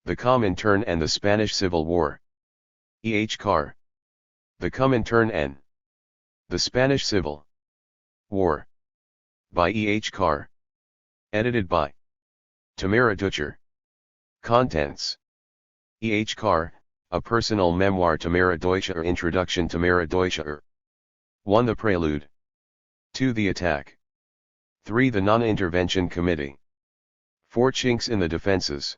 The Comintern and the Spanish Civil War. E. H. Carr. The Comintern and the Spanish Civil War. By E. H. Carr. Edited by Tamara Dutcher. Contents. E. H. Carr, A Personal Memoir. Tamara Deutscher. Introduction. Tamara Deutscher. 1. The Prelude. 2. The Attack. 3. The Non-Intervention Committee. 4. Chinks in the Defenses.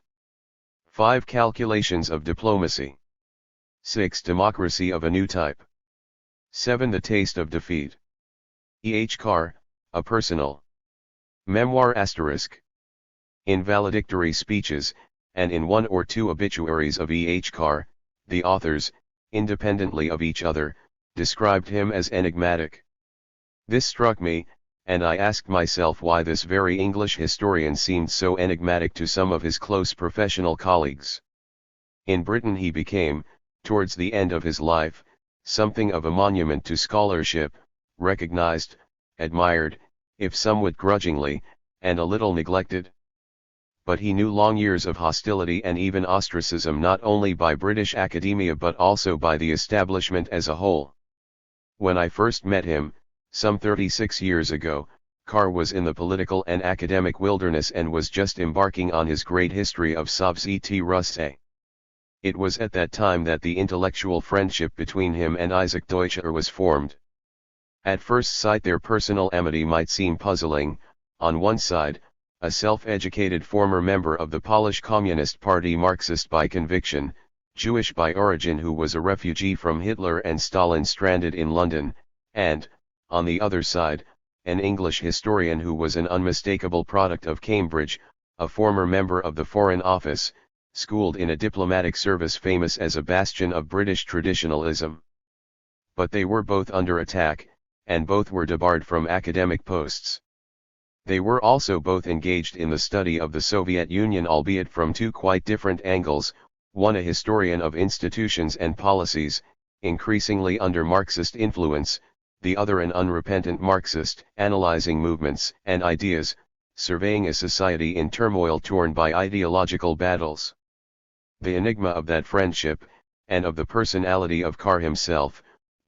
5. Calculations of Diplomacy. 6. Democracy of a New Type. 7. The Taste of Defeat. E. H. Carr, A Personal Memoir *. In valedictory speeches, and in one or two obituaries of E. H. Carr, the authors, independently of each other, described him as enigmatic. This struck me, and I asked myself why this very English historian seemed so enigmatic to some of his close professional colleagues. In Britain he became, towards the end of his life, something of a monument to scholarship, recognized, admired, if somewhat grudgingly, and a little neglected. But he knew long years of hostility and even ostracism not only by British academia but also by the establishment as a whole. When I first met him, some 36 years ago, Carr was in the political and academic wilderness and was just embarking on his great history of Sauvs et Russes. It was at that time that the intellectual friendship between him and Isaac Deutscher was formed. At first sight their personal amity might seem puzzling. On one side, a self-educated former member of the Polish Communist Party, Marxist by conviction, Jewish by origin, who was a refugee from Hitler and Stalin stranded in London, and, on the other side, an English historian who was an unmistakable product of Cambridge, a former member of the Foreign Office, schooled in a diplomatic service famous as a bastion of British traditionalism. But they were both under attack, and both were debarred from academic posts. They were also both engaged in the study of the Soviet Union, albeit from two quite different angles, one a historian of institutions and policies, increasingly under Marxist influence, the other an unrepentant Marxist, analyzing movements and ideas, surveying a society in turmoil torn by ideological battles. The enigma of that friendship, and of the personality of Carr himself,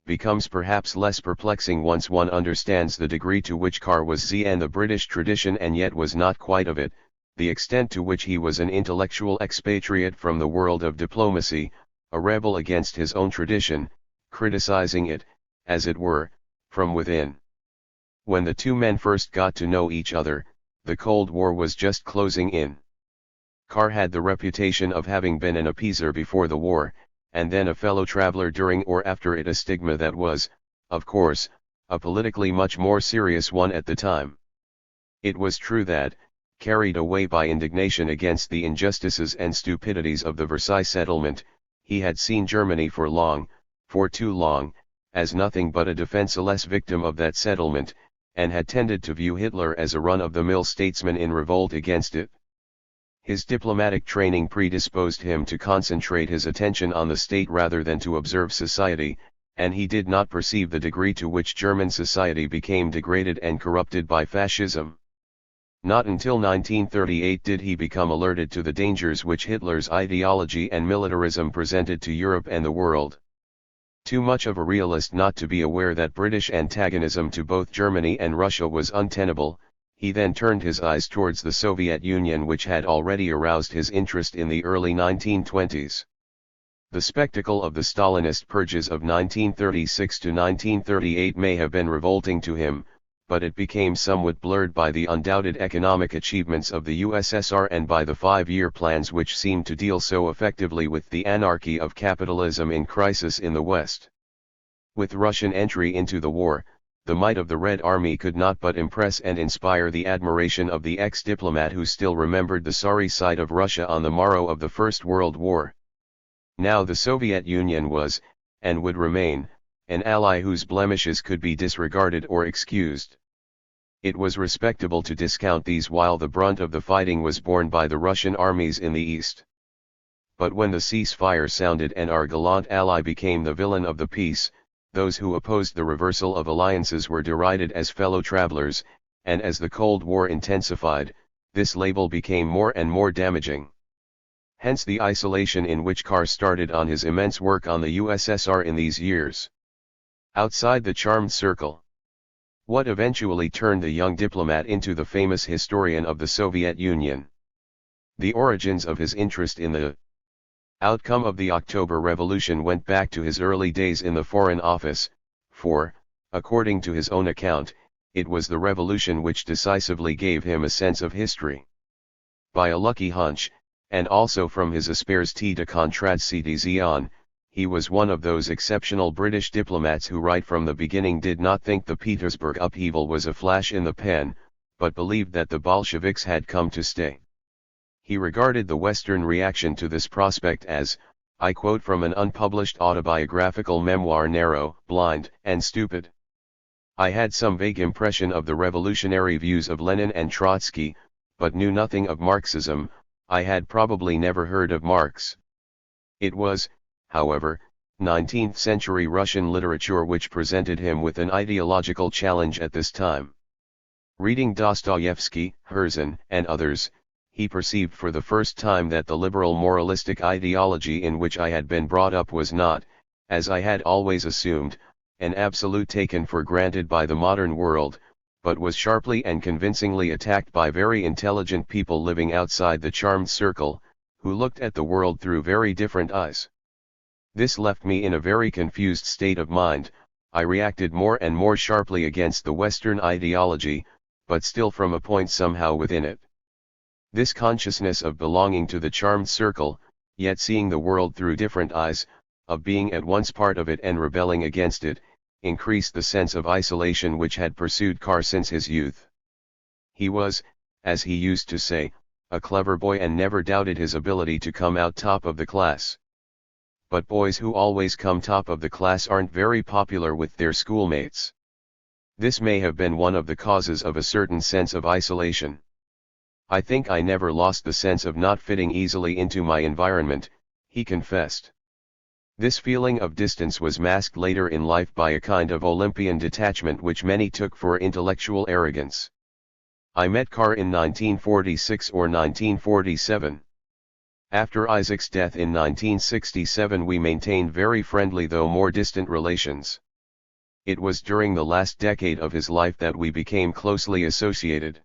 becomes perhaps less perplexing once one understands the degree to which Carr was in the British tradition and yet was not quite of it, the extent to which he was an intellectual expatriate from the world of diplomacy, a rebel against his own tradition, criticizing it, as it were, from within. When the two men first got to know each other, the Cold War was just closing in. Carr had the reputation of having been an appeaser before the war, and then a fellow traveler during or after it, a stigma that was, of course, a politically much more serious one at the time. It was true that, carried away by indignation against the injustices and stupidities of the Versailles settlement, he had seen Germany for too long, as nothing but a defenseless victim of that settlement, and had tended to view Hitler as a run-of-the-mill statesman in revolt against it. His diplomatic training predisposed him to concentrate his attention on the state rather than to observe society, and he did not perceive the degree to which German society became degraded and corrupted by fascism. Not until 1938 did he become alerted to the dangers which Hitler's ideology and militarism presented to Europe and the world. Too much of a realist not to be aware that British antagonism to both Germany and Russia was untenable, he then turned his eyes towards the Soviet Union, which had already aroused his interest in the early 1920s. The spectacle of the Stalinist purges of 1936 to 1938 may have been revolting to him, but it became somewhat blurred by the undoubted economic achievements of the USSR and by the five-year plans which seemed to deal so effectively with the anarchy of capitalism in crisis in the West. With Russian entry into the war, the might of the Red Army could not but impress and inspire the admiration of the ex-diplomat who still remembered the sorry sight of Russia on the morrow of the First World War. Now the Soviet Union was, and would remain, an ally whose blemishes could be disregarded or excused. It was respectable to discount these while the brunt of the fighting was borne by the Russian armies in the east. But when the ceasefire sounded and our gallant ally became the villain of the peace, those who opposed the reversal of alliances were derided as fellow travelers, and as the Cold War intensified, this label became more and more damaging. Hence the isolation in which Carr started on his immense work on the USSR in these years. Outside the charmed circle. What eventually turned the young diplomat into the famous historian of the Soviet Union? The origins of his interest in the outcome of the October Revolution went back to his early days in the Foreign Office, for, according to his own account, it was the revolution which decisively gave him a sense of history. By a lucky hunch, and also from his asperity de contradicción, he was one of those exceptional British diplomats who right from the beginning did not think the Petersburg upheaval was a flash in the pan, but believed that the Bolsheviks had come to stay. He regarded the Western reaction to this prospect as, I quote from an unpublished autobiographical memoir, narrow, blind, and stupid. I had some vague impression of the revolutionary views of Lenin and Trotsky, but knew nothing of Marxism. I had probably never heard of Marx. It was, however, 19th-century Russian literature which presented him with an ideological challenge at this time. Reading Dostoevsky, Herzen, and others, he perceived for the first time that the liberal moralistic ideology in which I had been brought up was not, as I had always assumed, an absolute taken for granted by the modern world, but was sharply and convincingly attacked by very intelligent people living outside the charmed circle, who looked at the world through very different eyes. This left me in a very confused state of mind. I reacted more and more sharply against the Western ideology, but still from a point somehow within it. This consciousness of belonging to the charmed circle, yet seeing the world through different eyes, of being at once part of it and rebelling against it, increased the sense of isolation which had pursued Carr since his youth. He was, as he used to say, a clever boy and never doubted his ability to come out top of the class. But boys who always come top of the class aren't very popular with their schoolmates. This may have been one of the causes of a certain sense of isolation. I think I never lost the sense of not fitting easily into my environment, he confessed. This feeling of distance was masked later in life by a kind of Olympian detachment which many took for intellectual arrogance. I met Carr in 1946 or 1947. After Isaac's death in 1967 we maintained very friendly though more distant relations. It was during the last decade of his life that we became closely associated.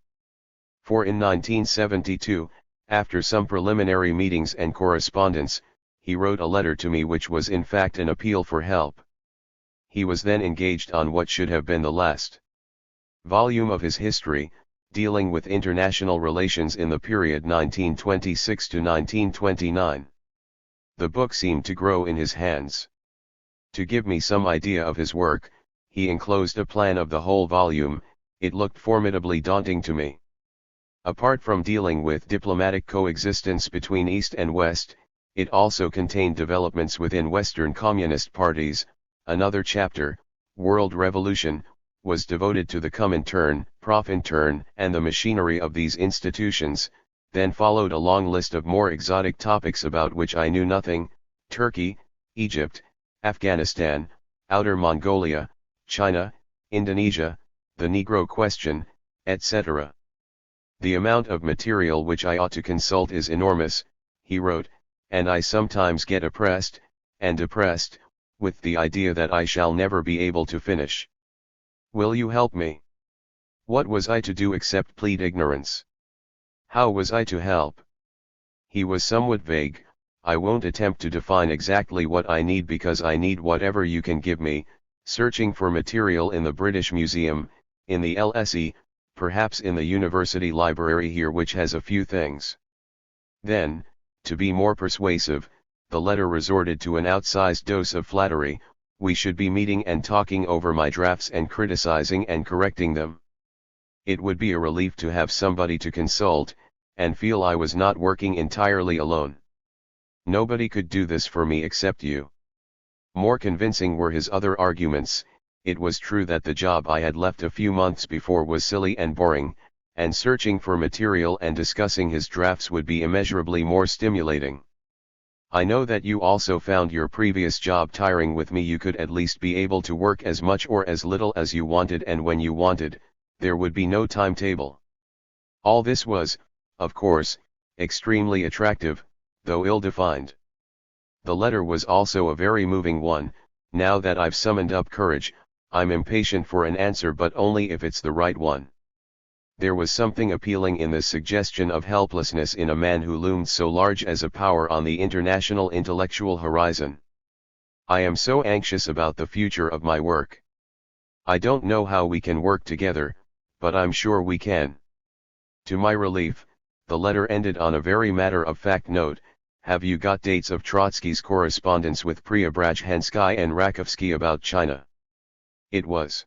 For in 1972, after some preliminary meetings and correspondence, he wrote a letter to me which was in fact an appeal for help. He was then engaged on what should have been the last volume of his history, dealing with international relations in the period 1926 to 1929. The book seemed to grow in his hands. To give me some idea of his work, he enclosed a plan of the whole volume. It looked formidably daunting to me. Apart from dealing with diplomatic coexistence between East and West, it also contained developments within Western communist parties. Another chapter, World Revolution, was devoted to the Comintern, Profintern, and the machinery of these institutions. Then followed a long list of more exotic topics about which I knew nothing: Turkey, Egypt, Afghanistan, Outer Mongolia, China, Indonesia, the Negro question, etc. The amount of material which I ought to consult is enormous, he wrote, and I sometimes get oppressed, and depressed, with the idea that I shall never be able to finish. Will you help me? What was I to do except plead ignorance? How was I to help? He was somewhat vague. I won't attempt to define exactly what I need because I need whatever you can give me, searching for material in the British Museum, in the LSE, perhaps in the university library here which has a few things. Then, to be more persuasive, the letter resorted to an outsized dose of flattery. We should be meeting and talking over my drafts and criticizing and correcting them. It would be a relief to have somebody to consult, and feel I was not working entirely alone. Nobody could do this for me except you. More convincing were his other arguments. It was true that the job I had left a few months before was silly and boring, and searching for material and discussing his drafts would be immeasurably more stimulating. I know that you also found your previous job tiring. With me you could at least be able to work as much or as little as you wanted, and when you wanted, there would be no timetable. All this was, of course, extremely attractive, though ill-defined. The letter was also a very moving one. Now that I've summoned up courage, I'm impatient for an answer, but only if it's the right one. There was something appealing in the suggestion of helplessness in a man who loomed so large as a power on the international intellectual horizon. I am so anxious about the future of my work. I don't know how we can work together, but I'm sure we can. To my relief, the letter ended on a very matter-of-fact note. Have you got dates of Trotsky's correspondence with Preobrazhensky and Rakovsky about China? It was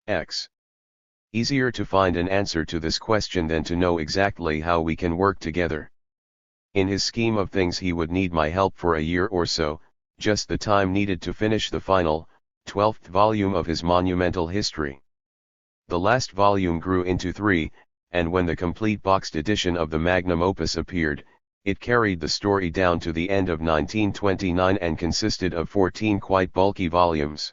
X. Easier to find an answer to this question than to know exactly how we can work together. In his scheme of things he would need my help for a year or so, just the time needed to finish the final, 12th volume of his monumental history. The last volume grew into 3, and when the complete boxed edition of the magnum opus appeared, it carried the story down to the end of 1929 and consisted of 14 quite bulky volumes.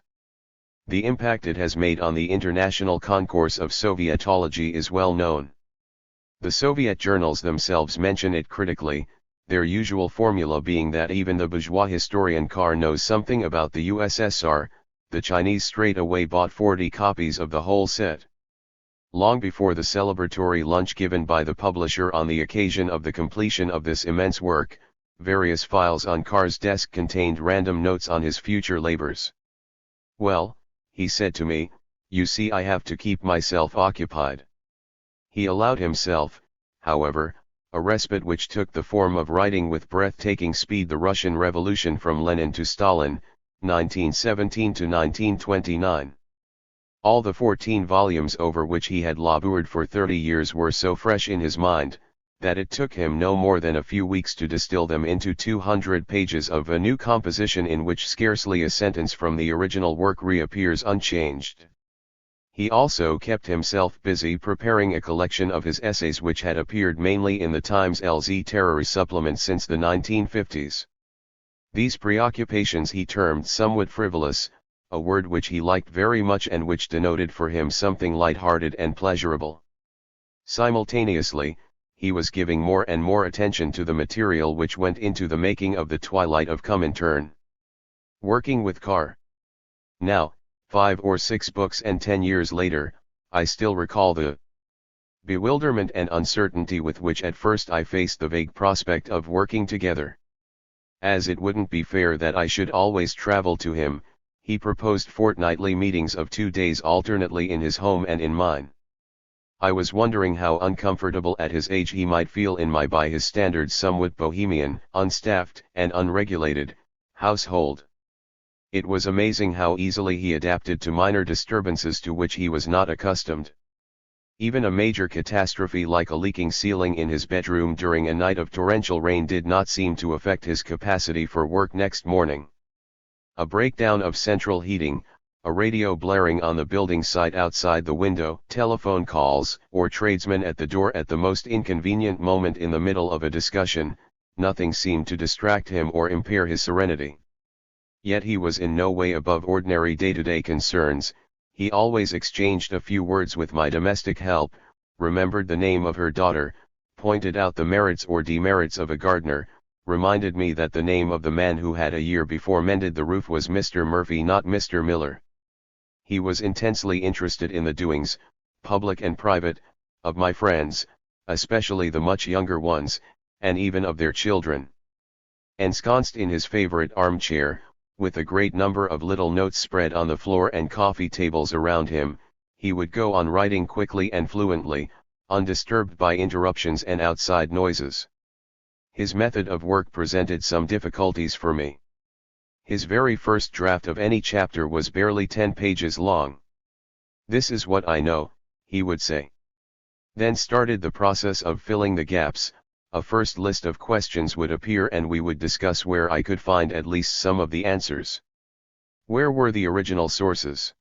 The impact it has made on the international concourse of Sovietology is well known. The Soviet journals themselves mention it critically, their usual formula being that even the bourgeois historian Carr knows something about the USSR. The Chinese straight away bought 40 copies of the whole set. Long before the celebratory lunch given by the publisher on the occasion of the completion of this immense work, various files on Carr's desk contained random notes on his future labors. "Well," he said to me, "you see, I have to keep myself occupied." He allowed himself, however, a respite which took the form of writing with breathtaking speed the Russian Revolution from Lenin to Stalin, 1917 to 1929. All the 14 volumes over which he had labored for 30 years were so fresh in his mind, that it took him no more than a few weeks to distill them into 200 pages of a new composition in which scarcely a sentence from the original work reappears unchanged. He also kept himself busy preparing a collection of his essays which had appeared mainly in the Times Literary supplement since the 1950s. These preoccupations he termed somewhat frivolous, a word which he liked very much and which denoted for him something light-hearted and pleasurable. Simultaneously, he was giving more and more attention to the material which went into the making of the Twilight of Comintern. Working with Carr. Now, 5 or 6 books and 10 years later, I still recall the bewilderment and uncertainty with which at first I faced the vague prospect of working together. As it wouldn't be fair that I should always travel to him, he proposed fortnightly meetings of 2 days alternately in his home and in mine. I was wondering how uncomfortable at his age he might feel in my by his standards somewhat bohemian, unstaffed, and unregulated household. It was amazing how easily he adapted to minor disturbances to which he was not accustomed. Even a major catastrophe like a leaking ceiling in his bedroom during a night of torrential rain did not seem to affect his capacity for work next morning. A breakdown of central heating, a radio blaring on the building site outside the window, telephone calls, or tradesmen at the door at the most inconvenient moment in the middle of a discussion, nothing seemed to distract him or impair his serenity. Yet he was in no way above ordinary day-to-day concerns. He always exchanged a few words with my domestic help, remembered the name of her daughter, pointed out the merits or demerits of a gardener, reminded me that the name of the man who had a year before mended the roof was Mr. Murphy, not Mr. Miller. He was intensely interested in the doings, public and private, of my friends, especially the much younger ones, and even of their children. Ensconced in his favorite armchair, with a great number of little notes spread on the floor and coffee tables around him, he would go on writing quickly and fluently, undisturbed by interruptions and outside noises. His method of work presented some difficulties for me. His very first draft of any chapter was barely 10 pages long. "This is what I know," he would say. Then started the process of filling the gaps. A first list of questions would appear and we would discuss where I could find at least some of the answers. Where were the original sources?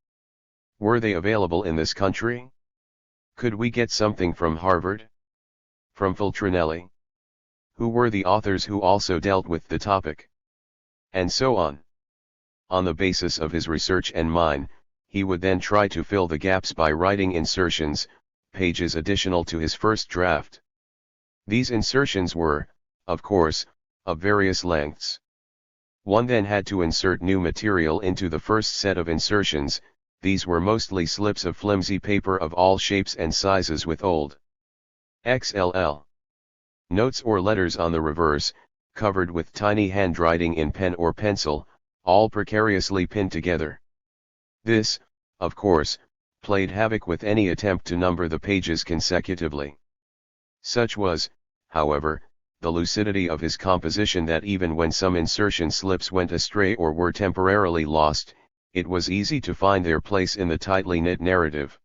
Were they available in this country? Could we get something from Harvard? From Fultrinelli? Who were the authors who also dealt with the topic? And so on. On the basis of his research and mine, he would then try to fill the gaps by writing insertions, pages additional to his first draft. These insertions were, of course, of various lengths. One then had to insert new material into the first set of insertions. These were mostly slips of flimsy paper of all shapes and sizes with old XLL notes or letters on the reverse, covered with tiny handwriting in pen or pencil, all precariously pinned together. This, of course, played havoc with any attempt to number the pages consecutively. Such was, however, the lucidity of his composition that even when some insertion slips went astray or were temporarily lost, it was easy to find their place in the tightly knit narrative.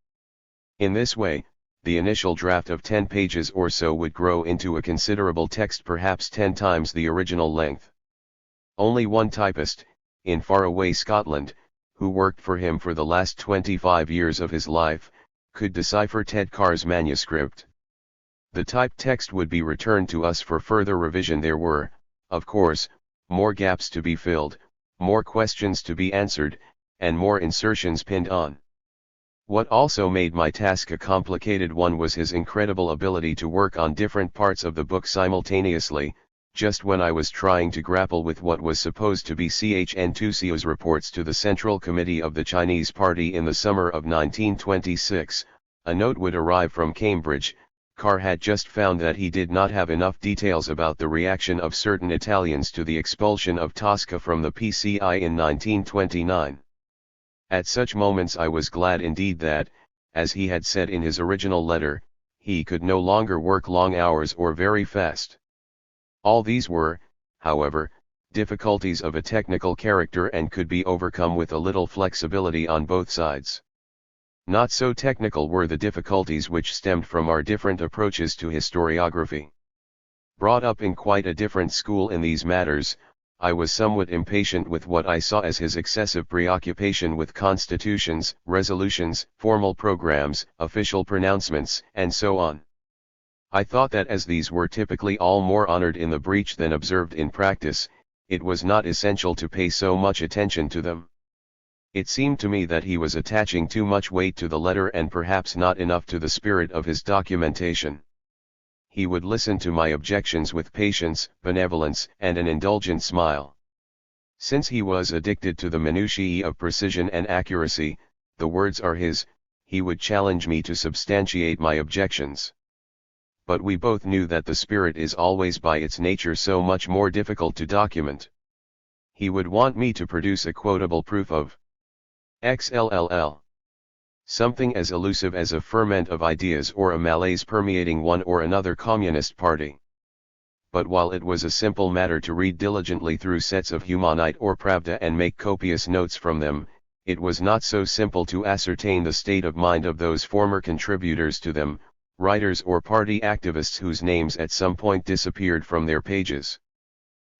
In this way, the initial draft of 10 pages or so would grow into a considerable text, perhaps 10 times the original length. Only one typist, in faraway Scotland, who worked for him for the last 25 years of his life, could decipher Ted Carr's manuscript. The typed text would be returned to us for further revision. There were, of course, more gaps to be filled, more questions to be answered, and more insertions pinned on. What also made my task a complicated one was his incredible ability to work on different parts of the book simultaneously. Just when I was trying to grapple with what was supposed to be CHN Tusio's reports to the Central Committee of the Chinese Party in the summer of 1926, a note would arrive from Cambridge. Carr had just found that he did not have enough details about the reaction of certain Italians to the expulsion of Tosca from the PCI in 1929. At such moments I was glad indeed that, as he had said in his original letter, he could no longer work long hours or very fast. All these were, however, difficulties of a technical character and could be overcome with a little flexibility on both sides. Not so technical were the difficulties which stemmed from our different approaches to historiography. Brought up in quite a different school in these matters, I was somewhat impatient with what I saw as his excessive preoccupation with constitutions, resolutions, formal programs, official pronouncements, and so on. I thought that as these were typically all more honored in the breach than observed in practice, it was not essential to pay so much attention to them. It seemed to me that he was attaching too much weight to the letter and perhaps not enough to the spirit of his documentation. He would listen to my objections with patience, benevolence, and an indulgent smile. Since he was addicted to the minutiae of precision and accuracy, the words are his, he would challenge me to substantiate my objections. But we both knew that the spirit is always by its nature so much more difficult to document. He would want me to produce a quotable proof of XLLL. Something as elusive as a ferment of ideas or a malaise permeating one or another communist party. But while it was a simple matter to read diligently through sets of Humanite or Pravda and make copious notes from them, it was not so simple to ascertain the state of mind of those former contributors to them, writers or party activists whose names at some point disappeared from their pages.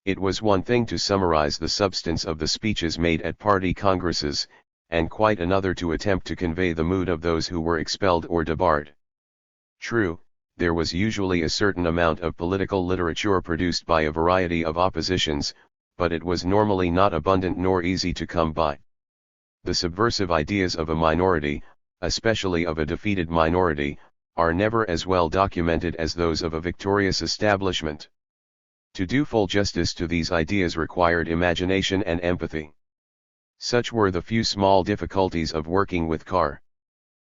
It was one thing to summarize the substance of the speeches made at party congresses, and quite another to attempt to convey the mood of those who were expelled or debarred. True, there was usually a certain amount of political literature produced by a variety of oppositions, but it was normally not abundant nor easy to come by. The subversive ideas of a minority, especially of a defeated minority, are never as well documented as those of a victorious establishment. To do full justice to these ideas required imagination and empathy. Such were the few small difficulties of working with Carr.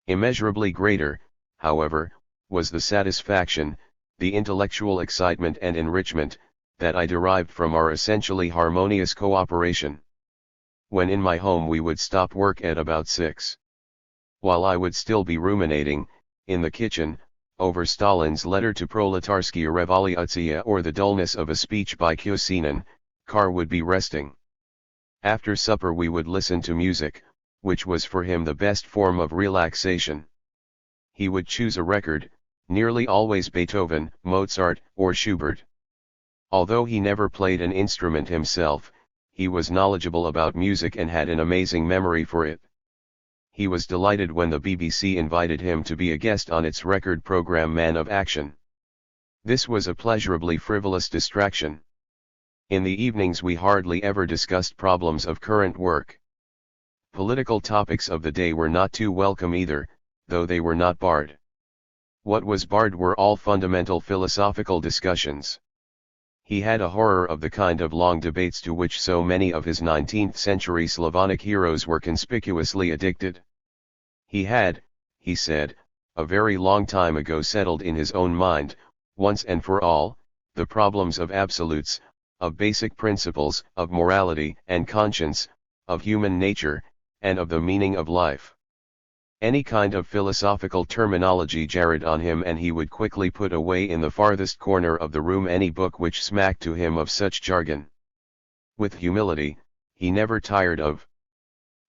Immeasurably greater, however, was the satisfaction, the intellectual excitement and enrichment, that I derived from our essentially harmonious cooperation. When in my home we would stop work at about 6. While I would still be ruminating, in the kitchen, over Stalin's letter to Proletarskia Revolutsiya or the dullness of a speech by Kosinin, Carr would be resting. After supper we would listen to music, which was for him the best form of relaxation. He would choose a record, nearly always Beethoven, Mozart, or Schubert. Although he never played an instrument himself, he was knowledgeable about music and had an amazing memory for it. He was delighted when the BBC invited him to be a guest on its record program Man of Action. This was a pleasurably frivolous distraction. In the evenings we hardly ever discussed problems of current work. Political topics of the day were not too welcome either, though they were not barred. What was barred were all fundamental philosophical discussions. He had a horror of the kind of long debates to which so many of his 19th-century Slavonic heroes were conspicuously addicted. He had, he said, a very long time ago settled in his own mind, once and for all, the problems of absolutes, of basic principles, of morality and conscience, of human nature, and of the meaning of life. Any kind of philosophical terminology jarred on him, and he would quickly put away in the farthest corner of the room any book which smacked to him of such jargon. With humility, he never tired of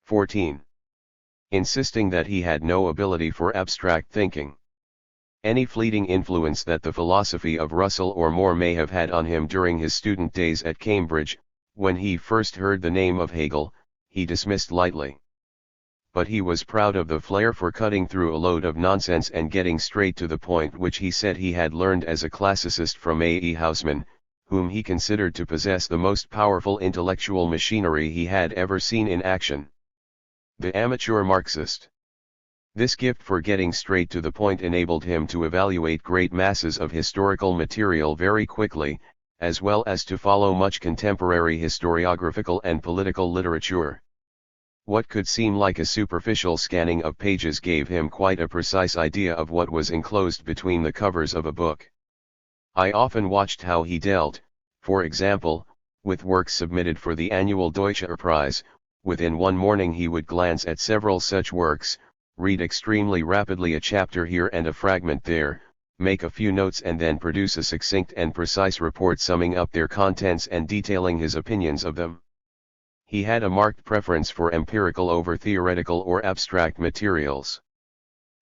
14. Insisting that he had no ability for abstract thinking. Any fleeting influence that the philosophy of Russell or More may have had on him during his student days at Cambridge, when he first heard the name of Hegel, he dismissed lightly. But he was proud of the flair for cutting through a load of nonsense and getting straight to the point, which he said he had learned as a classicist from A. E. Housman, whom he considered to possess the most powerful intellectual machinery he had ever seen in action. The amateur Marxist. This gift for getting straight to the point enabled him to evaluate great masses of historical material very quickly, as well as to follow much contemporary historiographical and political literature. What could seem like a superficial scanning of pages gave him quite a precise idea of what was enclosed between the covers of a book. I often watched how he dealt, for example, with works submitted for the annual Deutsche Prize. Within one morning he would glance at several such works, read extremely rapidly a chapter here and a fragment there, make a few notes, and then produce a succinct and precise report summing up their contents and detailing his opinions of them. He had a marked preference for empirical over theoretical or abstract materials.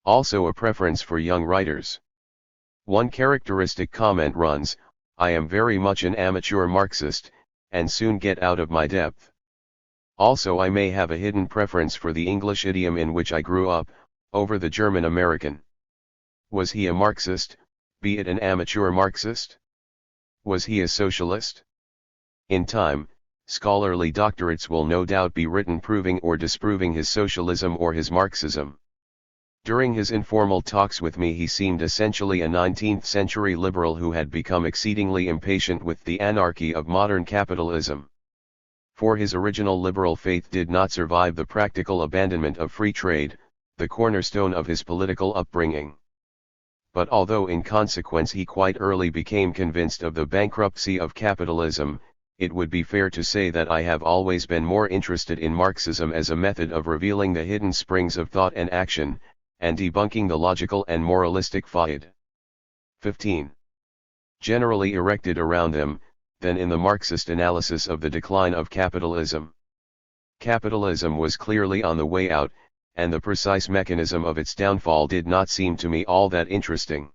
Also a preference for young writers. One characteristic comment runs, "I am very much an amateur Marxist, and soon get out of my depth. Also I may have a hidden preference for the English idiom in which I grew up, over the German American." Was he a Marxist, be it an amateur Marxist? Was he a socialist? In time, scholarly doctorates will no doubt be written proving or disproving his socialism or his Marxism. During his informal talks with me he seemed essentially a 19th-century liberal who had become exceedingly impatient with the anarchy of modern capitalism. For his original liberal faith did not survive the practical abandonment of free trade, the cornerstone of his political upbringing. But although in consequence he quite early became convinced of the bankruptcy of capitalism, it would be fair to say that I have always been more interested in Marxism as a method of revealing the hidden springs of thought and action, and debunking the logical and moralistic faade. 15. Generally erected around them, than in the Marxist analysis of the decline of capitalism. Capitalism was clearly on the way out, and the precise mechanism of its downfall did not seem to me all that interesting.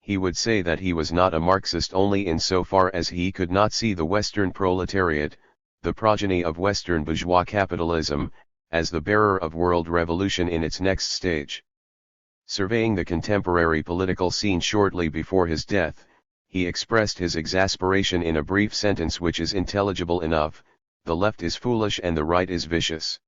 He would say that he was not a Marxist only in so far as he could not see the Western proletariat, the progeny of Western bourgeois capitalism, as the bearer of world revolution in its next stage. Surveying the contemporary political scene shortly before his death, he expressed his exasperation in a brief sentence which is intelligible enough: "The left is foolish and the right is vicious."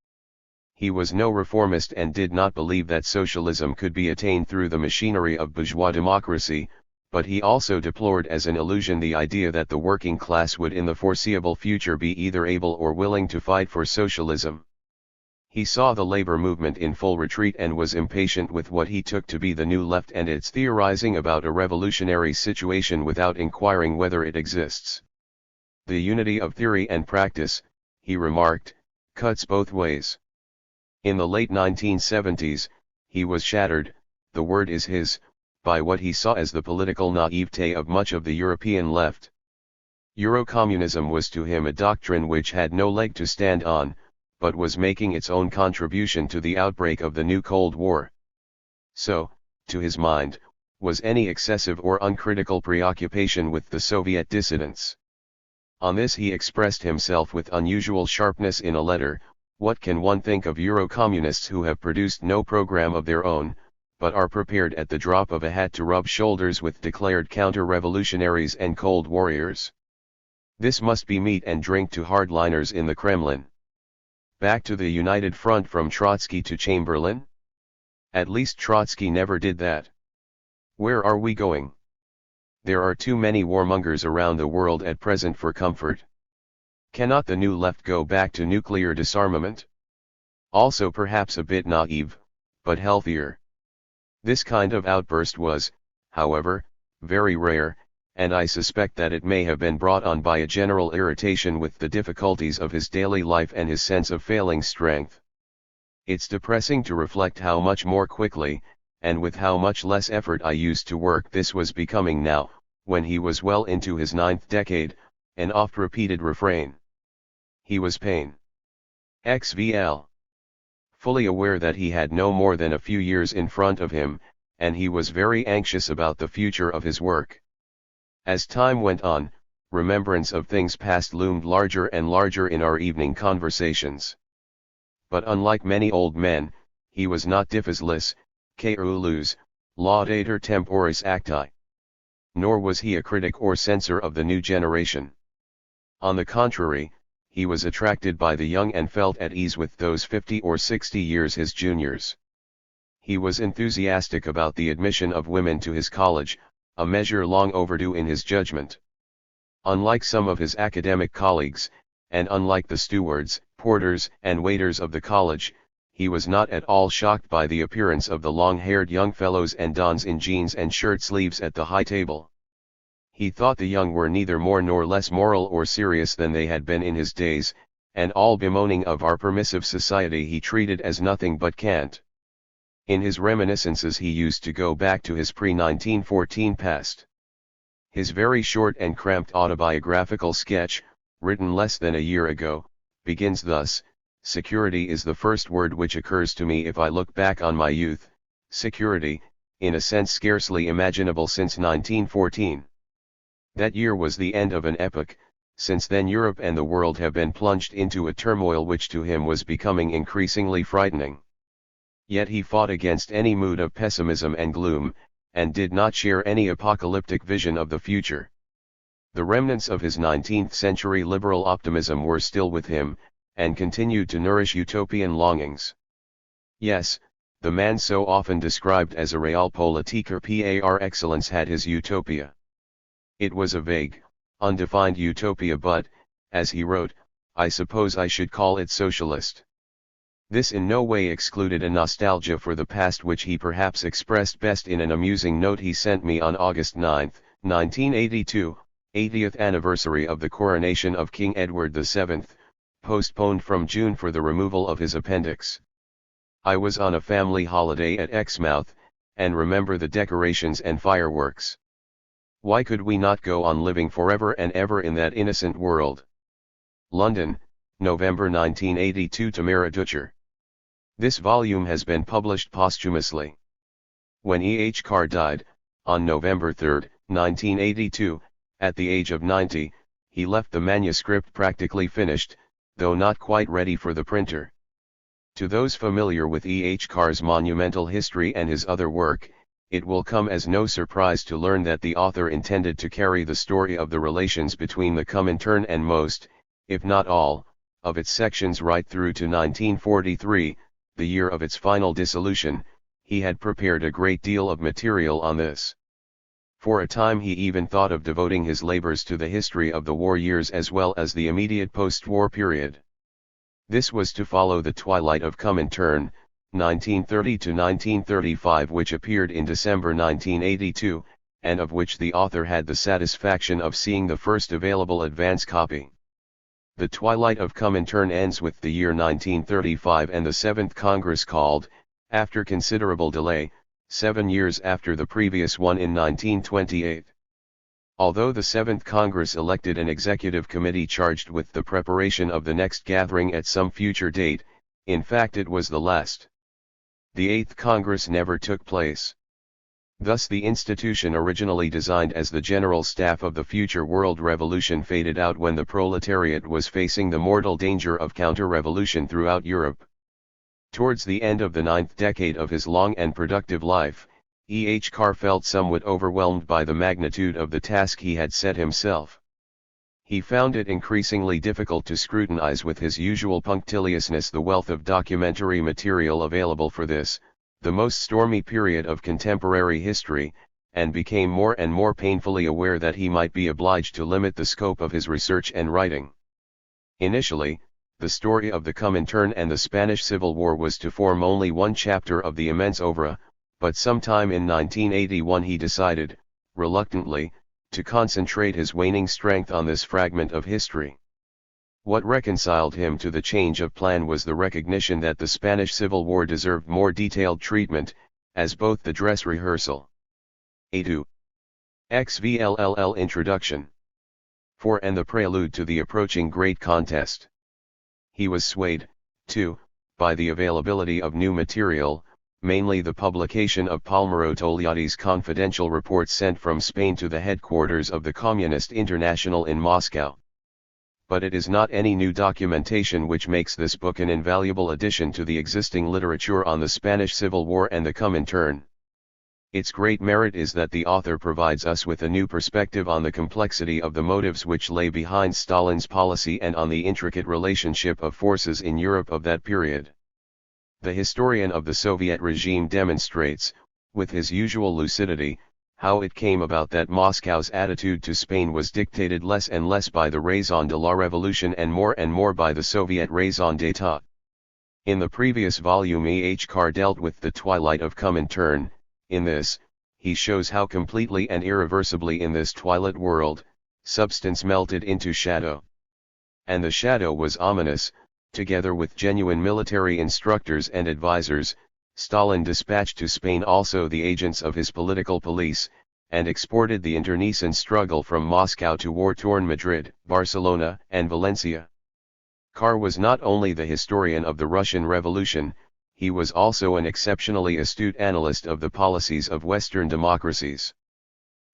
He was no reformist and did not believe that socialism could be attained through the machinery of bourgeois democracy, but he also deplored as an illusion the idea that the working class would in the foreseeable future be either able or willing to fight for socialism. He saw the labor movement in full retreat and was impatient with what he took to be the new left and its theorizing about a revolutionary situation without inquiring whether it exists. "The unity of theory and practice," he remarked, "cuts both ways." In the late 1970s, he was shattered, the word is his, by what he saw as the political naivete of much of the European left. Eurocommunism was to him a doctrine which had no leg to stand on, but was making its own contribution to the outbreak of the new Cold War. So, to his mind, was any excessive or uncritical preoccupation with the Soviet dissidents. On this he expressed himself with unusual sharpness in a letter: "What can one think of Eurocommunists who have produced no program of their own, but are prepared at the drop of a hat to rub shoulders with declared counter-revolutionaries and cold warriors? This must be meat and drink to hardliners in the Kremlin. Back to the United Front from Trotsky to Chamberlain? At least Trotsky never did that. Where are we going? There are too many warmongers around the world at present for comfort. Cannot the new left go back to nuclear disarmament? Also perhaps a bit naive, but healthier. This kind of outburst was, however, very rare, and I suspect that it may have been brought on by a general irritation with the difficulties of his daily life and his sense of failing strength. It's depressing to reflect how much more quickly, and with how much less effort I used to work this was becoming now, when he was well into his 9th decade, an oft-repeated refrain. He was pain. XVL. Fully aware that he had no more than a few years in front of him, and he was very anxious about the future of his work. As time went on, remembrance of things past loomed larger and larger in our evening conversations. But unlike many old men, he was not diffuseless, caerulus, laudator temporis acti. Nor was he a critic or censor of the new generation. On the contrary, he was attracted by the young and felt at ease with those 50 or 60 years his juniors. He was enthusiastic about the admission of women to his college, a measure long overdue in his judgment. Unlike some of his academic colleagues, and unlike the stewards, porters, and waiters of the college, he was not at all shocked by the appearance of the long-haired young fellows and dons in jeans and shirt-sleeves at the high table. He thought the young were neither more nor less moral or serious than they had been in his days, and all bemoaning of our permissive society he treated as nothing but cant. In his reminiscences he used to go back to his pre-1914 past. His very short and cramped autobiographical sketch, written less than a year ago, begins thus: security is the first word which occurs to me if I look back on my youth, security, in a sense scarcely imaginable since 1914. That year was the end of an epoch. Since then Europe and the world have been plunged into a turmoil which to him was becoming increasingly frightening. Yet he fought against any mood of pessimism and gloom, and did not share any apocalyptic vision of the future. The remnants of his 19th-century liberal optimism were still with him, and continued to nourish utopian longings. Yes, the man so often described as a realpolitik or par excellence had his utopia. It was a vague, undefined utopia, but, as he wrote, I suppose I should call it socialist. This in no way excluded a nostalgia for the past which he perhaps expressed best in an amusing note he sent me on August 9, 1982, 80th anniversary of the coronation of King Edward VII, postponed from June for the removal of his appendix. I was on a family holiday at Exmouth, and remember the decorations and fireworks. Why could we not go on living forever and ever in that innocent world? London, November 1982. Tamara Dutcher. This volume has been published posthumously. When E. H. Carr died, on November 3, 1982, at the age of 90, he left the manuscript practically finished, though not quite ready for the printer. To those familiar with E. H. Carr's monumental history and his other work, it will come as no surprise to learn that the author intended to carry the story of the relations between the Comintern and most, if not all, of its sections right through to 1943, the year of its final dissolution. He had prepared a great deal of material on this. For a time he even thought of devoting his labors to the history of the war years as well as the immediate post-war period. This was to follow the twilight of Comintern, 1930 to 1935, which appeared in December 1982, and of which the author had the satisfaction of seeing the first available advance copy. The twilight of Comintern ends with the year 1935 and the Seventh Congress called, after considerable delay, 7 years after the previous one in 1928. Although the Seventh Congress elected an executive committee charged with the preparation of the next gathering at some future date, in fact it was the last. The Eighth Congress never took place. Thus the institution originally designed as the general staff of the future world revolution faded out when the proletariat was facing the mortal danger of counter-revolution throughout Europe. Towards the end of the 9th decade of his long and productive life, E. H. Carr felt somewhat overwhelmed by the magnitude of the task he had set himself. He found it increasingly difficult to scrutinize with his usual punctiliousness the wealth of documentary material available for this, the most stormy period of contemporary history, and became more and more painfully aware that he might be obliged to limit the scope of his research and writing. Initially, the story of the Comintern and the Spanish Civil War was to form only one chapter of the immense oeuvre, but sometime in 1981 he decided, reluctantly, to concentrate his waning strength on this fragment of history. What reconciled him to the change of plan was the recognition that the Spanish Civil War deserved more detailed treatment, as both the dress rehearsal. A2. XVLLL Introduction. 4 and the prelude to the approaching great contest. He was swayed, too, by the availability of new material, mainly the publication of Palmiro Togliatti's confidential reports sent from Spain to the headquarters of the Communist International in Moscow. But it is not any new documentation which makes this book an invaluable addition to the existing literature on the Spanish Civil War and the Comintern. Its great merit is that the author provides us with a new perspective on the complexity of the motives which lay behind Stalin's policy and on the intricate relationship of forces in Europe of that period. The historian of the Soviet regime demonstrates, with his usual lucidity, how it came about that Moscow's attitude to Spain was dictated less and less by the raison de la Revolution and more by the Soviet raison d'etat. In the previous volume Carr dealt with the twilight of Comintern. In this, he shows how completely and irreversibly in this twilight world, substance melted into shadow. And the shadow was ominous. Together with genuine military instructors and advisors, Stalin dispatched to Spain also the agents of his political police, and exported the internecine struggle from Moscow to war-torn Madrid, Barcelona, and Valencia. Carr was not only the historian of the Russian Revolution, he was also an exceptionally astute analyst of the policies of Western democracies.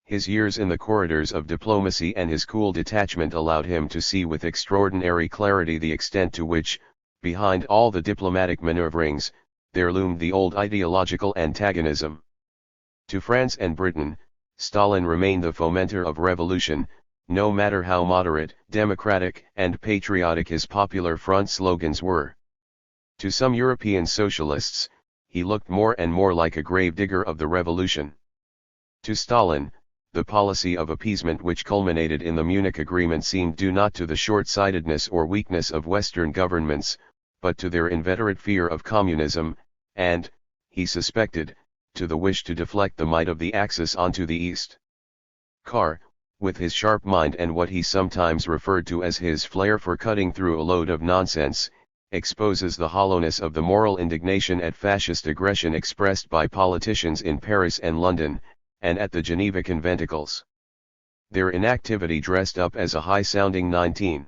His years in the corridors of diplomacy and his cool detachment allowed him to see with extraordinary clarity the extent to which, behind all the diplomatic maneuverings, there loomed the old ideological antagonism. To France and Britain, Stalin remained the fomenter of revolution, no matter how moderate, democratic, and patriotic his popular front slogans were. To some European socialists, he looked more and more like a gravedigger of the revolution. To Stalin, the policy of appeasement which culminated in the Munich Agreement seemed due not to the short-sightedness or weakness of Western governments, but to their inveterate fear of communism, and, he suspected, to the wish to deflect the might of the Axis onto the East. Carr, with his sharp mind and what he sometimes referred to as his flair for cutting through a load of nonsense, exposes the hollowness of the moral indignation at fascist aggression expressed by politicians in Paris and London, and at the Geneva conventicles. Their inactivity dressed up as a high-sounding 19th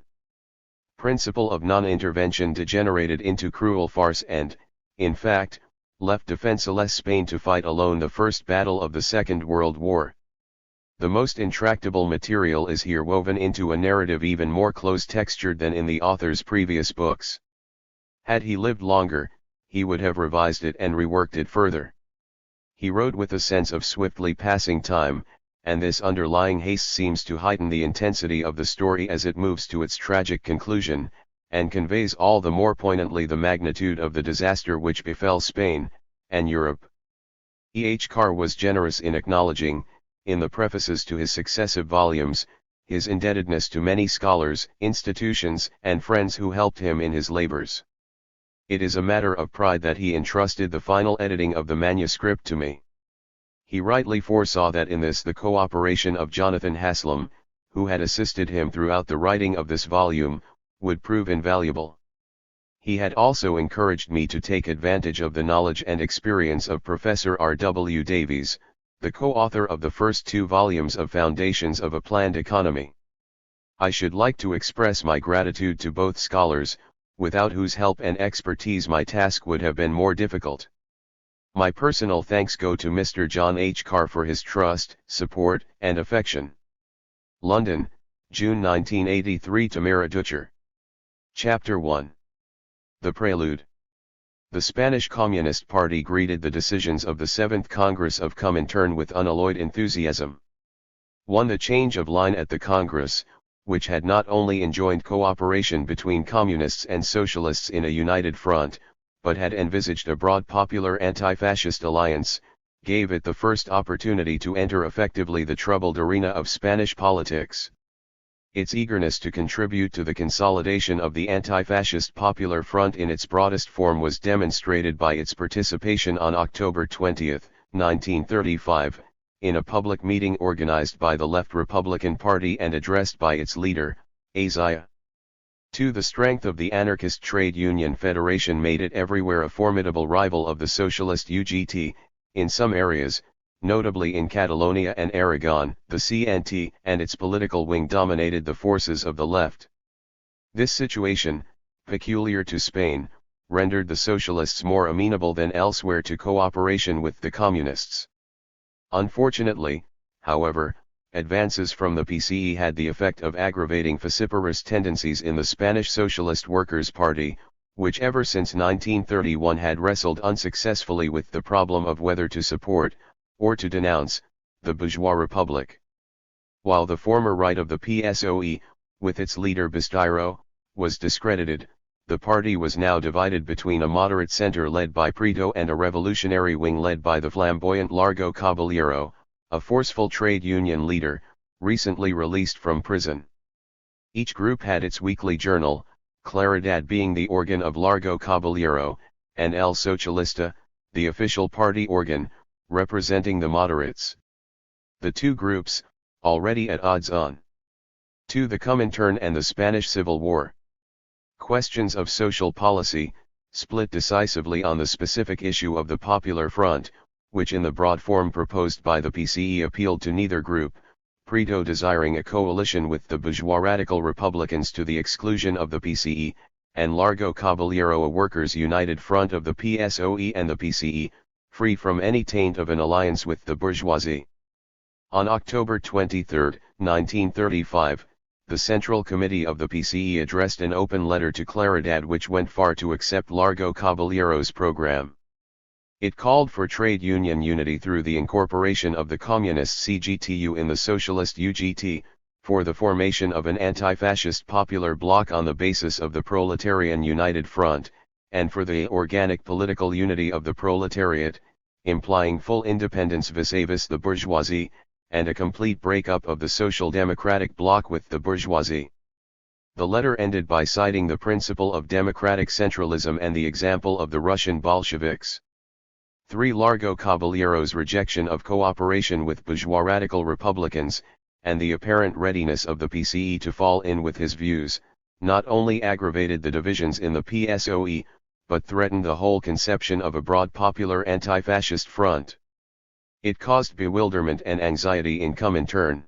principle of non-intervention degenerated into cruel farce and, in fact, left defenseless Spain to fight alone the first battle of the Second World War. The most intractable material is here woven into a narrative even more close-textured than in the author's previous books. Had he lived longer, he would have revised it and reworked it further. He wrote with a sense of swiftly passing time, and this underlying haste seems to heighten the intensity of the story as it moves to its tragic conclusion, and conveys all the more poignantly the magnitude of the disaster which befell Spain, and Europe. Carr was generous in acknowledging, in the prefaces to his successive volumes, his indebtedness to many scholars, institutions, and friends who helped him in his labors. It is a matter of pride that he entrusted the final editing of the manuscript to me. He rightly foresaw that in this the cooperation of Jonathan Haslam, who had assisted him throughout the writing of this volume, would prove invaluable. He had also encouraged me to take advantage of the knowledge and experience of Professor R.W. Davies, the co-author of the first 2 volumes of Foundations of a Planned Economy. I should like to express my gratitude to both scholars, without whose help and expertise my task would have been more difficult. My personal thanks go to Mr. John H. Carr for his trust, support, and affection. London, June 1983. Tamara Dutcher. Chapter 1. The Prelude. The Spanish Communist Party greeted the decisions of the 7th Congress of Comintern with unalloyed enthusiasm. 1. The change of line at the Congress, which had not only enjoined cooperation between communists and socialists in a united front, but had envisaged a broad popular anti-fascist alliance, gave it the first opportunity to enter effectively the troubled arena of Spanish politics. Its eagerness to contribute to the consolidation of the anti-fascist Popular Front in its broadest form was demonstrated by its participation on October 20, 1935, in a public meeting organized by the Left Republican Party and addressed by its leader, Azia. 2. The strength of the anarchist trade union federation made it everywhere a formidable rival of the socialist UGT. In some areas, notably in Catalonia and Aragon, the CNT and its political wing dominated the forces of the left. This situation, peculiar to Spain, rendered the socialists more amenable than elsewhere to cooperation with the communists. Unfortunately, however, advances from the PCE had the effect of aggravating vociferous tendencies in the Spanish Socialist Workers' Party, which ever since 1931 had wrestled unsuccessfully with the problem of whether to support, or to denounce, the bourgeois republic. While the former right of the PSOE, with its leader Basteiro, was discredited, the party was now divided between a moderate center led by Prieto and a revolutionary wing led by the flamboyant Largo Caballero, a forceful trade union leader, recently released from prison. Each group had its weekly journal, Claridad being the organ of Largo Caballero, and El Socialista, the official party organ, representing the moderates. The two groups, already at odds on. 2. The Comintern and the Spanish Civil War. Questions of social policy, split decisively on the specific issue of the Popular Front, which in the broad form proposed by the PCE appealed to neither group, Prieto desiring a coalition with the bourgeois radical Republicans to the exclusion of the PCE, and Largo Caballero a workers' united front of the PSOE and the PCE, free from any taint of an alliance with the bourgeoisie. On October 23, 1935, the Central Committee of the PCE addressed an open letter to Claridad which went far to accept Largo Caballero's program. It called for trade union unity through the incorporation of the communist CGTU in the socialist UGT, for the formation of an anti-fascist popular bloc on the basis of the Proletarian United Front, and for the organic political unity of the proletariat, implying full independence vis-à-vis the bourgeoisie, and a complete breakup of the social democratic bloc with the bourgeoisie. The letter ended by citing the principle of democratic centralism and the example of the Russian Bolsheviks. 3. Largo Caballero's rejection of cooperation with bourgeois radical Republicans, and the apparent readiness of the PCE to fall in with his views, not only aggravated the divisions in the PSOE, but threatened the whole conception of a broad popular anti-fascist front. It caused bewilderment and anxiety in Comintern.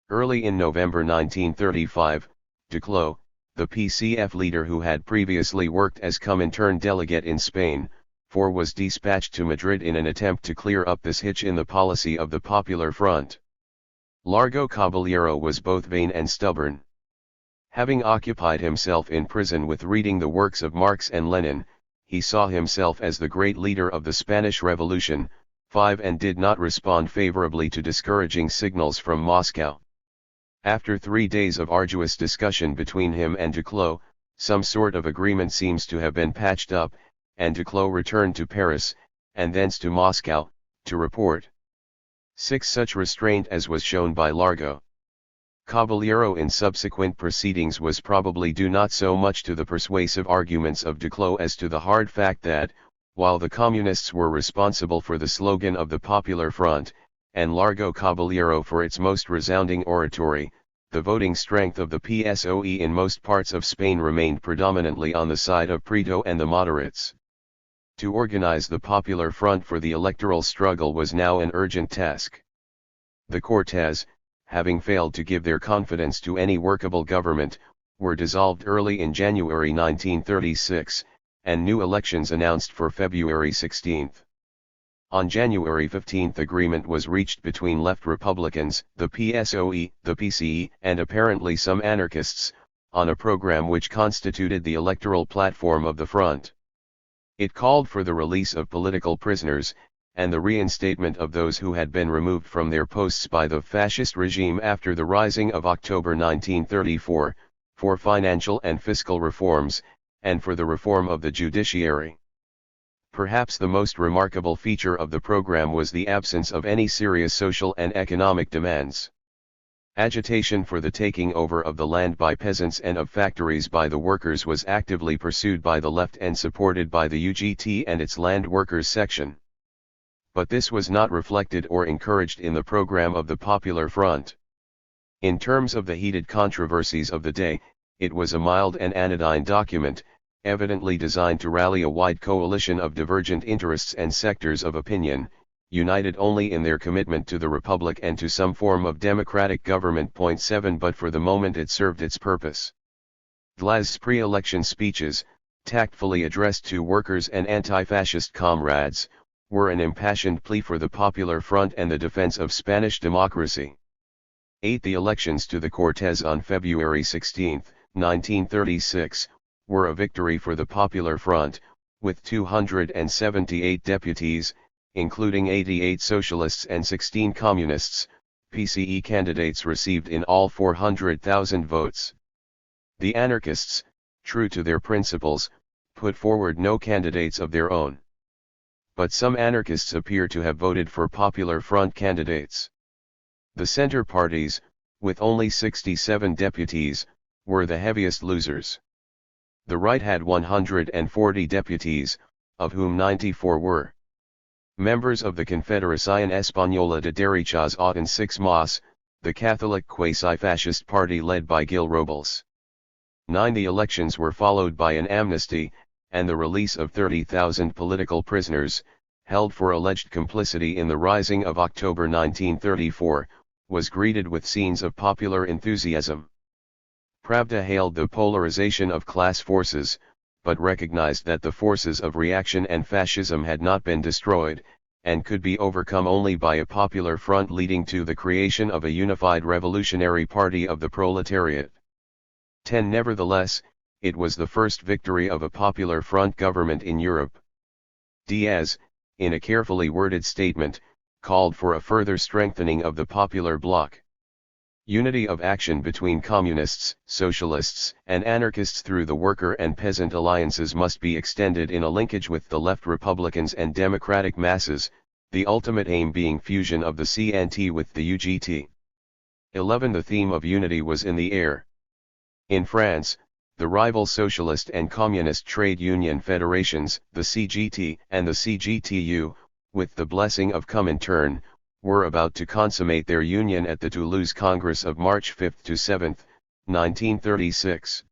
Early in November 1935, Duclos, the PCF leader who had previously worked as Comintern delegate in Spain, was dispatched to Madrid in an attempt to clear up this hitch in the policy of the Popular Front. Largo Caballero was both vain and stubborn. Having occupied himself in prison with reading the works of Marx and Lenin, he saw himself as the great leader of the Spanish Revolution, and did not respond favorably to discouraging signals from Moscow. After 3 days of arduous discussion between him and Duclos, some sort of agreement seems to have been patched up, and Duclos returned to Paris, and thence to Moscow, to report. 6. Such restraint as was shown by Largo Caballero in subsequent proceedings was probably due not so much to the persuasive arguments of Duclos as to the hard fact that, while the Communists were responsible for the slogan of the Popular Front, and Largo Caballero for its most resounding oratory, the voting strength of the PSOE in most parts of Spain remained predominantly on the side of Prieto and the moderates. To organize the Popular Front for the electoral struggle was now an urgent task. The Cortes, having failed to give their confidence to any workable government, were dissolved early in January 1936, and new elections announced for February 16. On January 15 agreement was reached between left Republicans, the PSOE, the PCE, and apparently some anarchists, on a program which constituted the electoral platform of the front. It called for the release of political prisoners, and the reinstatement of those who had been removed from their posts by the fascist regime after the Rising of October 1934, for financial and fiscal reforms, and for the reform of the judiciary. Perhaps the most remarkable feature of the program was the absence of any serious social and economic demands. Agitation for the taking over of the land by peasants and of factories by the workers was actively pursued by the left and supported by the UGT and its land workers section. But this was not reflected or encouraged in the program of the Popular Front. In terms of the heated controversies of the day, it was a mild and anodyne document, evidently designed to rally a wide coalition of divergent interests and sectors of opinion, united only in their commitment to the Republic and to some form of democratic government. 7 But for the moment it served its purpose. Glaz's pre-election speeches, tactfully addressed to workers and anti-fascist comrades, were an impassioned plea for the Popular Front and the defense of Spanish democracy. 8 The elections to the Cortes on February 16, 1936, were a victory for the Popular Front, with 278 deputies, including 88 socialists and 16 communists. PCE candidates received in all 400,000 votes. The anarchists, true to their principles, put forward no candidates of their own. But some anarchists appear to have voted for Popular Front candidates. The center parties, with only 67 deputies, were the heaviest losers. The right had 140 deputies, of whom 94 were members of the Confederación Española de Derechas Auton 6 MAS, the Catholic quasi-fascist party led by Gil Robles. 9 The elections were followed by an amnesty, and the release of 30,000 political prisoners, held for alleged complicity in the Rising of October 1934, was greeted with scenes of popular enthusiasm. Pravda hailed the polarization of class forces, but recognized that the forces of reaction and fascism had not been destroyed, and could be overcome only by a popular front leading to the creation of a unified revolutionary party of the proletariat. 10 Nevertheless, it was the first victory of a popular front government in Europe. Diaz, in a carefully worded statement, called for a further strengthening of the popular bloc. Unity of action between communists, socialists, and anarchists through the worker and peasant alliances must be extended in a linkage with the left Republicans and democratic masses, the ultimate aim being fusion of the CNT with the UGT. 11 The theme of unity was in the air. In France, the rival socialist and communist trade union federations, the CGT and the CGTU, with the blessing of Comintern, were about to consummate their union at the Toulouse Congress of March 5 to 7, 1936.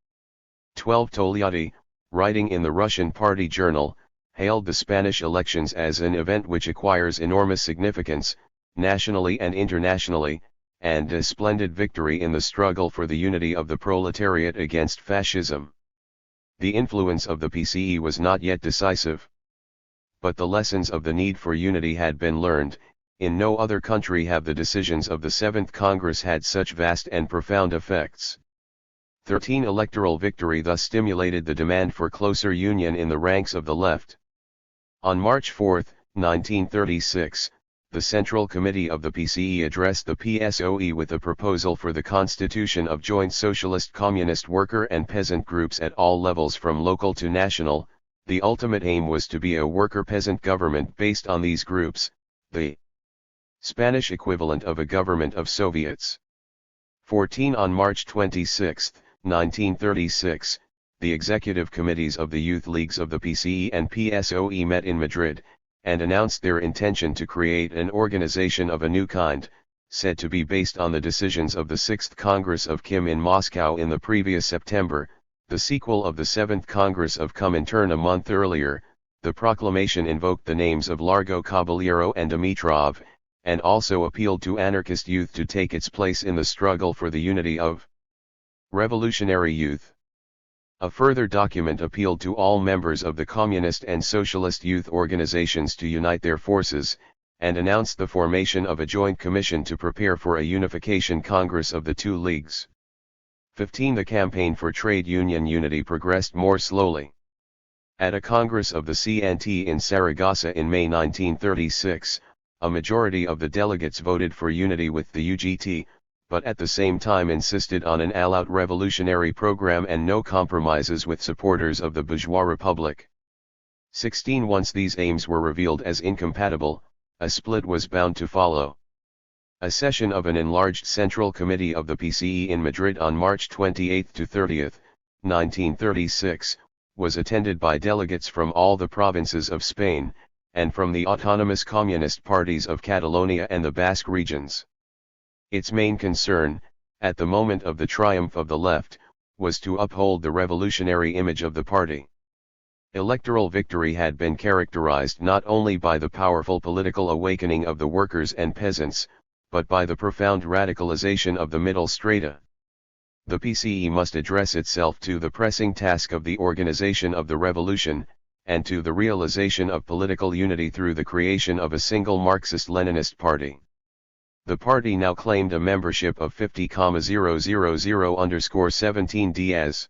12 Togliatti, writing in the Russian Party Journal, hailed the Spanish elections as an event which acquires enormous significance, nationally and internationally, and a splendid victory in the struggle for the unity of the proletariat against fascism. The influence of the PCE was not yet decisive. But the lessons of the need for unity had been learned. In no other country have the decisions of the 7th Congress had such vast and profound effects. 13 Electoral victory thus stimulated the demand for closer union in the ranks of the left. On March 4, 1936, the Central Committee of the PCE addressed the PSOE with a proposal for the constitution of joint socialist communist worker and peasant groups at all levels from local to national. The ultimate aim was to be a worker-peasant government based on these groups, the Spanish equivalent of a government of Soviets. 14 On March 26, 1936, the executive committees of the youth leagues of the PCE and PSOE met in Madrid, and announced their intention to create an organization of a new kind, said to be based on the decisions of the 6th Congress of Kim in Moscow in the previous September, the sequel of the 7th Congress of Comintern a month earlier. The proclamation invoked the names of Largo Caballero and Dimitrov, and also appealed to anarchist youth to take its place in the struggle for the unity of revolutionary youth. A further document appealed to all members of the communist and socialist youth organizations to unite their forces, and announced the formation of a joint commission to prepare for a unification congress of the two leagues. 15 The campaign for trade union unity progressed more slowly. At a congress of the CNT in Saragossa in May 1936, a majority of the delegates voted for unity with the UGT, but at the same time insisted on an all-out revolutionary program and no compromises with supporters of the bourgeois republic. 16. Once these aims were revealed as incompatible, a split was bound to follow. A session of an enlarged Central Committee of the PCE in Madrid on March 28 to 30, 1936, was attended by delegates from all the provinces of Spain, and from the autonomous communist parties of Catalonia and the Basque regions. Its main concern, at the moment of the triumph of the left, was to uphold the revolutionary image of the party. Electoral victory had been characterized not only by the powerful political awakening of the workers and peasants, but by the profound radicalization of the middle strata. The PCE must address itself to the pressing task of the organization of the revolution, and to the realization of political unity through the creation of a single Marxist-Leninist party. The party now claimed a membership of 50,000_17. Diaz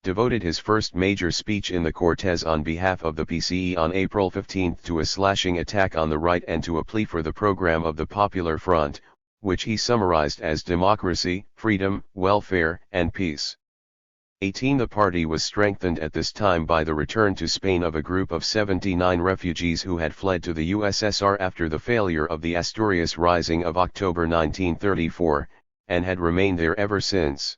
devoted his first major speech in the Cortes on behalf of the PCE on April 15 to a slashing attack on the right and to a plea for the program of the Popular Front, which he summarized as democracy, freedom, welfare, and peace. 18. The party was strengthened at this time by the return to Spain of a group of 79 refugees who had fled to the USSR after the failure of the Asturias Rising of October 1934, and had remained there ever since.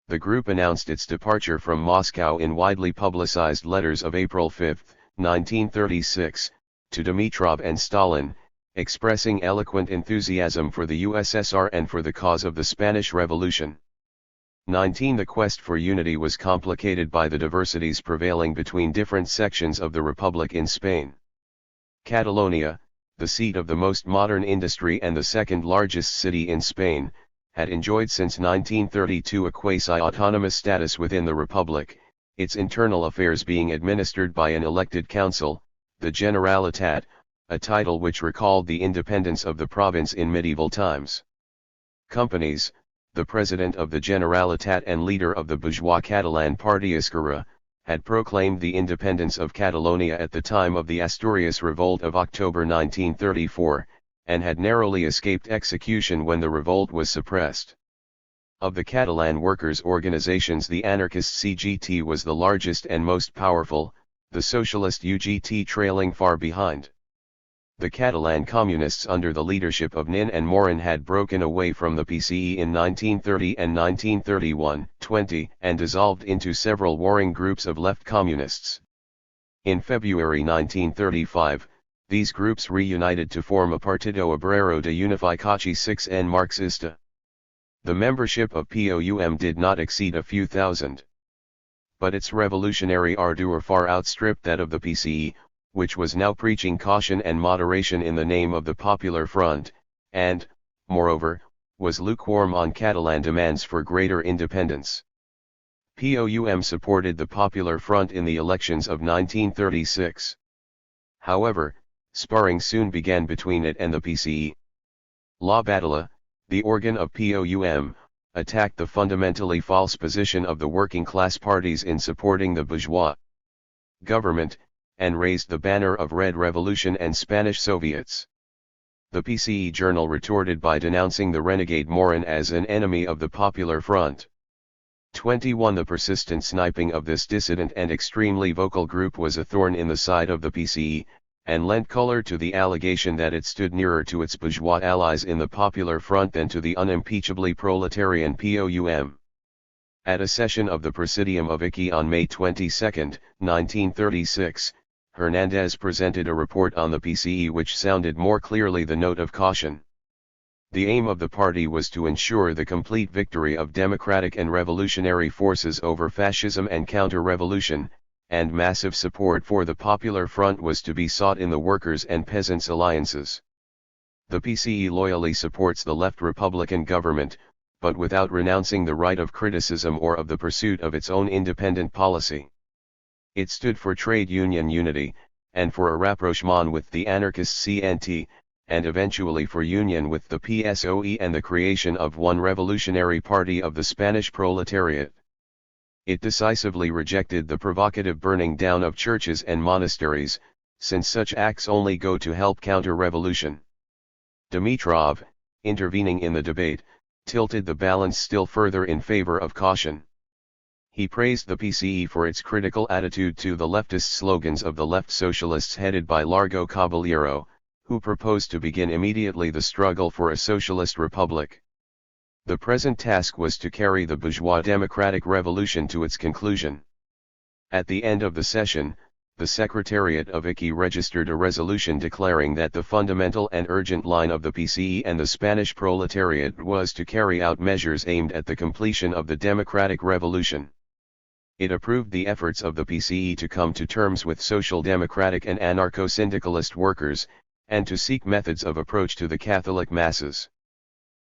The group announced its departure from Moscow in widely publicized letters of April 5, 1936, to Dimitrov and Stalin, expressing eloquent enthusiasm for the USSR and for the cause of the Spanish Revolution. 19. The quest for unity was complicated by the diversities prevailing between different sections of the Republic in Spain. Catalonia, the seat of the most modern industry and the second largest city in Spain, had enjoyed since 1932 a quasi-autonomous status within the Republic, its internal affairs being administered by an elected council, the Generalitat, a title which recalled the independence of the province in medieval times. Companys, the president of the Generalitat and leader of the bourgeois Catalan party Esquerra, had proclaimed the independence of Catalonia at the time of the Asturias Revolt of October 1934, and had narrowly escaped execution when the revolt was suppressed. Of the Catalan workers' organizations, the anarchist CGT was the largest and most powerful, the socialist UGT trailing far behind. The Catalan communists under the leadership of Nin and Morin had broken away from the PCE in 1930 and 1931-20 and dissolved into several warring groups of left communists. In February 1935, these groups reunited to form a Partido Obrero de Unificación Marxista. The membership of POUM did not exceed a few thousand. But its revolutionary ardor far outstripped that of the PCE, which was now preaching caution and moderation in the name of the Popular Front, and, moreover, was lukewarm on Catalan demands for greater independence. POUM supported the Popular Front in the elections of 1936. However, sparring soon began between it and the PCE. La Batalla, the organ of POUM, attacked the fundamentally false position of the working class parties in supporting the bourgeois government, and raised the banner of Red Revolution and Spanish Soviets. The PCE journal retorted by denouncing the renegade Morin as an enemy of the Popular Front. 21. The persistent sniping of this dissident and extremely vocal group was a thorn in the side of the PCE, and lent color to the allegation that it stood nearer to its bourgeois allies in the Popular Front than to the unimpeachably proletarian POUM. At a session of the Presidium of ICI on May 22, 1936, Hernandez presented a report on the PCE which sounded more clearly the note of caution. The aim of the party was to ensure the complete victory of democratic and revolutionary forces over fascism and counter-revolution, and massive support for the Popular Front was to be sought in the workers' and peasants' alliances. The PCE loyally supports the left Republican government, but without renouncing the right of criticism or of the pursuit of its own independent policy. It stood for trade union unity, and for a rapprochement with the anarchist CNT, and eventually for union with the PSOE and the creation of one revolutionary party of the Spanish proletariat. It decisively rejected the provocative burning down of churches and monasteries, since such acts only go to help counter-revolution. Dimitrov, intervening in the debate, tilted the balance still further in favor of caution. He praised the PCE for its critical attitude to the leftist slogans of the left socialists headed by Largo Caballero, who proposed to begin immediately the struggle for a socialist republic. The present task was to carry the bourgeois democratic revolution to its conclusion. At the end of the session, the Secretariat of ICI registered a resolution declaring that the fundamental and urgent line of the PCE and the Spanish proletariat was to carry out measures aimed at the completion of the democratic revolution. It approved the efforts of the PCE to come to terms with social democratic and anarcho-syndicalist workers, and to seek methods of approach to the Catholic masses.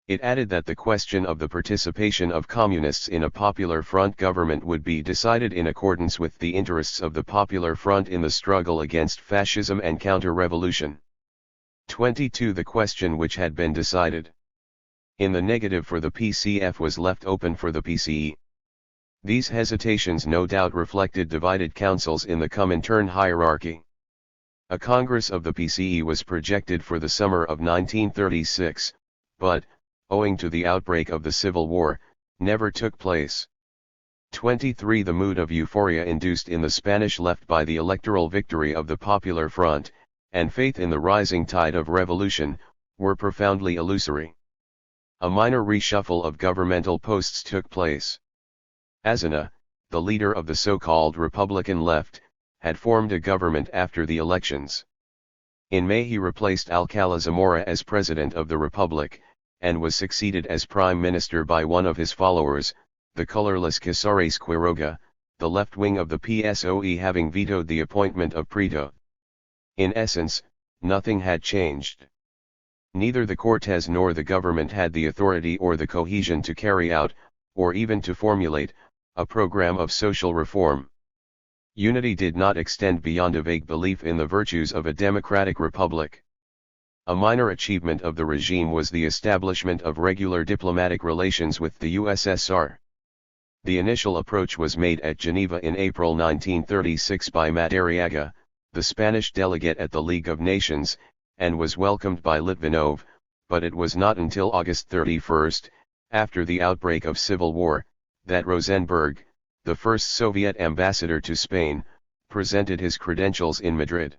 It added that the question of the participation of communists in a Popular Front government would be decided in accordance with the interests of the Popular Front in the struggle against fascism and counter-revolution. 22. The question which had been decided in the negative for the PCF was left open for the PCE. These hesitations no doubt reflected divided councils in the Comintern hierarchy. A Congress of the PCE was projected for the summer of 1936, but, owing to the outbreak of the Civil War, never took place. 23. The mood of euphoria induced in the Spanish left by the electoral victory of the Popular Front, and faith in the rising tide of revolution, were profoundly illusory. A minor reshuffle of governmental posts took place. Azana, the leader of the so-called Republican left, had formed a government after the elections. In May he replaced Alcala Zamora as President of the Republic, and was succeeded as Prime Minister by one of his followers, the colorless Casares Quiroga, the left wing of the PSOE having vetoed the appointment of Prieto. In essence, nothing had changed. Neither the Cortes nor the government had the authority or the cohesion to carry out, or even to formulate, a program of social reform. Unity did not extend beyond a vague belief in the virtues of a democratic republic. A minor achievement of the regime was the establishment of regular diplomatic relations with the USSR. The initial approach was made at Geneva in April 1936 by Madariaga, the Spanish delegate at the League of Nations, and was welcomed by Litvinov, but it was not until August 31, after the outbreak of civil war, that Rosenberg, the first Soviet ambassador to Spain, presented his credentials in Madrid.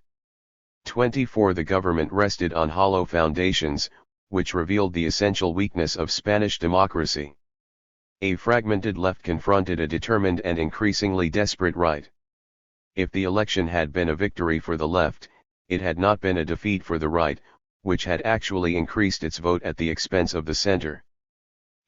24. The government rested on hollow foundations, which revealed the essential weakness of Spanish democracy. A fragmented left confronted a determined and increasingly desperate right. If the election had been a victory for the left, it had not been a defeat for the right, which had actually increased its vote at the expense of the center.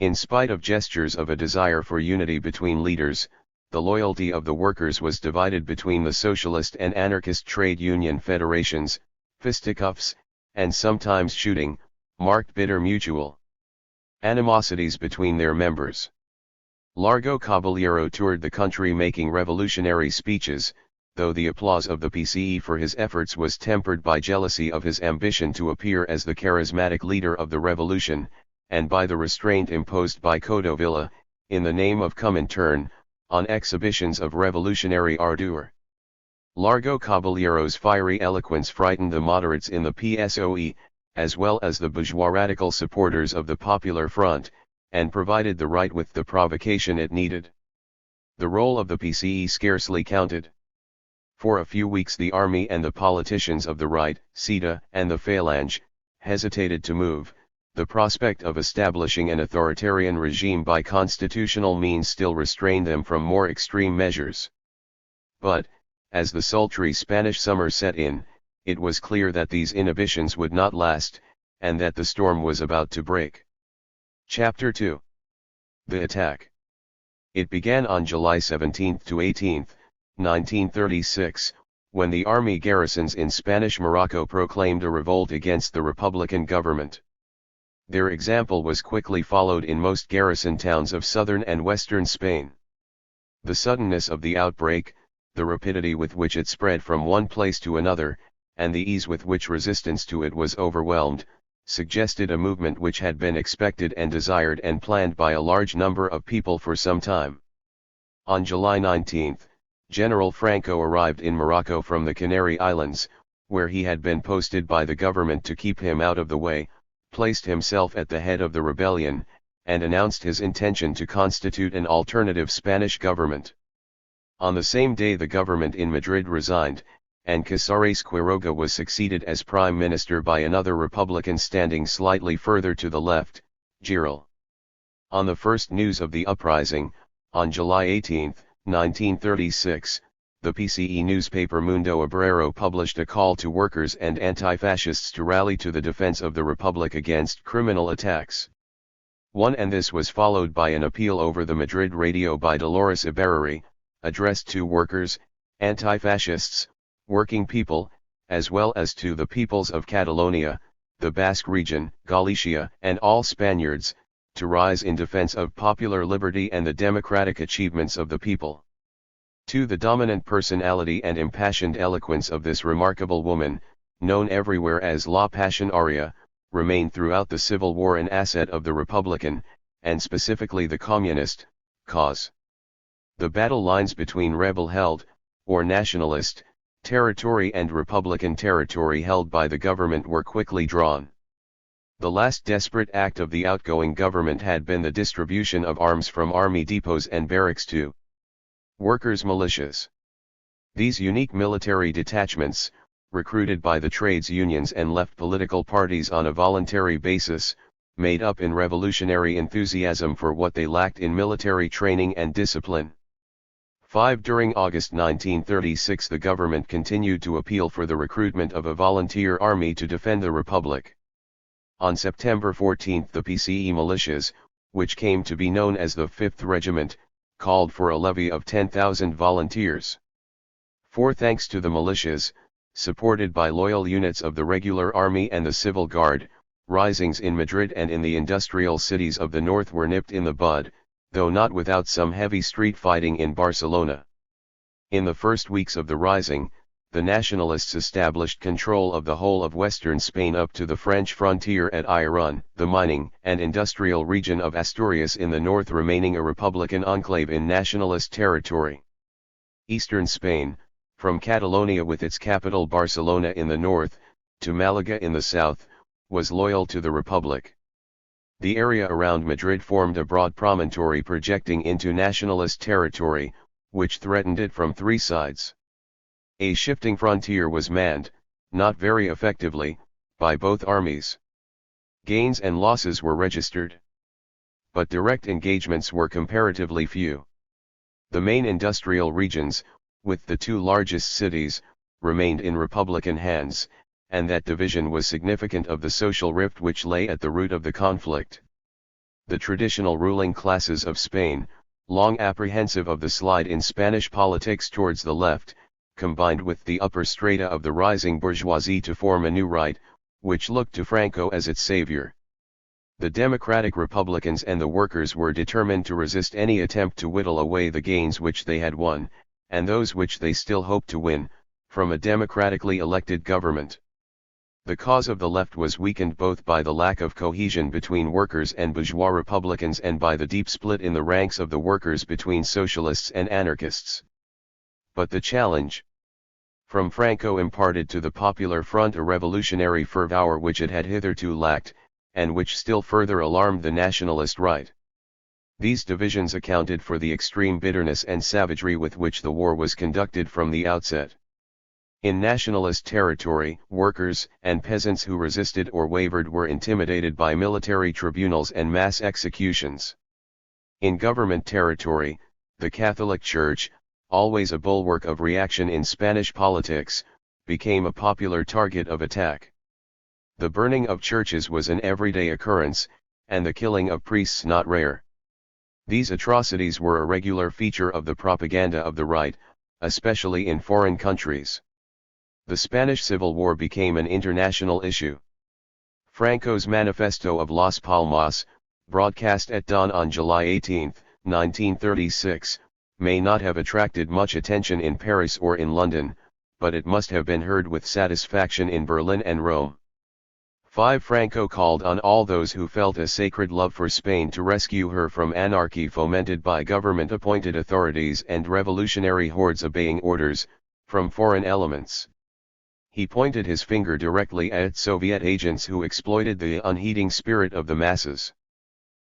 In spite of gestures of a desire for unity between leaders, the loyalty of the workers was divided between the socialist and anarchist trade union federations. Fisticuffs, and sometimes shooting, marked bitter mutual animosities between their members. Largo Caballero toured the country making revolutionary speeches, though the applause of the PCE for his efforts was tempered by jealousy of his ambition to appear as the charismatic leader of the revolution, and by the restraint imposed by Codovilla, in the name of Comintern, on exhibitions of revolutionary ardor. Largo Caballero's fiery eloquence frightened the moderates in the PSOE, as well as the bourgeois radical supporters of the Popular Front, and provided the right with the provocation it needed. The role of the PCE scarcely counted. For a few weeks the army and the politicians of the right, CETA and the Phalange, hesitated to move. The prospect of establishing an authoritarian regime by constitutional means still restrained them from more extreme measures. But, as the sultry Spanish summer set in, it was clear that these inhibitions would not last, and that the storm was about to break. Chapter 2. The Attack. It began on July 17 to 18, 1936, when the army garrisons in Spanish Morocco proclaimed a revolt against the Republican government. Their example was quickly followed in most garrison towns of southern and western Spain. The suddenness of the outbreak, the rapidity with which it spread from one place to another, and the ease with which resistance to it was overwhelmed, suggested a movement which had been expected and desired and planned by a large number of people for some time. On July 19, General Franco arrived in Morocco from the Canary Islands, where he had been posted by the government to keep him out of the way, placed himself at the head of the rebellion, and announced his intention to constitute an alternative Spanish government. On the same day the government in Madrid resigned, and Casares Quiroga was succeeded as prime minister by another Republican standing slightly further to the left, Giral. On the first news of the uprising, on July 18, 1936, the PCE newspaper Mundo Obrero published a call to workers and anti-fascists to rally to the defense of the Republic against criminal attacks. And this was followed by an appeal over the Madrid radio by Dolores Ibarruri, addressed to workers, anti-fascists, working people, as well as to the peoples of Catalonia, the Basque region, Galicia, and all Spaniards, to rise in defense of popular liberty and the democratic achievements of the people. The dominant personality and impassioned eloquence of this remarkable woman, known everywhere as La Pasionaria, remained throughout the Civil War an asset of the Republican, and specifically the Communist, cause. The battle lines between rebel-held, or nationalist, territory and Republican territory held by the government were quickly drawn. The last desperate act of the outgoing government had been the distribution of arms from army depots and barracks to workers' militias. These unique military detachments, recruited by the trades unions and left political parties on a voluntary basis, made up in revolutionary enthusiasm for what they lacked in military training and discipline. During August 1936 the government continued to appeal for the recruitment of a volunteer army to defend the Republic. On September 14 the PCE militias, which came to be known as the 5th Regiment, called for a levy of 10,000 volunteers. Thanks to the militias, supported by loyal units of the regular army and the civil guard, risings in Madrid and in the industrial cities of the north were nipped in the bud, though not without some heavy street fighting in Barcelona. In the first weeks of the rising, the nationalists established control of the whole of western Spain up to the French frontier at Irún, the mining and industrial region of Asturias in the north remaining a republican enclave in nationalist territory. Eastern Spain, from Catalonia with its capital Barcelona in the north, to Malaga in the south, was loyal to the Republic. The area around Madrid formed a broad promontory projecting into nationalist territory, which threatened it from three sides. A shifting frontier was manned, not very effectively, by both armies. Gains and losses were registered, but direct engagements were comparatively few. The main industrial regions, with the two largest cities, remained in Republican hands, and that division was significant of the social rift which lay at the root of the conflict. The traditional ruling classes of Spain, long apprehensive of the slide in Spanish politics towards the left, combined with the upper strata of the rising bourgeoisie to form a new right, which looked to Franco as its savior. The democratic Republicans and the workers were determined to resist any attempt to whittle away the gains which they had won, and those which they still hoped to win, from a democratically elected government. The cause of the left was weakened both by the lack of cohesion between workers and bourgeois Republicans and by the deep split in the ranks of the workers between socialists and anarchists. But the challenge from Franco imparted to the Popular Front a revolutionary fervour which it had hitherto lacked, and which still further alarmed the nationalist right. These divisions accounted for the extreme bitterness and savagery with which the war was conducted from the outset. In nationalist territory, workers and peasants who resisted or wavered were intimidated by military tribunals and mass executions. In government territory, the Catholic Church, always a bulwark of reaction in Spanish politics, became a popular target of attack. The burning of churches was an everyday occurrence, and the killing of priests not rare. These atrocities were a regular feature of the propaganda of the right, especially in foreign countries. The Spanish Civil War became an international issue. Franco's Manifesto of Las Palmas, broadcast at dawn on July 18, 1936, may not have attracted much attention in Paris or in London, but it must have been heard with satisfaction in Berlin and Rome. Franco called on all those who felt a sacred love for Spain to rescue her from anarchy fomented by government-appointed authorities and revolutionary hordes obeying orders from foreign elements. He pointed his finger directly at Soviet agents who exploited the unheeding spirit of the masses.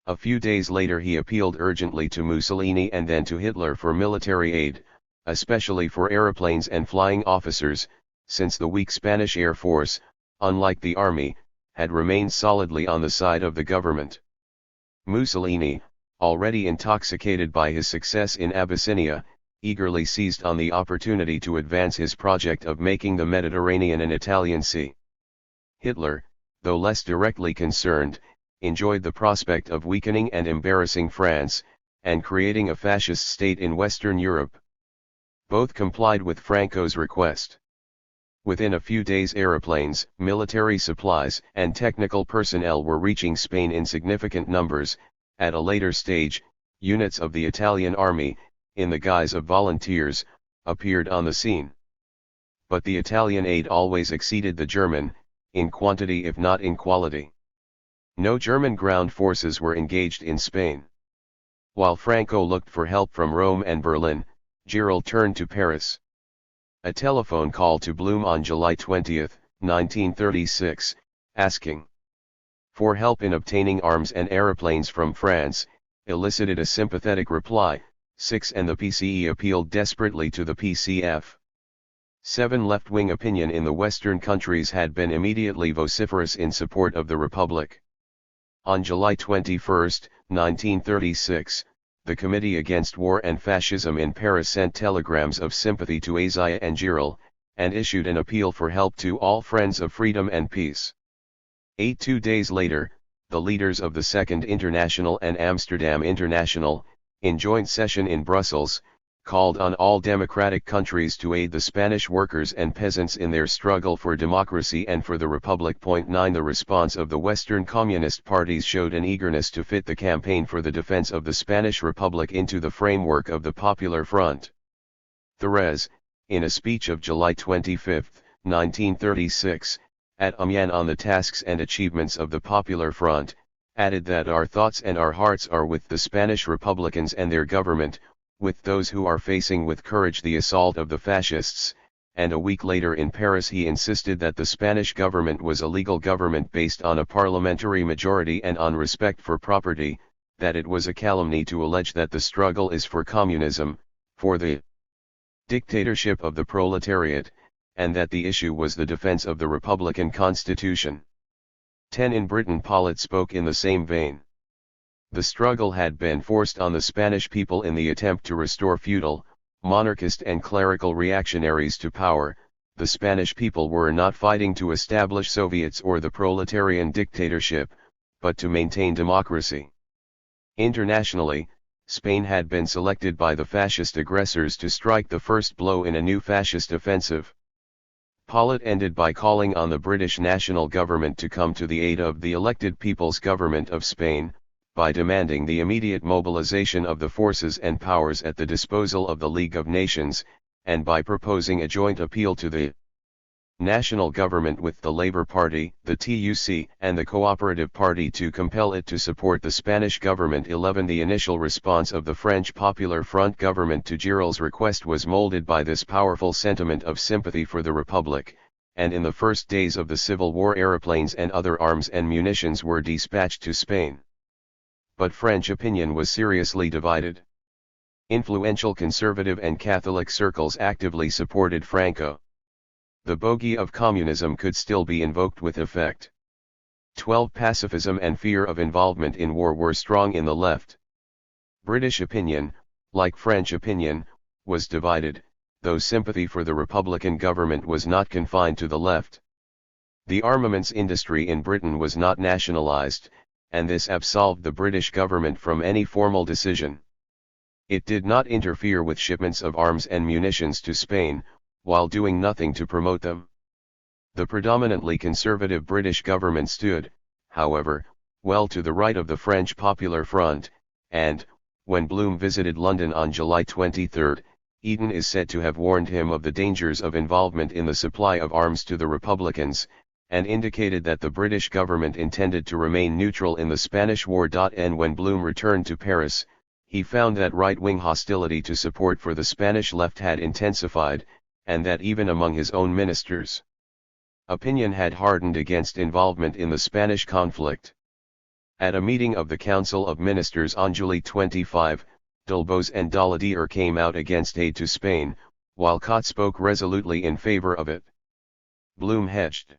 A few days later he appealed urgently to Mussolini and then to Hitler for military aid, especially for aeroplanes and flying officers, since the weak Spanish Air Force, unlike the army, had remained solidly on the side of the government. Mussolini, already intoxicated by his success in Abyssinia, eagerly seized on the opportunity to advance his project of making the Mediterranean an Italian sea. Hitler, though less directly concerned, enjoyed the prospect of weakening and embarrassing France, and creating a fascist state in Western Europe. Both complied with Franco's request. Within a few days aeroplanes, military supplies, and technical personnel were reaching Spain in significant numbers. At a later stage, units of the Italian army, in the guise of volunteers, appeared on the scene. But the Italian aid always exceeded the German, in quantity if not in quality. No German ground forces were engaged in Spain. While Franco looked for help from Rome and Berlin, Giraud turned to Paris. A telephone call to Blum on July 20, 1936, asking for help in obtaining arms and aeroplanes from France, elicited a sympathetic reply. 6 and the PCE appealed desperately to the PCF. 7 left-wing opinion in the Western countries had been immediately vociferous in support of the Republic. On July 21, 1936, the Committee Against War and Fascism in Paris sent telegrams of sympathy to Azia and Giraud, and issued an appeal for help to all friends of freedom and peace. 2 days later, the leaders of the Second International and Amsterdam International, in joint session in Brussels, called on all democratic countries to aid the Spanish workers and peasants in their struggle for democracy and for the Republic. 9 The response of the Western Communist parties showed an eagerness to fit the campaign for the defense of the Spanish Republic into the framework of the Popular Front. Thérèse, in a speech of July 25, 1936, at Amiens on the tasks and achievements of the Popular Front, added that our thoughts and our hearts are with the Spanish Republicans and their government, with those who are facing with courage the assault of the fascists, and a week later in Paris he insisted that the Spanish government was a legal government based on a parliamentary majority and on respect for property, that it was a calumny to allege that the struggle is for communism, for the dictatorship of the proletariat, and that the issue was the defense of the Republican Constitution. 10 In Britain Pollitt spoke in the same vein. The struggle had been forced on the Spanish people in the attempt to restore feudal, monarchist and clerical reactionaries to power. The Spanish people were not fighting to establish Soviets or the proletarian dictatorship, but to maintain democracy. Internationally, Spain had been selected by the fascist aggressors to strike the first blow in a new fascist offensive. Pollitt ended by calling on the British national government to come to the aid of the elected People's Government of Spain, by demanding the immediate mobilization of the forces and powers at the disposal of the League of Nations, and by proposing a joint appeal to the national government with the Labour Party, the TUC, and the Cooperative Party to compel it to support the Spanish government. 11 The initial response of the French Popular Front government to Giraud's request was molded by this powerful sentiment of sympathy for the Republic, and in the first days of the Civil War aeroplanes and other arms and munitions were dispatched to Spain. But French opinion was seriously divided. Influential conservative and Catholic circles actively supported Franco. The bogey of communism could still be invoked with effect. 12 Pacifism and fear of involvement in war were strong in the left. British opinion, like French opinion, was divided, though sympathy for the Republican government was not confined to the left. The armaments industry in Britain was not nationalized, and this absolved the British government from any formal decision. It did not interfere with shipments of arms and munitions to Spain, while doing nothing to promote them. The predominantly conservative British government stood, however, well to the right of the French Popular Front, and, when Blum visited London on July 23, Eden is said to have warned him of the dangers of involvement in the supply of arms to the Republicans, and indicated that the British government intended to remain neutral in the Spanish War. And when Blum returned to Paris, he found that right-wing hostility to support for the Spanish left had intensified, and that even among his own ministers, opinion had hardened against involvement in the Spanish conflict. At a meeting of the Council of Ministers on July 25, Dulbos and Daladier came out against aid to Spain, while Kott spoke resolutely in favor of it. Blum hedged.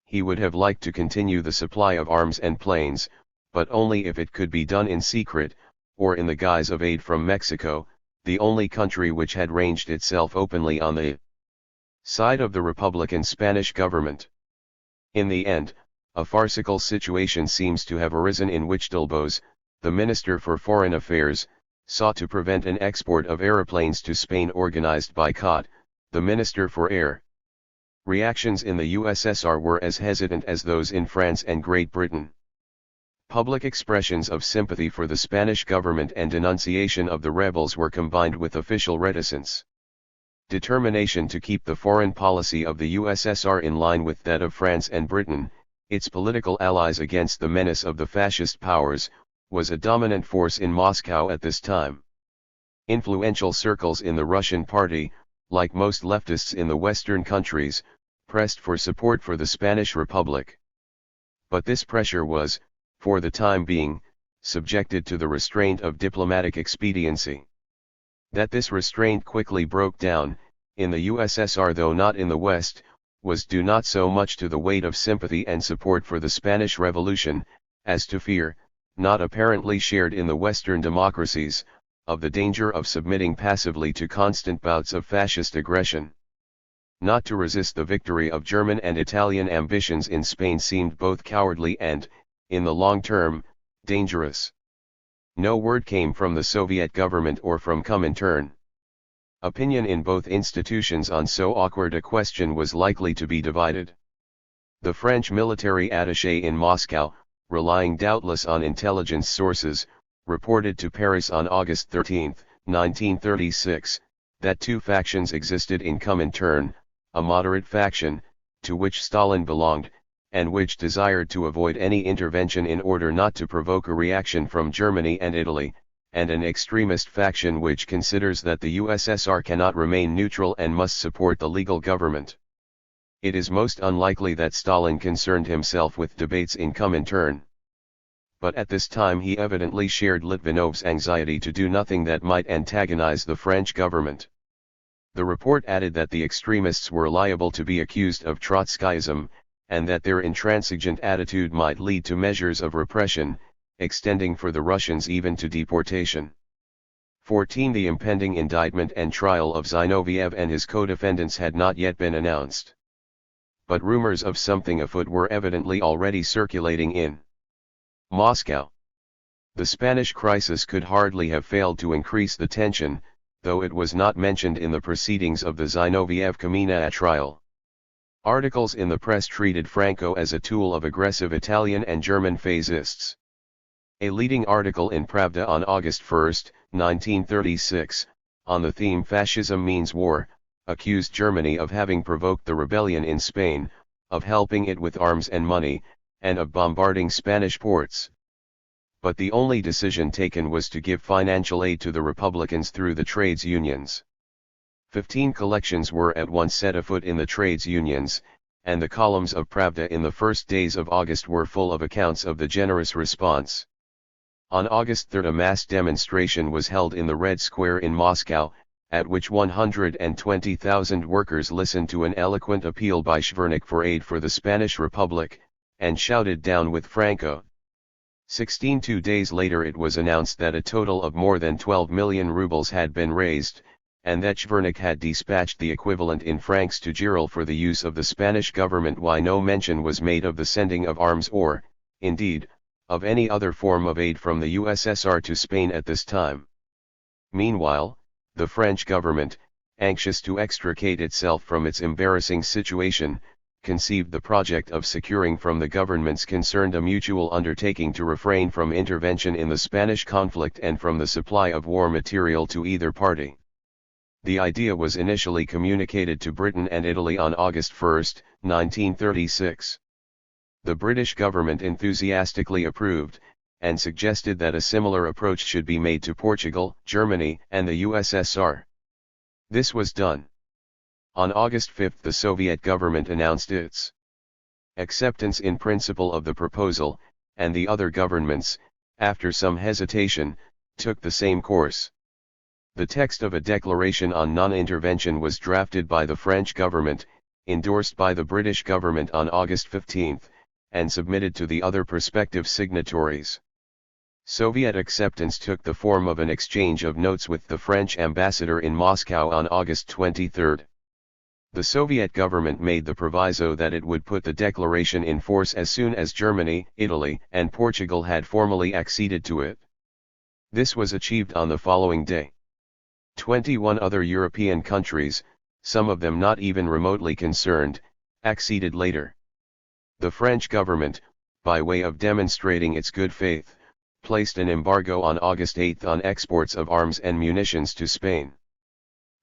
He would have liked to continue the supply of arms and planes, but only if it could be done in secret, or in the guise of aid from Mexico, the only country which had ranged itself openly on the side of the Republican Spanish government. In the end, a farcical situation seems to have arisen in which Dulbos, the Minister for Foreign Affairs, sought to prevent an export of aeroplanes to Spain organized by Kott, the Minister for Air. Reactions in the USSR were as hesitant as those in France and Great Britain. Public expressions of sympathy for the Spanish government and denunciation of the rebels were combined with official reticence. Determination to keep the foreign policy of the USSR in line with that of France and Britain, its political allies against the menace of the fascist powers, was a dominant force in Moscow at this time. Influential circles in the Russian party, like most leftists in the Western countries, pressed for support for the Spanish Republic. But this pressure was, for the time being, subjected to the restraint of diplomatic expediency. That this restraint quickly broke down, in the USSR though not in the West, was due not so much to the weight of sympathy and support for the Spanish Revolution, as to fear, not apparently shared in the Western democracies, of the danger of submitting passively to constant bouts of fascist aggression. Not to resist the victory of German and Italian ambitions in Spain seemed both cowardly and, in the long term, dangerous. No word came from the Soviet government or from Comintern. Opinion in both institutions on so awkward a question was likely to be divided. The French military attaché in Moscow, relying doubtless on intelligence sources, reported to Paris on August 13, 1936, that two factions existed in Comintern, a moderate faction, to which Stalin belonged, and which desired to avoid any intervention in order not to provoke a reaction from Germany and Italy, and an extremist faction which considers that the USSR cannot remain neutral and must support the legal government. It is most unlikely that Stalin concerned himself with debates in Comintern. But at this time he evidently shared Litvinov's anxiety to do nothing that might antagonize the French government. The report added that the extremists were liable to be accused of Trotskyism, and that their intransigent attitude might lead to measures of repression, extending for the Russians even to deportation. 14. The impending indictment and trial of Zinoviev and his co-defendants had not yet been announced. But rumors of something afoot were evidently already circulating in Moscow. The Spanish crisis could hardly have failed to increase the tension, though it was not mentioned in the proceedings of the Zinoviev-Kamina trial. Articles in the press treated Franco as a tool of aggressive Italian and German fascists. A leading article in Pravda on August 1, 1936, on the theme "Fascism Means War," accused Germany of having provoked the rebellion in Spain, of helping it with arms and money, and of bombarding Spanish ports. But the only decision taken was to give financial aid to the Republicans through the trades unions. 15 collections were at once set afoot in the trades unions, and the columns of Pravda in the first days of August were full of accounts of the generous response. On August 3 a mass demonstration was held in the Red Square in Moscow, at which 120,000 workers listened to an eloquent appeal by Zvernik for aid for the Spanish Republic, and shouted "Down with Franco." 2 days later it was announced that a total of more than 12 million rubles had been raised, and that Zvernik had dispatched the equivalent in francs to Girol for the use of the Spanish government. Why no mention was made of the sending of arms or, indeed, of any other form of aid from the USSR to Spain at this time. Meanwhile, the French government, anxious to extricate itself from its embarrassing situation, conceived the project of securing from the governments concerned a mutual undertaking to refrain from intervention in the Spanish conflict and from the supply of war material to either party. The idea was initially communicated to Britain and Italy on August 1, 1936. The British government enthusiastically approved, and suggested that a similar approach should be made to Portugal, Germany, and the USSR. This was done. On August 5 the Soviet government announced its acceptance in principle of the proposal, and the other governments, after some hesitation, took the same course. The text of a declaration on non-intervention was drafted by the French government, endorsed by the British government on August 15, and submitted to the other prospective signatories. Soviet acceptance took the form of an exchange of notes with the French ambassador in Moscow on August 23. The Soviet government made the proviso that it would put the declaration in force as soon as Germany, Italy, and Portugal had formally acceded to it. This was achieved on the following day. 21 other European countries, some of them not even remotely concerned, acceded later. The French government, by way of demonstrating its good faith, placed an embargo on August 8 on exports of arms and munitions to Spain.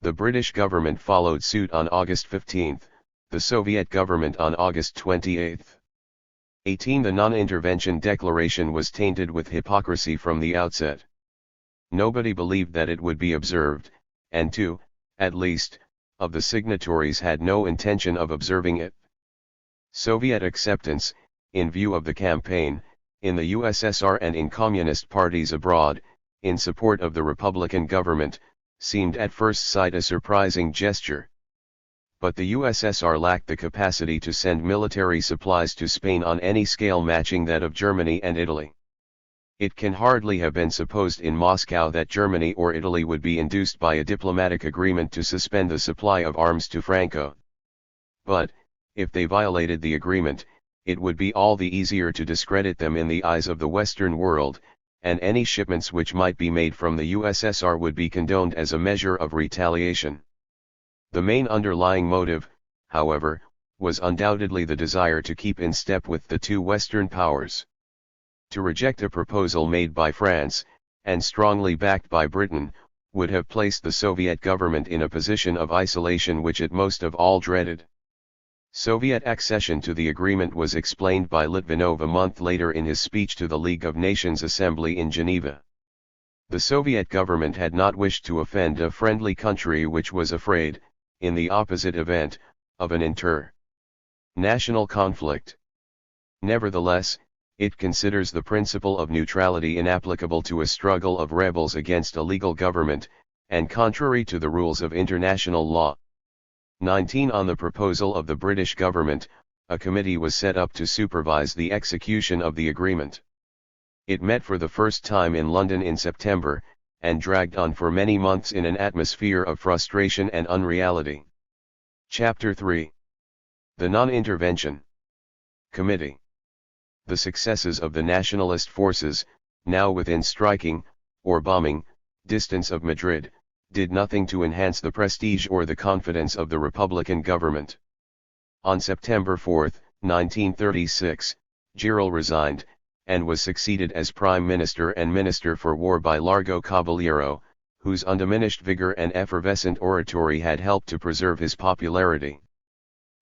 The British government followed suit on August 15, the Soviet government on August 28. 18. The non-intervention declaration was tainted with hypocrisy from the outset. Nobody believed that it would be observed, and two, at least, of the signatories had no intention of observing it. Soviet acceptance, in view of the campaign, in the USSR and in communist parties abroad, in support of the Republican government, seemed at first sight a surprising gesture. But the USSR lacked the capacity to send military supplies to Spain on any scale matching that of Germany and Italy. It can hardly have been supposed in Moscow that Germany or Italy would be induced by a diplomatic agreement to suspend the supply of arms to Franco. But, if they violated the agreement, it would be all the easier to discredit them in the eyes of the Western world, and any shipments which might be made from the USSR would be condoned as a measure of retaliation. The main underlying motive, however, was undoubtedly the desire to keep in step with the two Western powers. To reject a proposal made by France, and strongly backed by Britain, would have placed the Soviet government in a position of isolation which it most of all dreaded. Soviet accession to the agreement was explained by Litvinov a month later in his speech to the League of Nations Assembly in Geneva. The Soviet government had not wished to offend a friendly country which was afraid, in the opposite event, of an inter-national conflict. Nevertheless, it considers the principle of neutrality inapplicable to a struggle of rebels against a legal government, and contrary to the rules of international law. 19. On the proposal of the British government, a committee was set up to supervise the execution of the agreement. It met for the first time in London in September, and dragged on for many months in an atmosphere of frustration and unreality. Chapter 3. The Non-Intervention Committee. The successes of the nationalist forces, now within striking, or bombing, distance of Madrid, did nothing to enhance the prestige or the confidence of the Republican government. On September 4, 1936, Giral resigned, and was succeeded as Prime Minister and Minister for War by Largo Caballero, whose undiminished vigor and effervescent oratory had helped to preserve his popularity.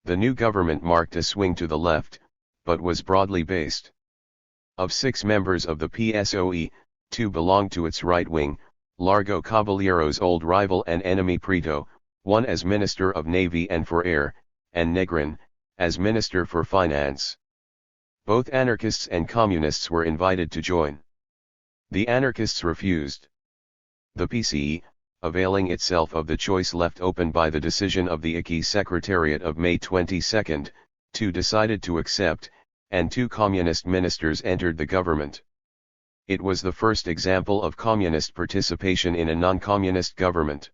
The new government marked a swing to the left, but was broadly based. Of 6 members of the PSOE, 2 belonged to its right wing, Largo Caballero's old rival and enemy Prieto, one as Minister of Navy and for Air, and Negrin, as Minister for Finance. Both anarchists and communists were invited to join. The anarchists refused. The PCE, availing itself of the choice left open by the decision of the ICI Secretariat of May 22, 2 decided to accept, and 2 communist ministers entered the government. It was the first example of communist participation in a non-communist government.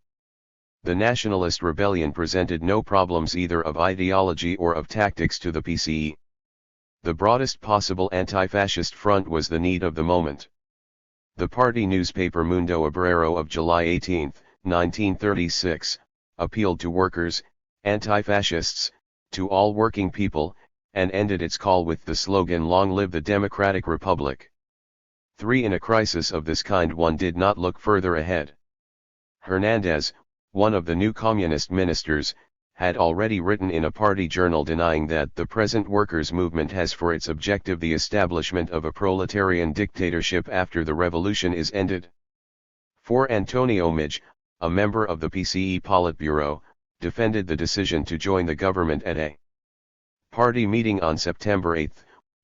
The nationalist rebellion presented no problems either of ideology or of tactics to the PCE. The broadest possible anti-fascist front was the need of the moment. The party newspaper Mundo Obrero of July 18, 1936, appealed to workers, anti-fascists, to all working people, and ended its call with the slogan "Long live the Democratic Republic." 3. In a crisis of this kind one did not look further ahead. Hernandez, one of the new communist ministers, had already written in a party journal denying that the present workers' movement has for its objective the establishment of a proletarian dictatorship after the revolution is ended. 4. Antonio Mij, a member of the PCE Politburo, defended the decision to join the government at a party meeting on September 8,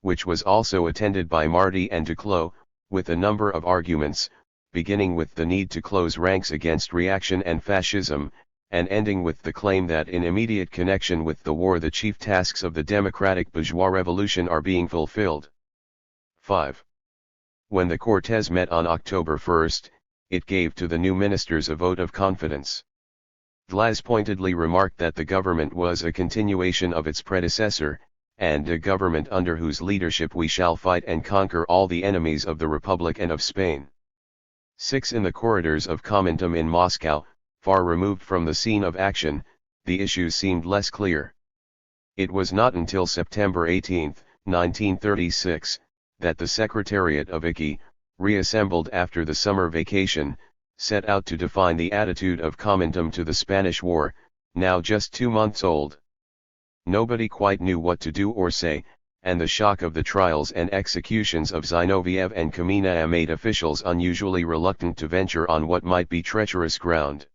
which was also attended by Marty and Duclos, with a number of arguments, beginning with the need to close ranks against reaction and fascism, and ending with the claim that in immediate connection with the war the chief tasks of the democratic bourgeois revolution are being fulfilled. 5. When the Cortes met on October 1, it gave to the new ministers a vote of confidence. Glas pointedly remarked that the government was a continuation of its predecessor, and a government under whose leadership we shall fight and conquer all the enemies of the Republic and of Spain. 6. In the corridors of Comintern in Moscow, far removed from the scene of action, the issues seemed less clear. It was not until September 18, 1936, that the Secretariat of ICI, reassembled after the summer vacation, set out to define the attitude of Comintern to the Spanish War, now just 2 months old. Nobody quite knew what to do or say, and the shock of the trials and executions of Zinoviev and Kamina made officials unusually reluctant to venture on what might be treacherous ground.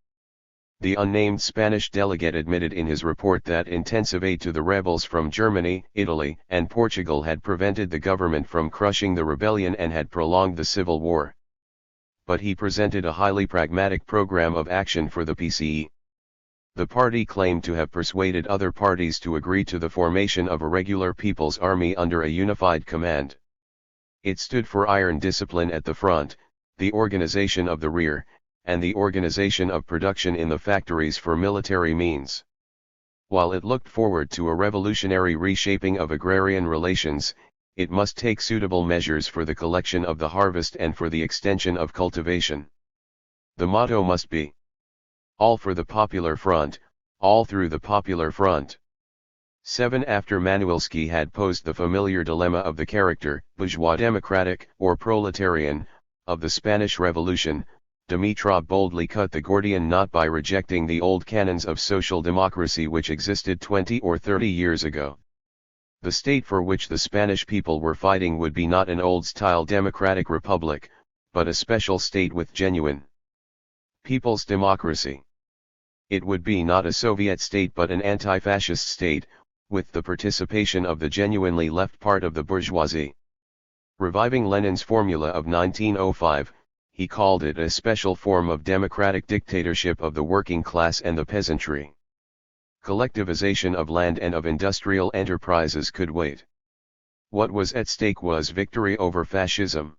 The unnamed Spanish delegate admitted in his report that intensive aid to the rebels from Germany, Italy, and Portugal had prevented the government from crushing the rebellion and had prolonged the civil war. But he presented a highly pragmatic program of action for the PCE. The party claimed to have persuaded other parties to agree to the formation of a regular people's army under a unified command. It stood for iron discipline at the front, the organization of the rear, and the organization of production in the factories for military means. While it looked forward to a revolutionary reshaping of agrarian relations, it must take suitable measures for the collection of the harvest and for the extension of cultivation. The motto must be, all for the popular front, all through the popular front. 7. After Manuelski had posed the familiar dilemma of the character, bourgeois democratic, or proletarian, of the Spanish Revolution, Dimitrov boldly cut the Gordian knot by rejecting the old canons of social democracy which existed 20 or 30 years ago. The state for which the Spanish people were fighting would be not an old-style democratic republic, but a special state with genuine people's democracy. It would be not a Soviet state but an anti-fascist state, with the participation of the genuinely left part of the bourgeoisie. Reviving Lenin's formula of 1905, he called it a special form of democratic dictatorship of the working class and the peasantry. Collectivization of land and of industrial enterprises could wait. What was at stake was victory over fascism.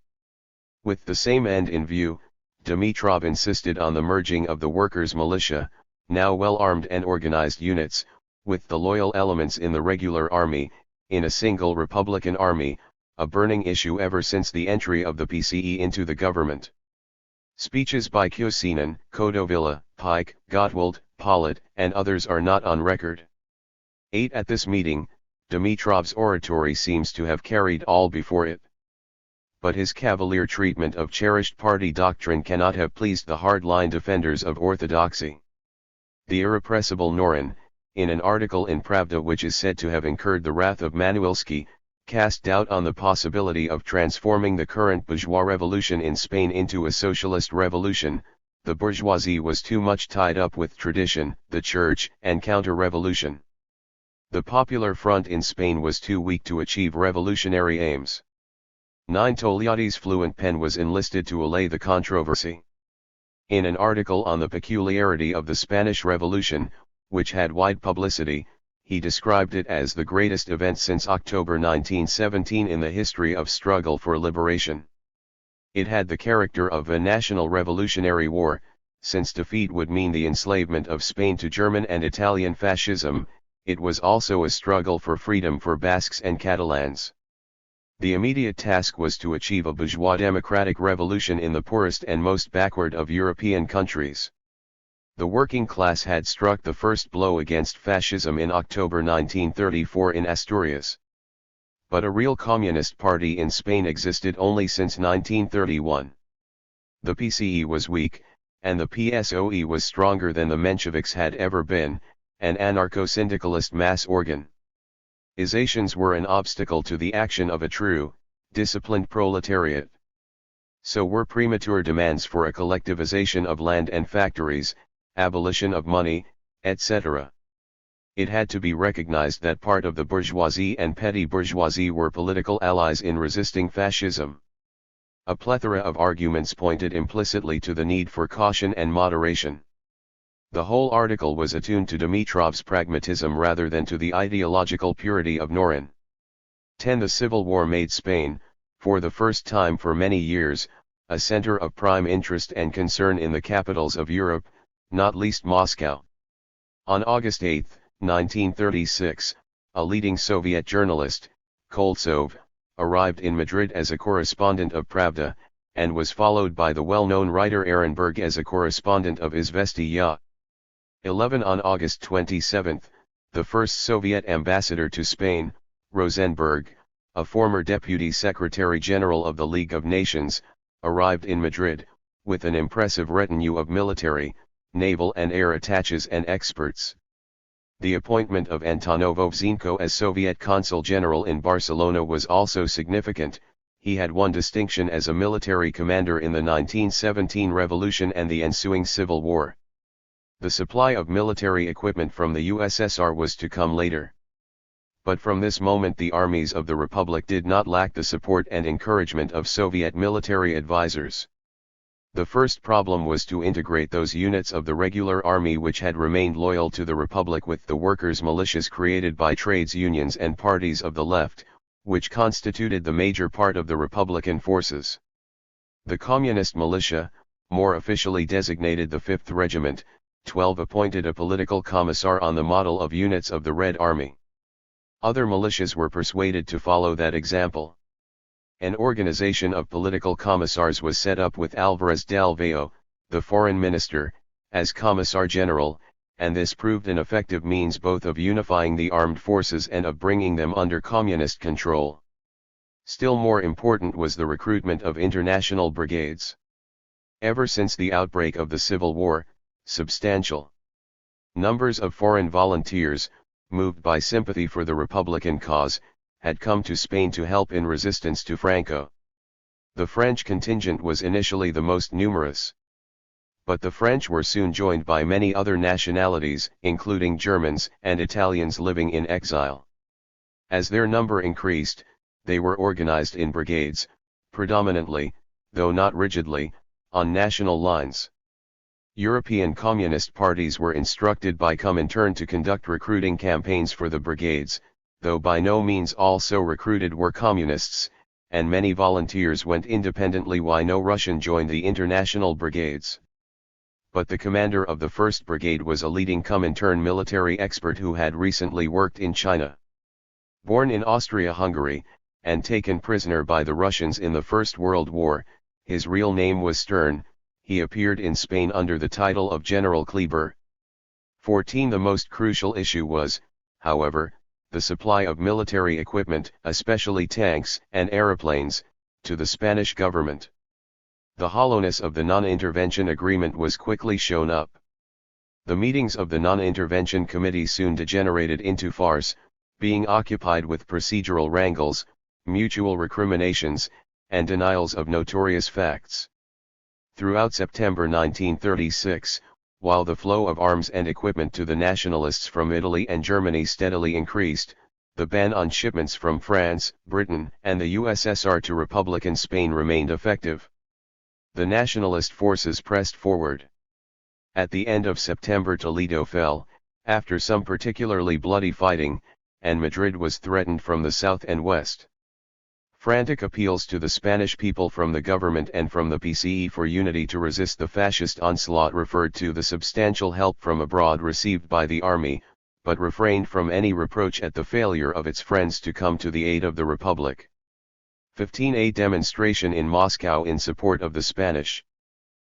With the same end in view, Dimitrov insisted on the merging of the workers' militia, now well-armed and organized units, with the loyal elements in the regular army, in a single Republican army, a burning issue ever since the entry of the PCE into the government. Speeches by Kusinan, Codovilla, Pike, Gottwald, Pollitt, and others are not on record. 8. At this meeting, Dimitrov's oratory seems to have carried all before it. But his cavalier treatment of cherished party doctrine cannot have pleased the hard-line defenders of orthodoxy. The irrepressible Norin, in an article in Pravda which is said to have incurred the wrath of Manuelski, cast doubt on the possibility of transforming the current bourgeois revolution in Spain into a socialist revolution. The bourgeoisie was too much tied up with tradition, the church, and counter-revolution. The Popular Front in Spain was too weak to achieve revolutionary aims. 9. Togliatti's fluent pen was enlisted to allay the controversy. In an article on the peculiarity of the Spanish Revolution, which had wide publicity, he described it as the greatest event since October 1917 in the history of struggle for liberation. It had the character of a national revolutionary war, since defeat would mean the enslavement of Spain to German and Italian fascism. It was also a struggle for freedom for Basques and Catalans. The immediate task was to achieve a bourgeois democratic revolution in the poorest and most backward of European countries. The working class had struck the first blow against fascism in October 1934 in Asturias. But a real communist party in Spain existed only since 1931. The PCE was weak, and the PSOE was stronger than the Mensheviks had ever been, an anarcho-syndicalist mass organizations were an obstacle to the action of a true, disciplined proletariat. So were premature demands for a collectivization of land and factories, abolition of money, etc. it had to be recognized that part of the bourgeoisie and petty bourgeoisie were political allies in resisting fascism. A plethora of arguments pointed implicitly to the need for caution and moderation. The whole article was attuned to Dimitrov's pragmatism rather than to the ideological purity of Norin. 10. The Civil War made Spain, for the first time for many years, a center of prime interest and concern in the capitals of Europe, not least Moscow. On August 8, 1936, a leading Soviet journalist, Koltsov, arrived in Madrid as a correspondent of Pravda, and was followed by the well-known writer Ehrenberg as a correspondent of Izvestia. 11. On August 27, the first Soviet ambassador to Spain, Rosenberg, a former deputy secretary-general of the League of Nations, arrived in Madrid, with an impressive retinue of military, naval and air attaches and experts. The appointment of Antonov Ovzhenko as Soviet Consul General in Barcelona was also significant. He had won distinction as a military commander in the 1917 revolution and the ensuing Civil War. The supply of military equipment from the USSR was to come later. But from this moment the armies of the Republic did not lack the support and encouragement of Soviet military advisors. The first problem was to integrate those units of the regular army which had remained loyal to the Republic with the workers' militias created by trades unions and parties of the left, which constituted the major part of the Republican forces. The Communist militia, more officially designated the 5th Regiment, 12 appointed a political commissar on the model of units of the Red Army. Other militias were persuaded to follow that example. An organization of political commissars was set up with Álvarez del Valle, the foreign minister, as commissar general, and this proved an effective means both of unifying the armed forces and of bringing them under communist control. Still more important was the recruitment of international brigades. Ever since the outbreak of the Civil War, substantial numbers of foreign volunteers, moved by sympathy for the Republican cause, had come to Spain to help in resistance to Franco. The French contingent was initially the most numerous. But the French were soon joined by many other nationalities, including Germans and Italians living in exile. As their number increased, they were organized in brigades, predominantly, though not rigidly, on national lines. European communist parties were instructed by Comintern to conduct recruiting campaigns for the brigades, though by no means all so recruited were communists, and many volunteers went independently while no Russian joined the international brigades. But the commander of the 1st Brigade was a leading Comintern military expert who had recently worked in China. Born in Austria-Hungary, and taken prisoner by the Russians in the First World War, his real name was Stern. He appeared in Spain under the title of General Kleber. 14. The most crucial issue was, however, the supply of military equipment, especially tanks and aeroplanes, to the Spanish government. The hollowness of the non-intervention agreement was quickly shown up. The meetings of the non-intervention committee soon degenerated into farce, being occupied with procedural wrangles, mutual recriminations, and denials of notorious facts. Throughout September 1936, while the flow of arms and equipment to the nationalists from Italy and Germany steadily increased, the ban on shipments from France, Britain, and the USSR to Republican Spain remained effective. The nationalist forces pressed forward. At the end of September Toledo fell, after some particularly bloody fighting, and Madrid was threatened from the south and west. Frantic appeals to the Spanish people from the government and from the PCE for unity to resist the fascist onslaught referred to the substantial help from abroad received by the army, but refrained from any reproach at the failure of its friends to come to the aid of the Republic. 15. A demonstration in Moscow in support of the Spanish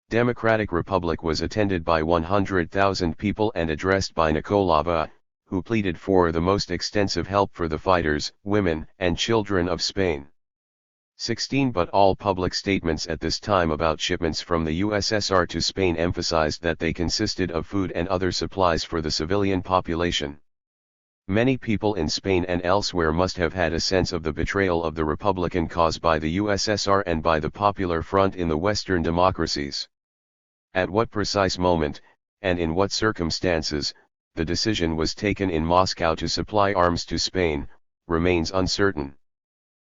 Democratic Republic was attended by 100,000 people and addressed by Nikolava, who pleaded for the most extensive help for the fighters, women, and children of Spain. 16. But all public statements at this time about shipments from the USSR to Spain emphasized that they consisted of food and other supplies for the civilian population. Many people in Spain and elsewhere must have had a sense of the betrayal of the Republican cause by the USSR and by the Popular Front in the Western democracies. At what precise moment, and in what circumstances, the decision was taken in Moscow to supply arms to Spain, remains uncertain.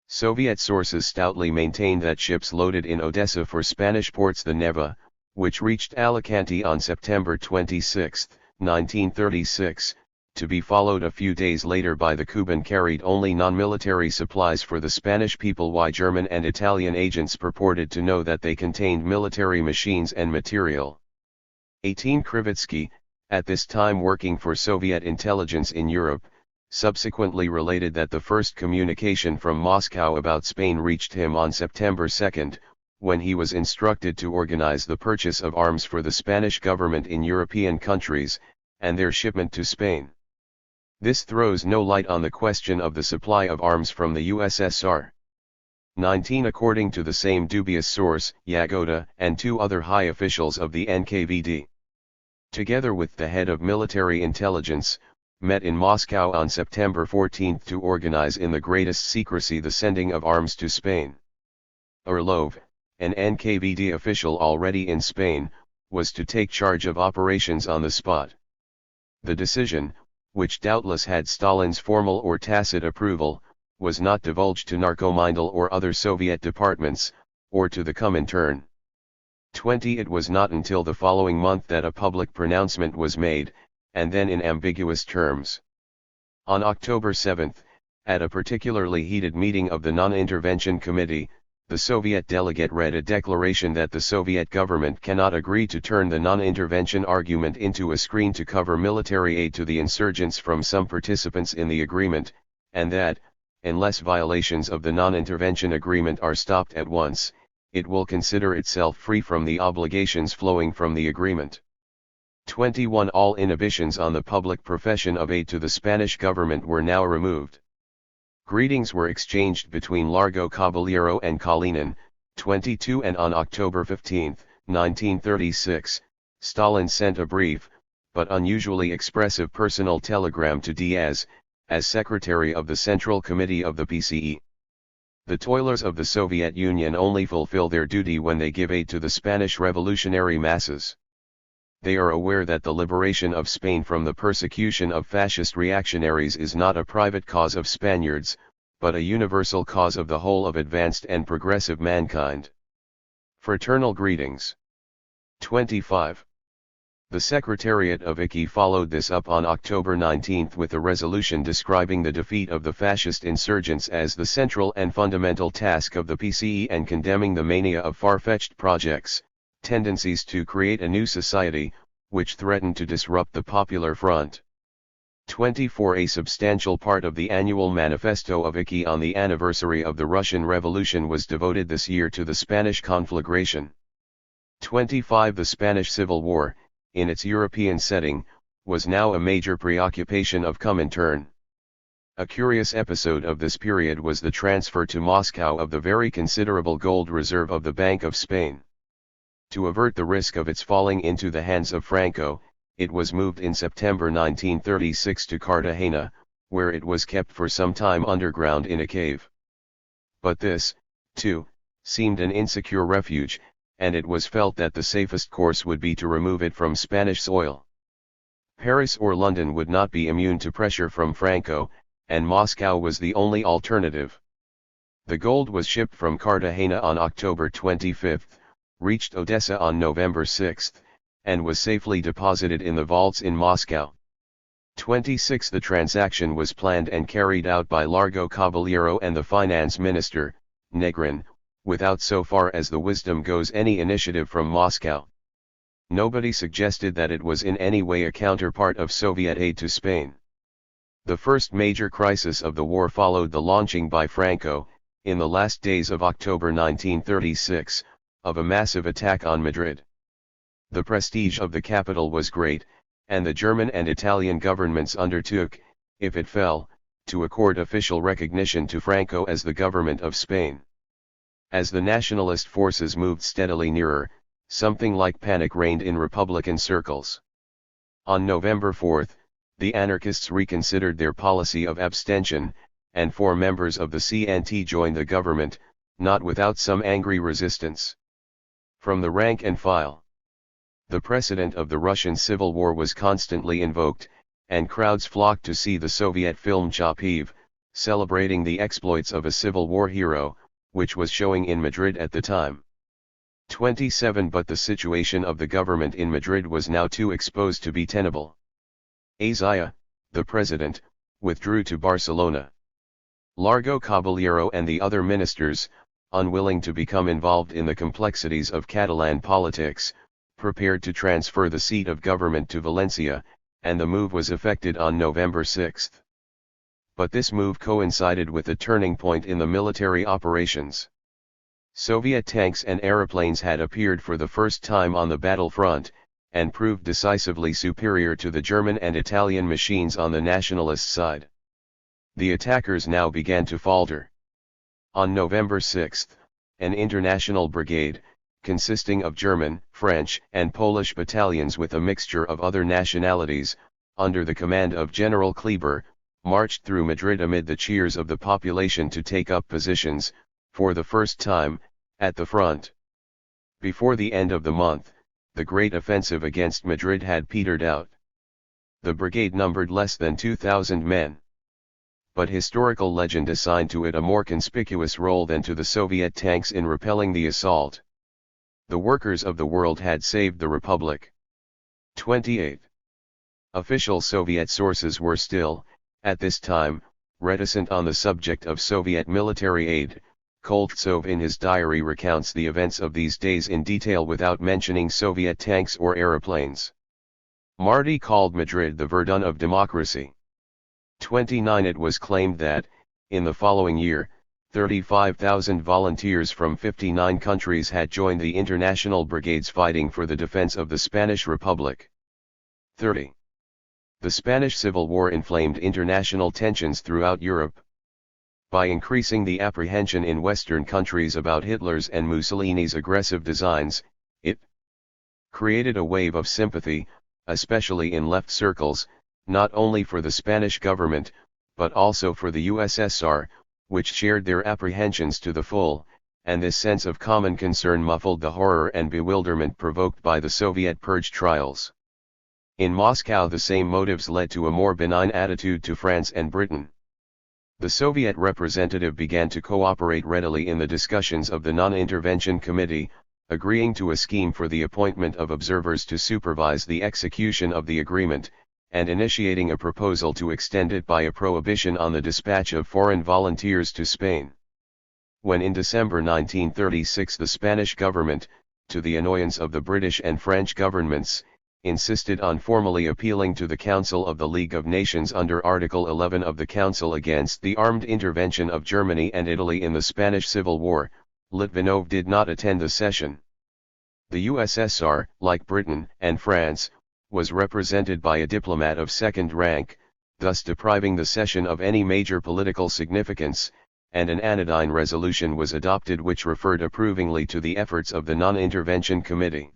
Soviet sources stoutly maintain that ships loaded in Odessa for Spanish ports the Neva, which reached Alicante on September 26, 1936, to be followed a few days later by the Kuban, carried only non-military supplies for the Spanish people, while German and Italian agents purported to know that they contained military machines and material. 18 Krivitsky, at this time working for Soviet intelligence in Europe, subsequently related that the first communication from Moscow about Spain reached him on September 2, when he was instructed to organize the purchase of arms for the Spanish government in European countries, and their shipment to Spain. This throws no light on the question of the supply of arms from the USSR. 19 According to the same dubious source, Yagoda and 2 other high officials of the NKVD, together with the head of military intelligence, met in Moscow on September 14 to organize in the greatest secrecy the sending of arms to Spain. Orlov, an NKVD official already in Spain, was to take charge of operations on the spot. The decision, which doubtless had Stalin's formal or tacit approval, was not divulged to Narkomindel or other Soviet departments, or to the Comintern. 20 It was not until the following month that a public pronouncement was made, and then in ambiguous terms. On October 7, at a particularly heated meeting of the Non-Intervention Committee, the Soviet delegate read a declaration that the Soviet government cannot agree to turn the non-intervention argument into a screen to cover military aid to the insurgents from some participants in the agreement, and that, unless violations of the non-intervention agreement are stopped at once, it will consider itself free from the obligations flowing from the agreement. 21 All inhibitions on the public profession of aid to the Spanish government were now removed. Greetings were exchanged between Largo Caballero and Kalinin, 22 and on October 15, 1936, Stalin sent a brief, but unusually expressive personal telegram to Diaz, as secretary of the Central Committee of the PCE. The toilers of the Soviet Union only fulfill their duty when they give aid to the Spanish revolutionary masses. They are aware that the liberation of Spain from the persecution of fascist reactionaries is not a private cause of Spaniards, but a universal cause of the whole of advanced and progressive mankind. Fraternal greetings. 25. The Secretariat of ICI followed this up on October 19 with a resolution describing the defeat of the fascist insurgents as the central and fundamental task of the PCE and condemning the mania of far-fetched projects, tendencies to create a new society, which threatened to disrupt the Popular Front. 24 A substantial part of the annual manifesto of ICI on the anniversary of the Russian Revolution was devoted this year to the Spanish conflagration. 25 The Spanish Civil War, in its European setting, was now a major preoccupation of Comintern. A curious episode of this period was the transfer to Moscow of the very considerable gold reserve of the Bank of Spain. To avert the risk of its falling into the hands of Franco, it was moved in September 1936 to Cartagena, where it was kept for some time underground in a cave. But this, too, seemed an insecure refuge, and it was felt that the safest course would be to remove it from Spanish soil. Paris or London would not be immune to pressure from Franco, and Moscow was the only alternative. The gold was shipped from Cartagena on October 25, reached Odessa on November 6, and was safely deposited in the vaults in Moscow. 26 The transaction was planned and carried out by Largo Caballero and the finance minister, Negrin, without, so far as the wisdom goes, any initiative from Moscow. Nobody suggested that it was in any way a counterpart of Soviet aid to Spain. The first major crisis of the war followed the launching by Franco, in the last days of October 1936, of a massive attack on Madrid. The prestige of the capital was great, and the German and Italian governments undertook, if it fell, to accord official recognition to Franco as the government of Spain. As the nationalist forces moved steadily nearer, something like panic reigned in Republican circles. On November 4, the anarchists reconsidered their policy of abstention, and 4 members of the CNT joined the government, not without some angry resistance from the rank and file. The precedent of the Russian Civil War was constantly invoked, and crowds flocked to see the Soviet film Chapiv, celebrating the exploits of a Civil War hero, which was showing in Madrid at the time. 27 But the situation of the government in Madrid was now too exposed to be tenable. Azaya, the president, withdrew to Barcelona. Largo Caballero and the other ministers, unwilling to become involved in the complexities of Catalan politics, prepared to transfer the seat of government to Valencia, and the move was effected on November 6. But this move coincided with a turning point in the military operations. Soviet tanks and aeroplanes had appeared for the first time on the battlefront, and proved decisively superior to the German and Italian machines on the nationalist side. The attackers now began to falter. On November 6, an international brigade, consisting of German, French, and Polish battalions with a mixture of other nationalities, under the command of General Kleber, marched through Madrid amid the cheers of the population to take up positions, for the first time, at the front. Before the end of the month, the great offensive against Madrid had petered out. The brigade numbered less than 2,000 men. But historical legend assigned to it a more conspicuous role than to the Soviet tanks in repelling the assault. The workers of the world had saved the Republic. 28. Official Soviet sources were still, at this time, reticent on the subject of Soviet military aid. Koltsov in his diary recounts the events of these days in detail without mentioning Soviet tanks or aeroplanes. Marty called Madrid the Verdun of democracy. 29. It was claimed that, in the following year, 35,000 volunteers from 59 countries had joined the international brigades fighting for the defense of the Spanish Republic. 30. The Spanish Civil War inflamed international tensions throughout Europe. By increasing the apprehension in Western countries about Hitler's and Mussolini's aggressive designs, it created a wave of sympathy, especially in left circles, not only for the Spanish government, but also for the USSR, which shared their apprehensions to the full, and this sense of common concern muffled the horror and bewilderment provoked by the Soviet purge trials. In Moscow the same motives led to a more benign attitude to France and Britain. The Soviet representative began to cooperate readily in the discussions of the Non-Intervention Committee, agreeing to a scheme for the appointment of observers to supervise the execution of the agreement, and initiating a proposal to extend it by a prohibition on the dispatch of foreign volunteers to Spain. When in December 1936 the Spanish government, to the annoyance of the British and French governments, insisted on formally appealing to the Council of the League of Nations under Article 11 of the Council against the armed intervention of Germany and Italy in the Spanish Civil War, Litvinov did not attend the session. The USSR, like Britain and France, was represented by a diplomat of second rank, thus depriving the session of any major political significance, and an anodyne resolution was adopted which referred approvingly to the efforts of the Non-Intervention Committee.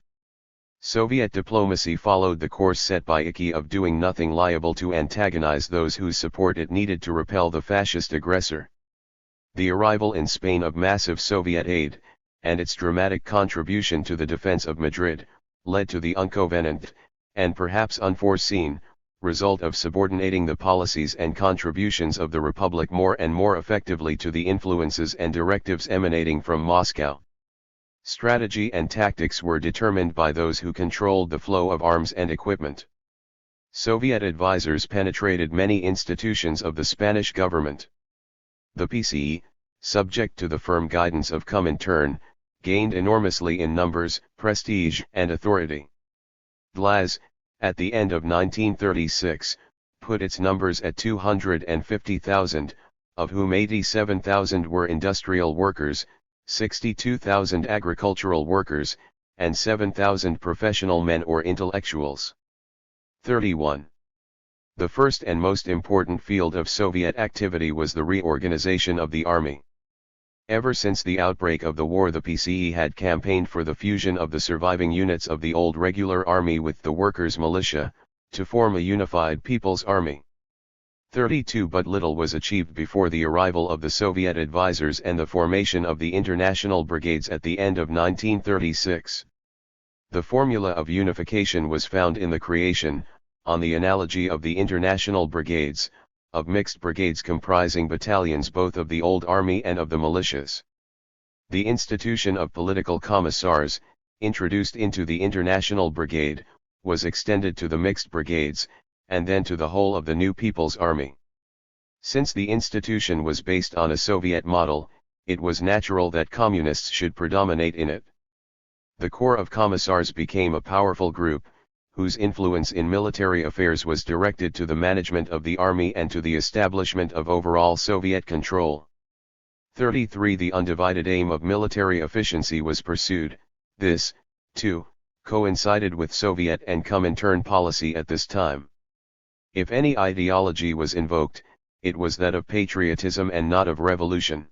Soviet diplomacy followed the course set by IKI of doing nothing liable to antagonize those whose support it needed to repel the fascist aggressor. The arrival in Spain of massive Soviet aid, and its dramatic contribution to the defense of Madrid, led to the uncovenant, and perhaps unforeseen, result of subordinating the policies and contributions of the Republic more and more effectively to the influences and directives emanating from Moscow. Strategy and tactics were determined by those who controlled the flow of arms and equipment. Soviet advisors penetrated many institutions of the Spanish government. The PCE, subject to the firm guidance of Comintern, gained enormously in numbers, prestige, and authority. GLAS, at the end of 1936, put its numbers at 250,000, of whom 87,000 were industrial workers, 62,000 agricultural workers, and 7,000 professional men or intellectuals. 31. The first and most important field of Soviet activity was the reorganization of the army. Ever since the outbreak of the war the PCE had campaigned for the fusion of the surviving units of the old regular army with the workers' militia, to form a unified people's army. 32 But little was achieved before the arrival of the Soviet advisors and the formation of the international brigades at the end of 1936. The formula of unification was found in the creation, on the analogy of the international brigades, of mixed brigades comprising battalions both of the old army and of the militias. The institution of political commissars, introduced into the international brigade, was extended to the mixed brigades, and then to the whole of the new People's Army. Since the institution was based on a Soviet model, it was natural that communists should predominate in it. The Corps of Commissars became a powerful group, whose influence in military affairs was directed to the management of the army and to the establishment of overall Soviet control. 33. The undivided aim of military efficiency was pursued. This, too, coincided with Soviet and Comintern policy at this time. If any ideology was invoked, it was that of patriotism and not of revolution.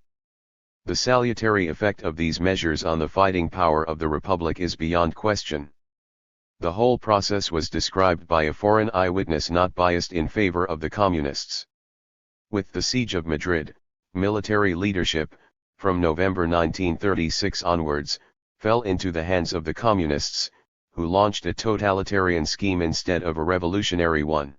The salutary effect of these measures on the fighting power of the Republic is beyond question. The whole process was described by a foreign eyewitness not biased in favor of the Communists. With the siege of Madrid, military leadership, from November 1936 onwards, fell into the hands of the Communists, who launched a totalitarian scheme instead of a revolutionary one.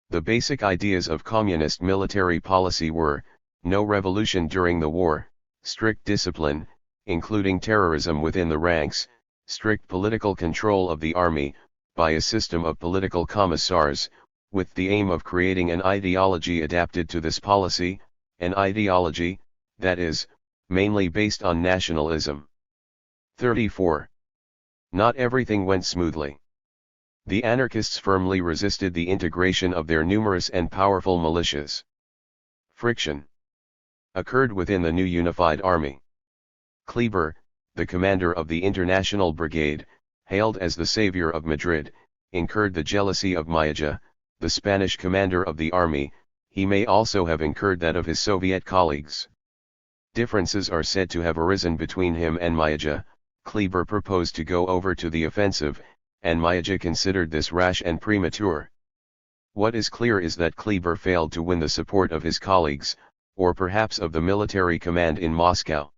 The basic ideas of communist military policy were, no revolution during the war, strict discipline, including terrorism within the ranks, strict political control of the army, by a system of political commissars, with the aim of creating an ideology adapted to this policy, an ideology, that is, mainly based on nationalism. 34. Not everything went smoothly. The anarchists firmly resisted the integration of their numerous and powerful militias. Friction occurred within the new unified army. Kleber, the commander of the International Brigade, hailed as the savior of Madrid, incurred the jealousy of Mayaja, the Spanish commander of the army. He may also have incurred that of his Soviet colleagues. Differences are said to have arisen between him and Mayaja. Kleber proposed to go over to the offensive, and Mayaja considered this rash and premature. What is clear is that Kleber failed to win the support of his colleagues, or perhaps of the military command in Moscow.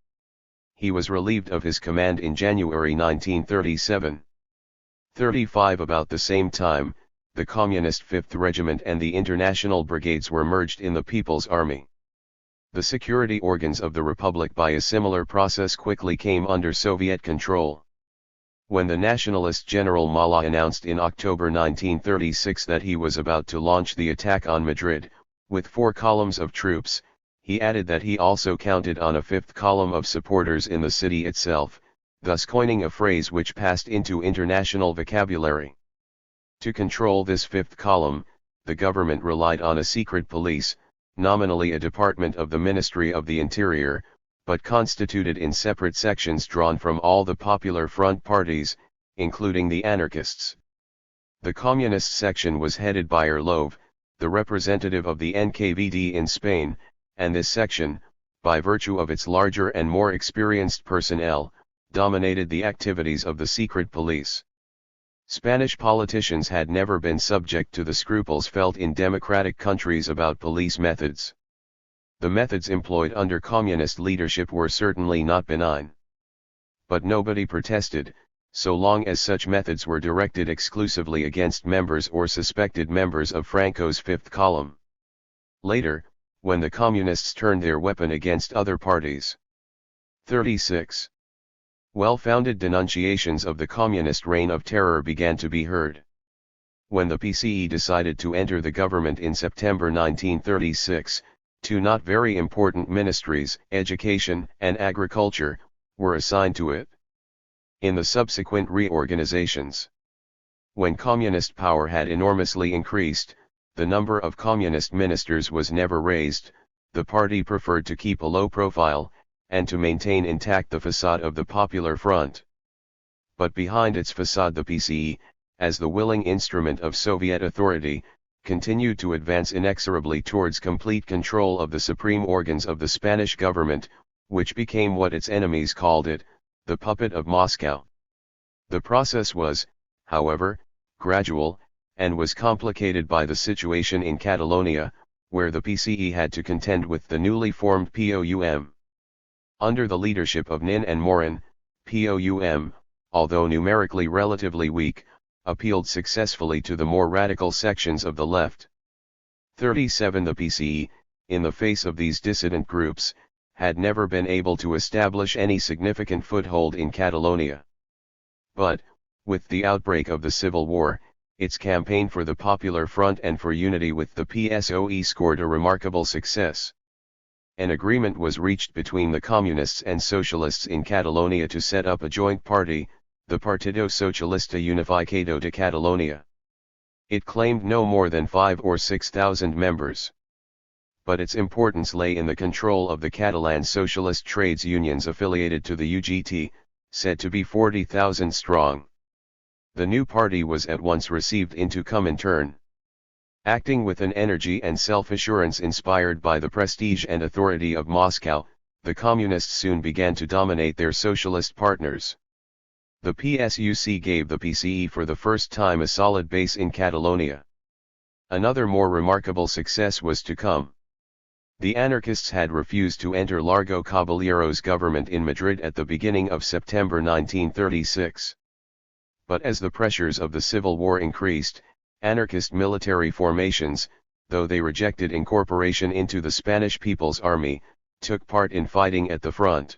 He was relieved of his command in January 1937. 35. About the same time, the Communist 5th Regiment and the International Brigades were merged in the People's Army. The security organs of the Republic by a similar process quickly came under Soviet control. When the nationalist General Mala announced in October 1936 that he was about to launch the attack on Madrid, with 4 columns of troops, he added that he also counted on a 5th column of supporters in the city itself, thus coining a phrase which passed into international vocabulary. To control this 5th column, the government relied on a secret police, nominally a department of the Ministry of the Interior, but constituted in separate sections drawn from all the popular front parties, including the anarchists. The communist section was headed by Orlov, the representative of the NKVD in Spain, and this section, by virtue of its larger and more experienced personnel, dominated the activities of the secret police. Spanish politicians had never been subject to the scruples felt in democratic countries about police methods. The methods employed under communist leadership were certainly not benign. But nobody protested, so long as such methods were directed exclusively against members or suspected members of Franco's 5th column. Later, when the communists turned their weapon against other parties. 36. Well-founded denunciations of the communist reign of terror began to be heard. When the PCE decided to enter the government in September 1936, 2 not very important ministries, education and agriculture, were assigned to it. In the subsequent reorganizations, when communist power had enormously increased, the number of communist ministers was never raised. The party preferred to keep a low profile, and to maintain intact the facade of the Popular Front. But behind its facade the PCE, as the willing instrument of Soviet authority, continued to advance inexorably towards complete control of the supreme organs of the Spanish government, which became what its enemies called it, the puppet of Moscow. The process was, however, gradual, and was complicated by the situation in Catalonia, where the PCE had to contend with the newly formed POUM. Under the leadership of Nin and Morin, POUM, although numerically relatively weak, appealed successfully to the more radical sections of the left. 37 The PCE, in the face of these dissident groups, had never been able to establish any significant foothold in Catalonia. But, with the outbreak of the Civil War, its campaign for the Popular Front and for unity with the PSOE scored a remarkable success. An agreement was reached between the Communists and Socialists in Catalonia to set up a joint party, the Partido Socialista Unificado de Catalunya. It claimed no more than 5,000 or 6,000 members. But its importance lay in the control of the Catalan socialist trades unions affiliated to the UGT, said to be 40,000 strong. The new party was at once received into Comintern. Acting with an energy and self-assurance inspired by the prestige and authority of Moscow, the Communists soon began to dominate their socialist partners. The PSUC gave the PCE for the first time a solid base in Catalonia. Another more remarkable success was to come. The anarchists had refused to enter Largo Caballero's government in Madrid at the beginning of September 1936. But as the pressures of the Civil War increased, anarchist military formations, though they rejected incorporation into the Spanish People's Army, took part in fighting at the front.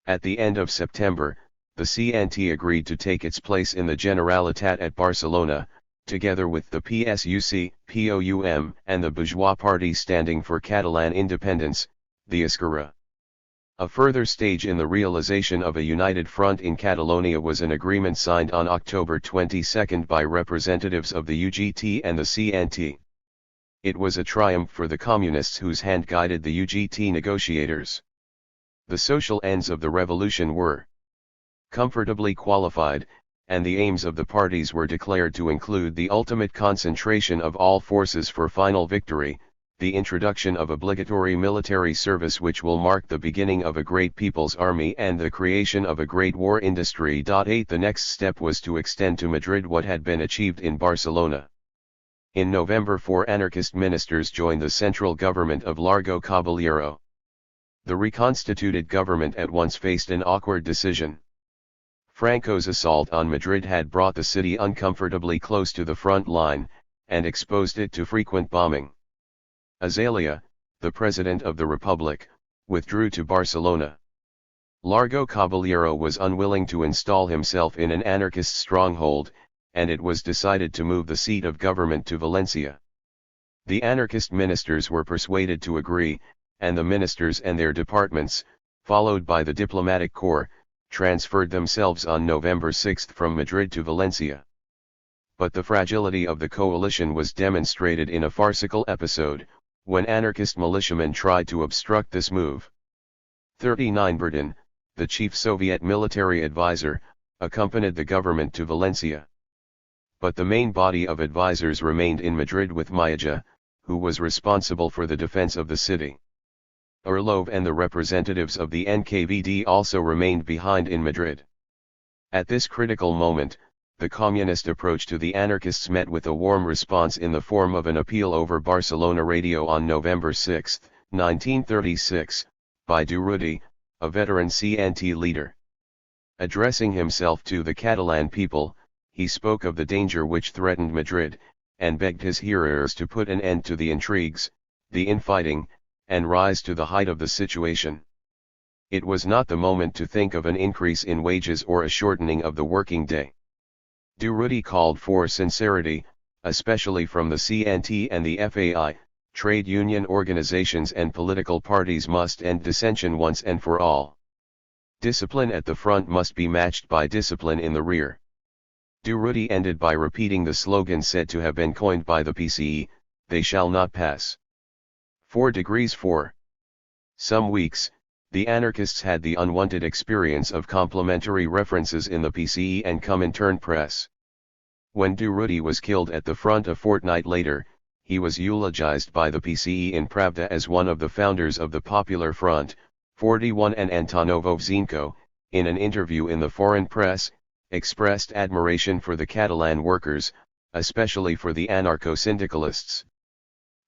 At the end of September, the CNT agreed to take its place in the Generalitat at Barcelona, together with the PSUC, POUM, and the bourgeois party standing for Catalan independence, the Esquerra. A further stage in the realization of a united front in Catalonia was an agreement signed on October 22 by representatives of the UGT and the CNT. It was a triumph for the Communists whose hand guided the UGT negotiators. The social ends of the revolution were comfortably qualified, and the aims of the parties were declared to include the ultimate concentration of all forces for final victory, the introduction of obligatory military service which will mark the beginning of a great people's army, and the creation of a great war industry. 8 The next step was to extend to Madrid what had been achieved in Barcelona. In November 4 anarchist ministers joined the central government of Largo Caballero. The reconstituted government at once faced an awkward decision. Franco's assault on Madrid had brought the city uncomfortably close to the front line, and exposed it to frequent bombing. Azalea, the President of the Republic, withdrew to Barcelona. Largo Caballero was unwilling to install himself in an anarchist stronghold, and it was decided to move the seat of government to Valencia. The anarchist ministers were persuaded to agree, and the ministers and their departments, followed by the diplomatic corps, transferred themselves on November 6 from Madrid to Valencia. But the fragility of the coalition was demonstrated in a farcical episode, when anarchist militiamen tried to obstruct this move. 39 Burdin, the chief Soviet military advisor, accompanied the government to Valencia. But the main body of advisors remained in Madrid with Mayaja, who was responsible for the defense of the city. Orlov and the representatives of the NKVD also remained behind in Madrid. At this critical moment, the communist approach to the anarchists met with a warm response in the form of an appeal over Barcelona radio on November 6, 1936, by Durruti, a veteran CNT leader. Addressing himself to the Catalan people, he spoke of the danger which threatened Madrid, and begged his hearers to put an end to the intrigues, the infighting, and rise to the height of the situation. It was not the moment to think of an increase in wages or a shortening of the working day. Durruti called for sincerity, especially from the CNT and the FAI. Trade union organizations and political parties must end dissension once and for all. Discipline at the front must be matched by discipline in the rear. Durruti ended by repeating the slogan said to have been coined by the PCE, "They shall not pass." 4 degrees 4. Some weeks, the anarchists had the unwanted experience of complimentary references in the PCE and Comintern press. When Durruti was killed at the front a fortnight later, he was eulogized by the PCE in Pravda as one of the founders of the Popular Front. 41 And Antonovo Vzinko, in an interview in the foreign press, expressed admiration for the Catalan workers, especially for the anarcho-syndicalists.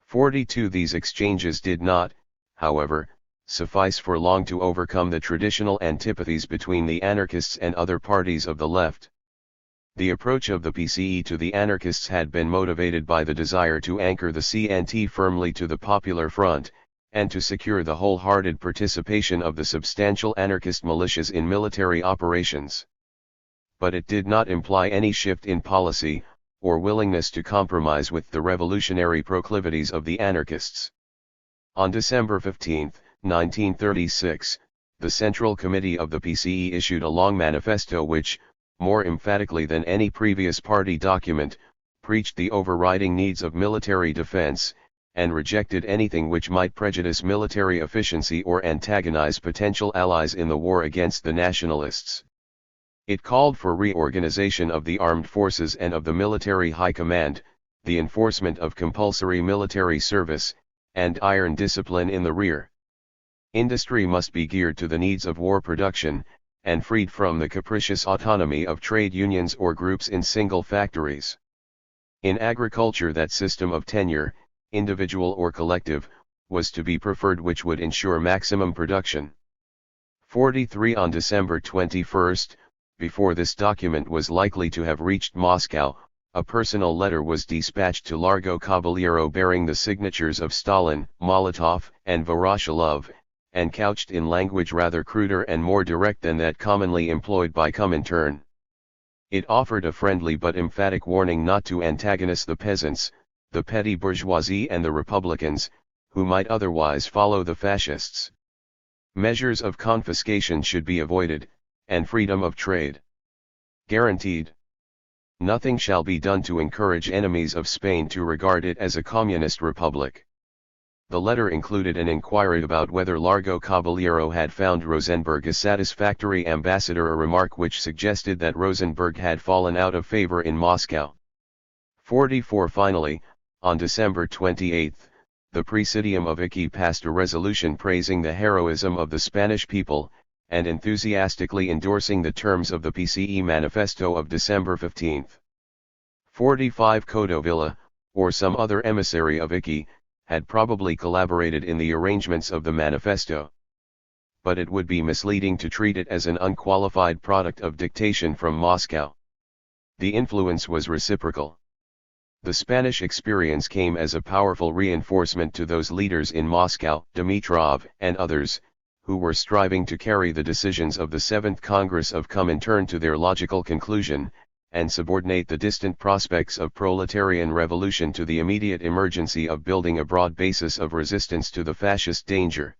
42 These exchanges did not, however, suffice for long to overcome the traditional antipathies between the anarchists and other parties of the left. The approach of the PCE to the anarchists had been motivated by the desire to anchor the CNT firmly to the Popular Front, and to secure the wholehearted participation of the substantial anarchist militias in military operations. But it did not imply any shift in policy, or willingness to compromise with the revolutionary proclivities of the anarchists. On December 15, 1936, the Central Committee of the PCE issued a long manifesto which, more emphatically than any previous party document, preached the overriding needs of military defense, and rejected anything which might prejudice military efficiency or antagonize potential allies in the war against the nationalists. It called for reorganization of the armed forces and of the military high command, the enforcement of compulsory military service, and iron discipline in the rear. Industry must be geared to the needs of war production, and freed from the capricious autonomy of trade unions or groups in single factories. In agriculture, that system of tenure, individual or collective, was to be preferred which would ensure maximum production. 43 On December 21, before this document was likely to have reached Moscow, a personal letter was dispatched to Largo Caballero bearing the signatures of Stalin, Molotov, and Voroshilov, and couched in language rather cruder and more direct than that commonly employed by Comintern. It offered a friendly but emphatic warning not to antagonize the peasants, the petty bourgeoisie and the Republicans, who might otherwise follow the fascists. Measures of confiscation should be avoided, and freedom of trade guaranteed. Nothing shall be done to encourage enemies of Spain to regard it as a communist republic. The letter included an inquiry about whether Largo Caballero had found Rosenberg a satisfactory ambassador, a remark which suggested that Rosenberg had fallen out of favor in Moscow. 44 Finally, on December 28, the Presidium of ICI passed a resolution praising the heroism of the Spanish people, and enthusiastically endorsing the terms of the PCE manifesto of December 15. 45 Codovilla, or some other emissary of ICI, had probably collaborated in the arrangements of the manifesto. But it would be misleading to treat it as an unqualified product of dictation from Moscow. The influence was reciprocal. The Spanish experience came as a powerful reinforcement to those leaders in Moscow, Dimitrov and others, who were striving to carry the decisions of the 7th Congress of Comintern to their logical conclusion, and subordinate the distant prospects of proletarian revolution to the immediate emergency of building a broad basis of resistance to the fascist danger.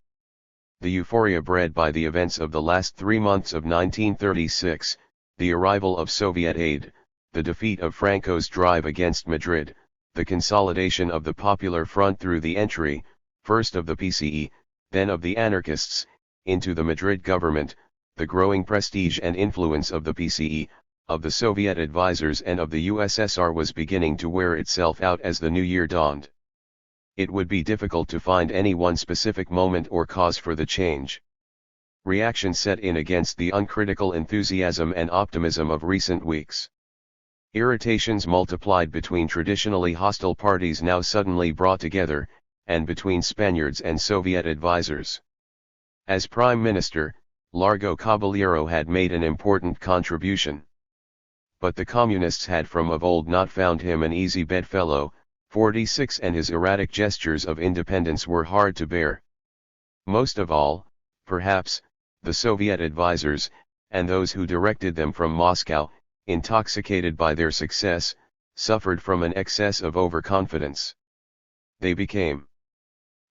The euphoria bred by the events of the last 3 months of 1936, the arrival of Soviet aid, the defeat of Franco's drive against Madrid, the consolidation of the Popular Front through the entry, first of the PCE, then of the anarchists, into the Madrid government, the growing prestige and influence of the PCE, of the Soviet advisors and of the USSR was beginning to wear itself out as the new year dawned. It would be difficult to find any one specific moment or cause for the change. Reaction set in against the uncritical enthusiasm and optimism of recent weeks. Irritations multiplied between traditionally hostile parties now suddenly brought together, and between Spaniards and Soviet advisors. As Prime Minister, Largo Caballero had made an important contribution. But the Communists had from of old not found him an easy bedfellow. 46 And his erratic gestures of independence were hard to bear. Most of all, perhaps, the Soviet advisors, and those who directed them from Moscow, intoxicated by their success, suffered from an excess of overconfidence. They became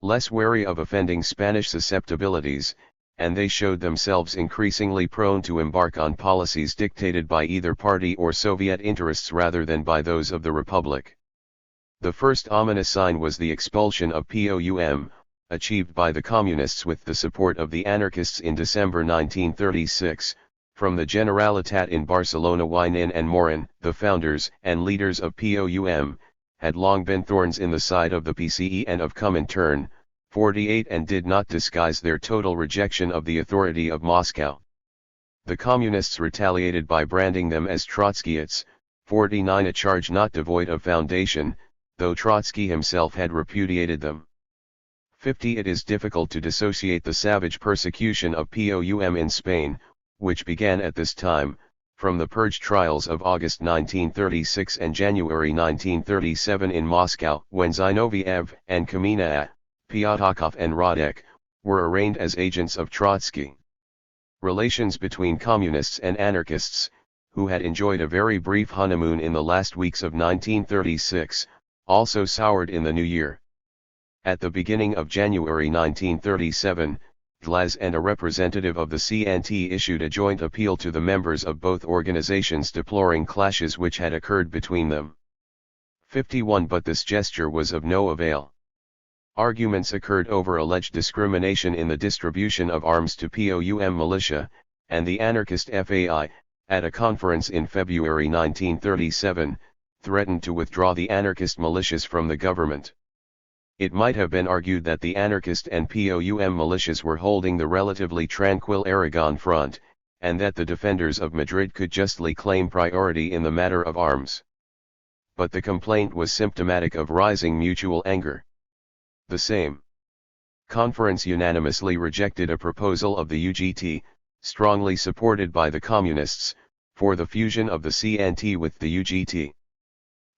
less wary of offending Spanish susceptibilities, and they showed themselves increasingly prone to embark on policies dictated by either party or Soviet interests rather than by those of the Republic. The first ominous sign was the expulsion of POUM, achieved by the Communists with the support of the anarchists in December 1936, from the Generalitat in Barcelona. Winin and Morin, the founders and leaders of POUM, had long been thorns in the side of the PCE and of Comintern, 48 and did not disguise their total rejection of the authority of Moscow. The Communists retaliated by branding them as Trotskyists, 49 a charge not devoid of foundation, though Trotsky himself had repudiated them. 50 It is difficult to dissociate the savage persecution of POUM in Spain, which began at this time, From the purge trials of August 1936 and January 1937 in Moscow, when Zinoviev and Kamenev, Pyatakov and Radek, were arraigned as agents of Trotsky. Relations between communists and anarchists, who had enjoyed a very brief honeymoon in the last weeks of 1936, also soured in the new year. At the beginning of January 1937, Glaz and a representative of the CNT issued a joint appeal to the members of both organizations deploring clashes which had occurred between them. 51 But this gesture was of no avail. Arguments occurred over alleged discrimination in the distribution of arms to POUM militia, and the anarchist FAI, at a conference in February 1937, threatened to withdraw the anarchist militias from the government. It might have been argued that the anarchist and POUM militias were holding the relatively tranquil Aragon front, and that the defenders of Madrid could justly claim priority in the matter of arms. But the complaint was symptomatic of rising mutual anger. The same conference unanimously rejected a proposal of the UGT, strongly supported by the Communists, for the fusion of the CNT with the UGT.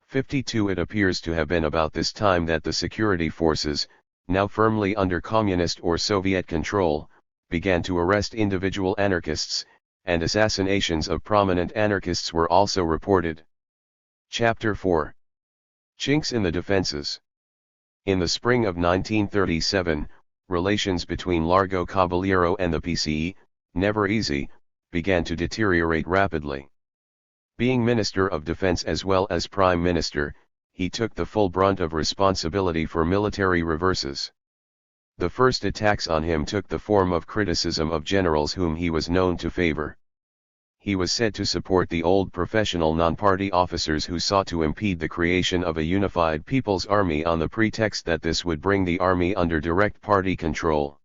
52 It appears to have been about this time that the security forces, now firmly under Communist or Soviet control, began to arrest individual anarchists, and assassinations of prominent anarchists were also reported. Chapter 4. Chinks in the defenses. In the spring of 1937, relations between Largo Caballero and the PCE, never easy, began to deteriorate rapidly. Being Minister of Defense as well as Prime Minister, he took the full brunt of responsibility for military reverses. The first attacks on him took the form of criticism of generals whom he was known to favor. He was said to support the old professional non-party officers who sought to impede the creation of a unified People's Army on the pretext that this would bring the army under direct party control.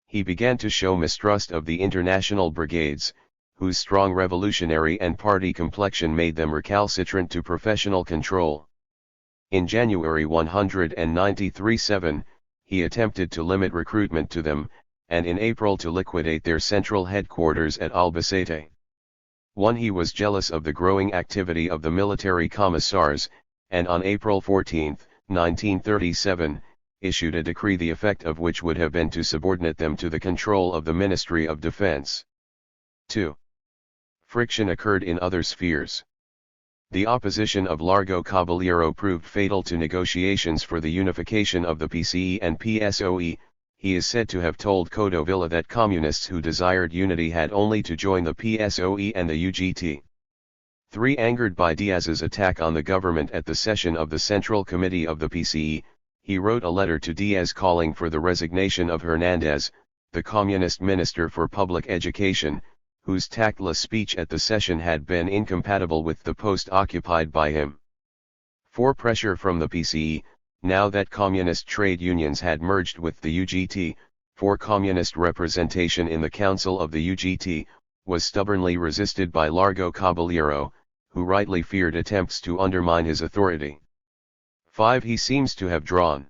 He began to show mistrust of the international brigades, whose strong revolutionary and party complexion made them recalcitrant to professional control. In January 193-7, he attempted to limit recruitment to them, and in April to liquidate their central headquarters at Albacete. He was jealous of the growing activity of the military commissars, and on April 14, 1937, issued a decree the effect of which would have been to subordinate them to the control of the Ministry of Defense. 2. Friction occurred in other spheres. The opposition of Largo Caballero proved fatal to negotiations for the unification of the PCE and PSOE. He is said to have told Codovilla that communists who desired unity had only to join the PSOE and the UGT. 3. Angered by Diaz's attack on the government at the session of the Central Committee of the PCE, he wrote a letter to Diaz calling for the resignation of Hernandez, the communist minister for public education, whose tactless speech at the session had been incompatible with the post occupied by him. 4. Pressure from the PCE. Now that communist trade unions had merged with the UGT, for communist representation in the council of the UGT, was stubbornly resisted by Largo Caballero, who rightly feared attempts to undermine his authority. 5. He seems to have drawn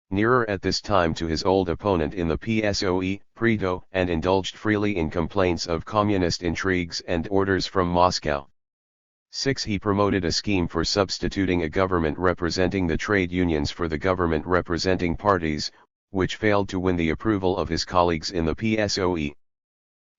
nearer at this time to his old opponent in the PSOE, Prito, and indulged freely in complaints of communist intrigues and orders from Moscow. 6. He promoted a scheme for substituting a government representing the trade unions for the government representing parties, which failed to win the approval of his colleagues in the PSOE.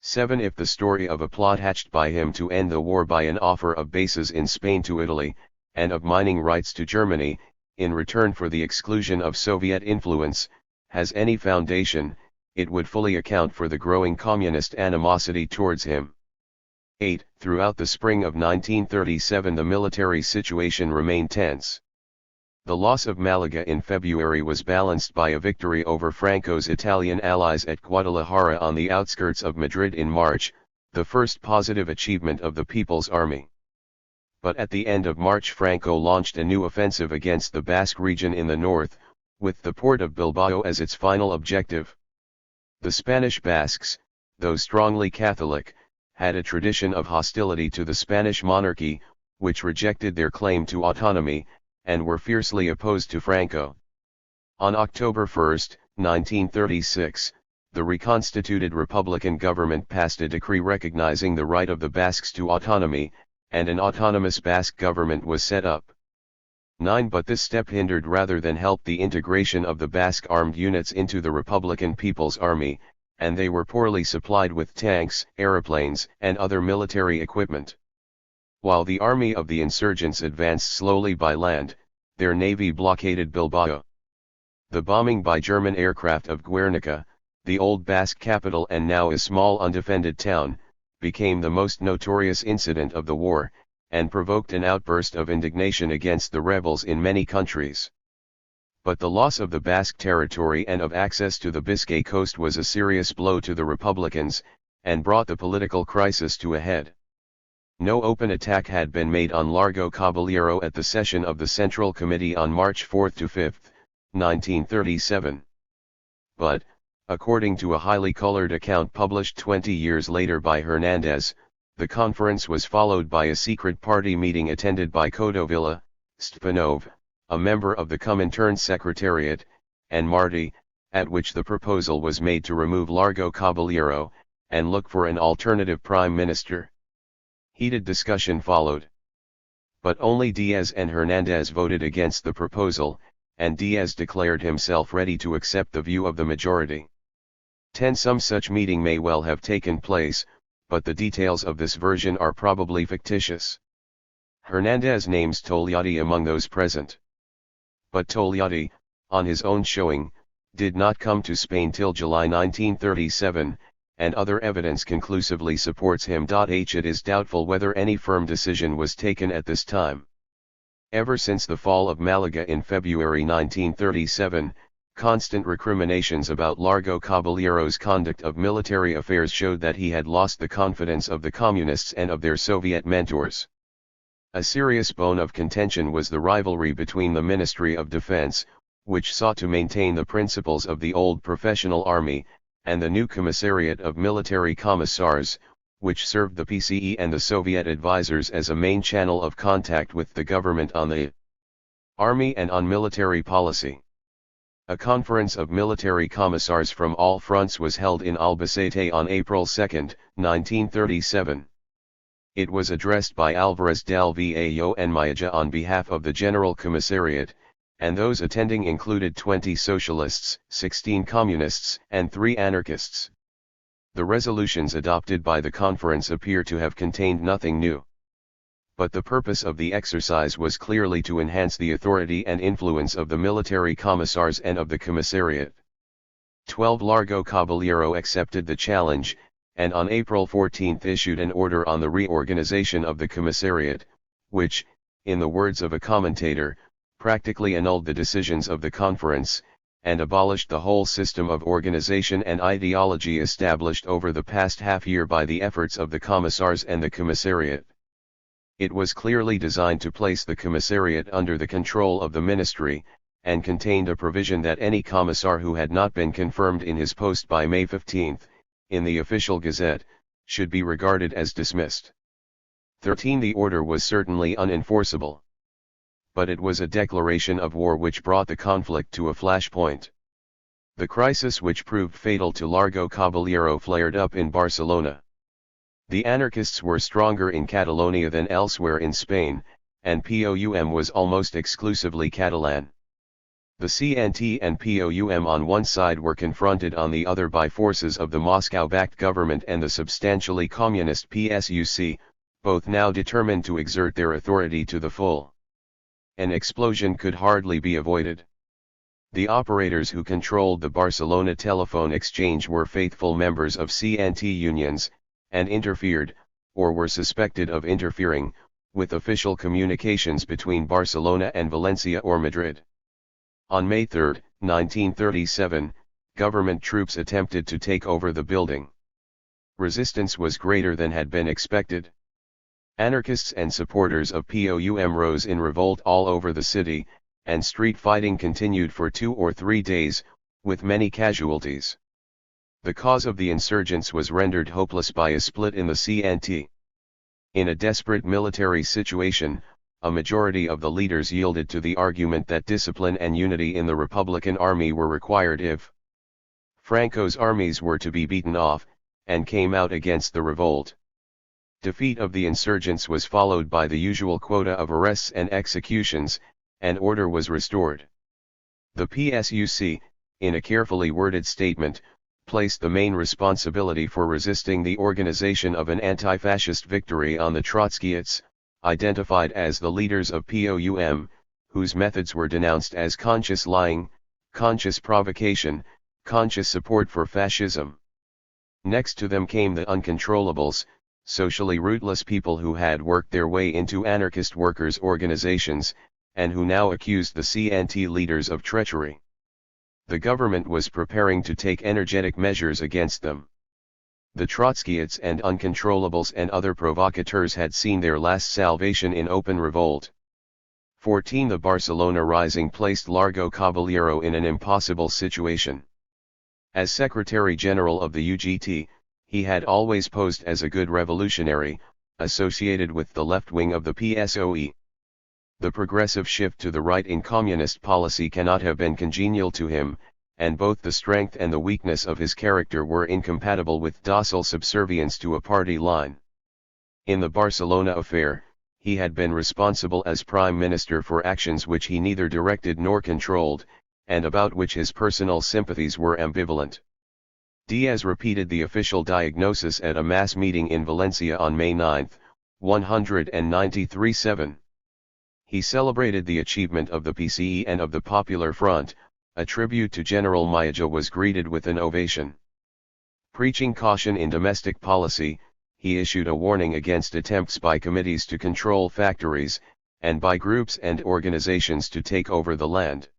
7. If the story of a plot hatched by him to end the war by an offer of bases in Spain to Italy, and of mining rights to Germany, in return for the exclusion of Soviet influence, has any foundation, it would fully account for the growing communist animosity towards him. 8. Throughout the spring of 1937 the military situation remained tense. The loss of Malaga in February was balanced by a victory over Franco's Italian allies at Guadalajara on the outskirts of Madrid in March, the first positive achievement of the People's Army. But at the end of March Franco launched a new offensive against the Basque region in the north, with the port of Bilbao as its final objective. The Spanish Basques, though strongly Catholic, had a tradition of hostility to the Spanish monarchy, which rejected their claim to autonomy, and were fiercely opposed to Franco. On October 1, 1936, the reconstituted Republican government passed a decree recognizing the right of the Basques to autonomy, and an autonomous Basque government was set up. 9. But this step hindered rather than helped the integration of the Basque armed units into the Republican People's Army, and they were poorly supplied with tanks, aeroplanes, and other military equipment. While the army of the insurgents advanced slowly by land, their navy blockaded Bilbao. The bombing by German aircraft of Guernica, the old Basque capital and now a small undefended town, became the most notorious incident of the war, and provoked an outburst of indignation against the rebels in many countries. But the loss of the Basque territory and of access to the Biscay coast was a serious blow to the Republicans, and brought the political crisis to a head. No open attack had been made on Largo Caballero at the session of the Central Committee on March 4 to 5, 1937. But, according to a highly colored account published 20 years later by Hernandez, the conference was followed by a secret party meeting attended by Codovilla, Stpanov, a member of the Comintern Secretariat, and Martí, at which the proposal was made to remove Largo Caballero, and look for an alternative prime minister. Heated discussion followed. But only Diaz and Hernandez voted against the proposal, and Diaz declared himself ready to accept the view of the majority. 10. Some such meeting may well have taken place, but the details of this version are probably fictitious. Hernandez names Togliatti among those present. But Togliatti, on his own showing, did not come to Spain till July 1937, and other evidence conclusively supports him. It is doubtful whether any firm decision was taken at this time. Ever since the fall of Malaga in February 1937, constant recriminations about Largo Caballero's conduct of military affairs showed that he had lost the confidence of the Communists and of their Soviet mentors. A serious bone of contention was the rivalry between the Ministry of Defense, which sought to maintain the principles of the old professional army, and the new Commissariat of Military Commissars, which served the PCE and the Soviet advisors as a main channel of contact with the government on the army and on military policy. A conference of military commissars from all fronts was held in Albacete on April 2, 1937. It was addressed by Álvarez del Valle and Mayaja on behalf of the General Commissariat, and those attending included 20 socialists, 16 communists, and 3 anarchists. The resolutions adopted by the conference appear to have contained nothing new. But the purpose of the exercise was clearly to enhance the authority and influence of the military commissars and of the commissariat. 12. Largo Caballero accepted the challenge, and on April 14 issued an order on the reorganization of the commissariat, which, in the words of a commentator, practically annulled the decisions of the conference, and abolished the whole system of organization and ideology established over the past half-year by the efforts of the commissars and the commissariat. It was clearly designed to place the commissariat under the control of the ministry, and contained a provision that any commissar who had not been confirmed in his post by May 15, in the official gazette, should be regarded as dismissed. 13. The order was certainly unenforceable. But it was a declaration of war which brought the conflict to a flashpoint. The crisis which proved fatal to Largo Caballero flared up in Barcelona. The anarchists were stronger in Catalonia than elsewhere in Spain, and POUM was almost exclusively Catalan. The CNT and POUM on one side were confronted on the other by forces of the Moscow-backed government and the substantially communist PSUC, both now determined to exert their authority to the full. An explosion could hardly be avoided. The operators who controlled the Barcelona telephone exchange were faithful members of CNT unions, and interfered, or were suspected of interfering, with official communications between Barcelona and Valencia or Madrid. On May 3, 1937, government troops attempted to take over the building. Resistance was greater than had been expected. Anarchists and supporters of POUM rose in revolt all over the city, and street fighting continued for 2 or 3 days, with many casualties. The cause of the insurgents was rendered hopeless by a split in the CNT. In a desperate military situation, a majority of the leaders yielded to the argument that discipline and unity in the Republican Army were required if Franco's armies were to be beaten off, and came out against the revolt. Defeat of the insurgents was followed by the usual quota of arrests and executions, and order was restored. The PSUC, in a carefully worded statement, placed the main responsibility for resisting the organization of an anti-fascist victory on the Trotskyists, identified as the leaders of POUM, whose methods were denounced as conscious lying, conscious provocation, conscious support for fascism. Next to them came the uncontrollables, socially rootless people who had worked their way into anarchist workers' organizations, and who now accused the CNT leaders of treachery. The government was preparing to take energetic measures against them. The Trotskyists and uncontrollables and other provocateurs had seen their last salvation in open revolt. 14 The Barcelona Rising placed Largo Caballero in an impossible situation. As Secretary General of the UGT, he had always posed as a good revolutionary, associated with the left wing of the PSOE. The progressive shift to the right in communist policy cannot have been congenial to him, and both the strength and the weakness of his character were incompatible with docile subservience to a party line. In the Barcelona affair, he had been responsible as Prime Minister for actions which he neither directed nor controlled, and about which his personal sympathies were ambivalent. Diaz repeated the official diagnosis at a mass meeting in Valencia on May 9, 193-7. He celebrated the achievement of the PCE and of the Popular Front. A tribute to General Mayaja was greeted with an ovation. Preaching caution in domestic policy, he issued a warning against attempts by committees to control factories, and by groups and organizations to take over the land.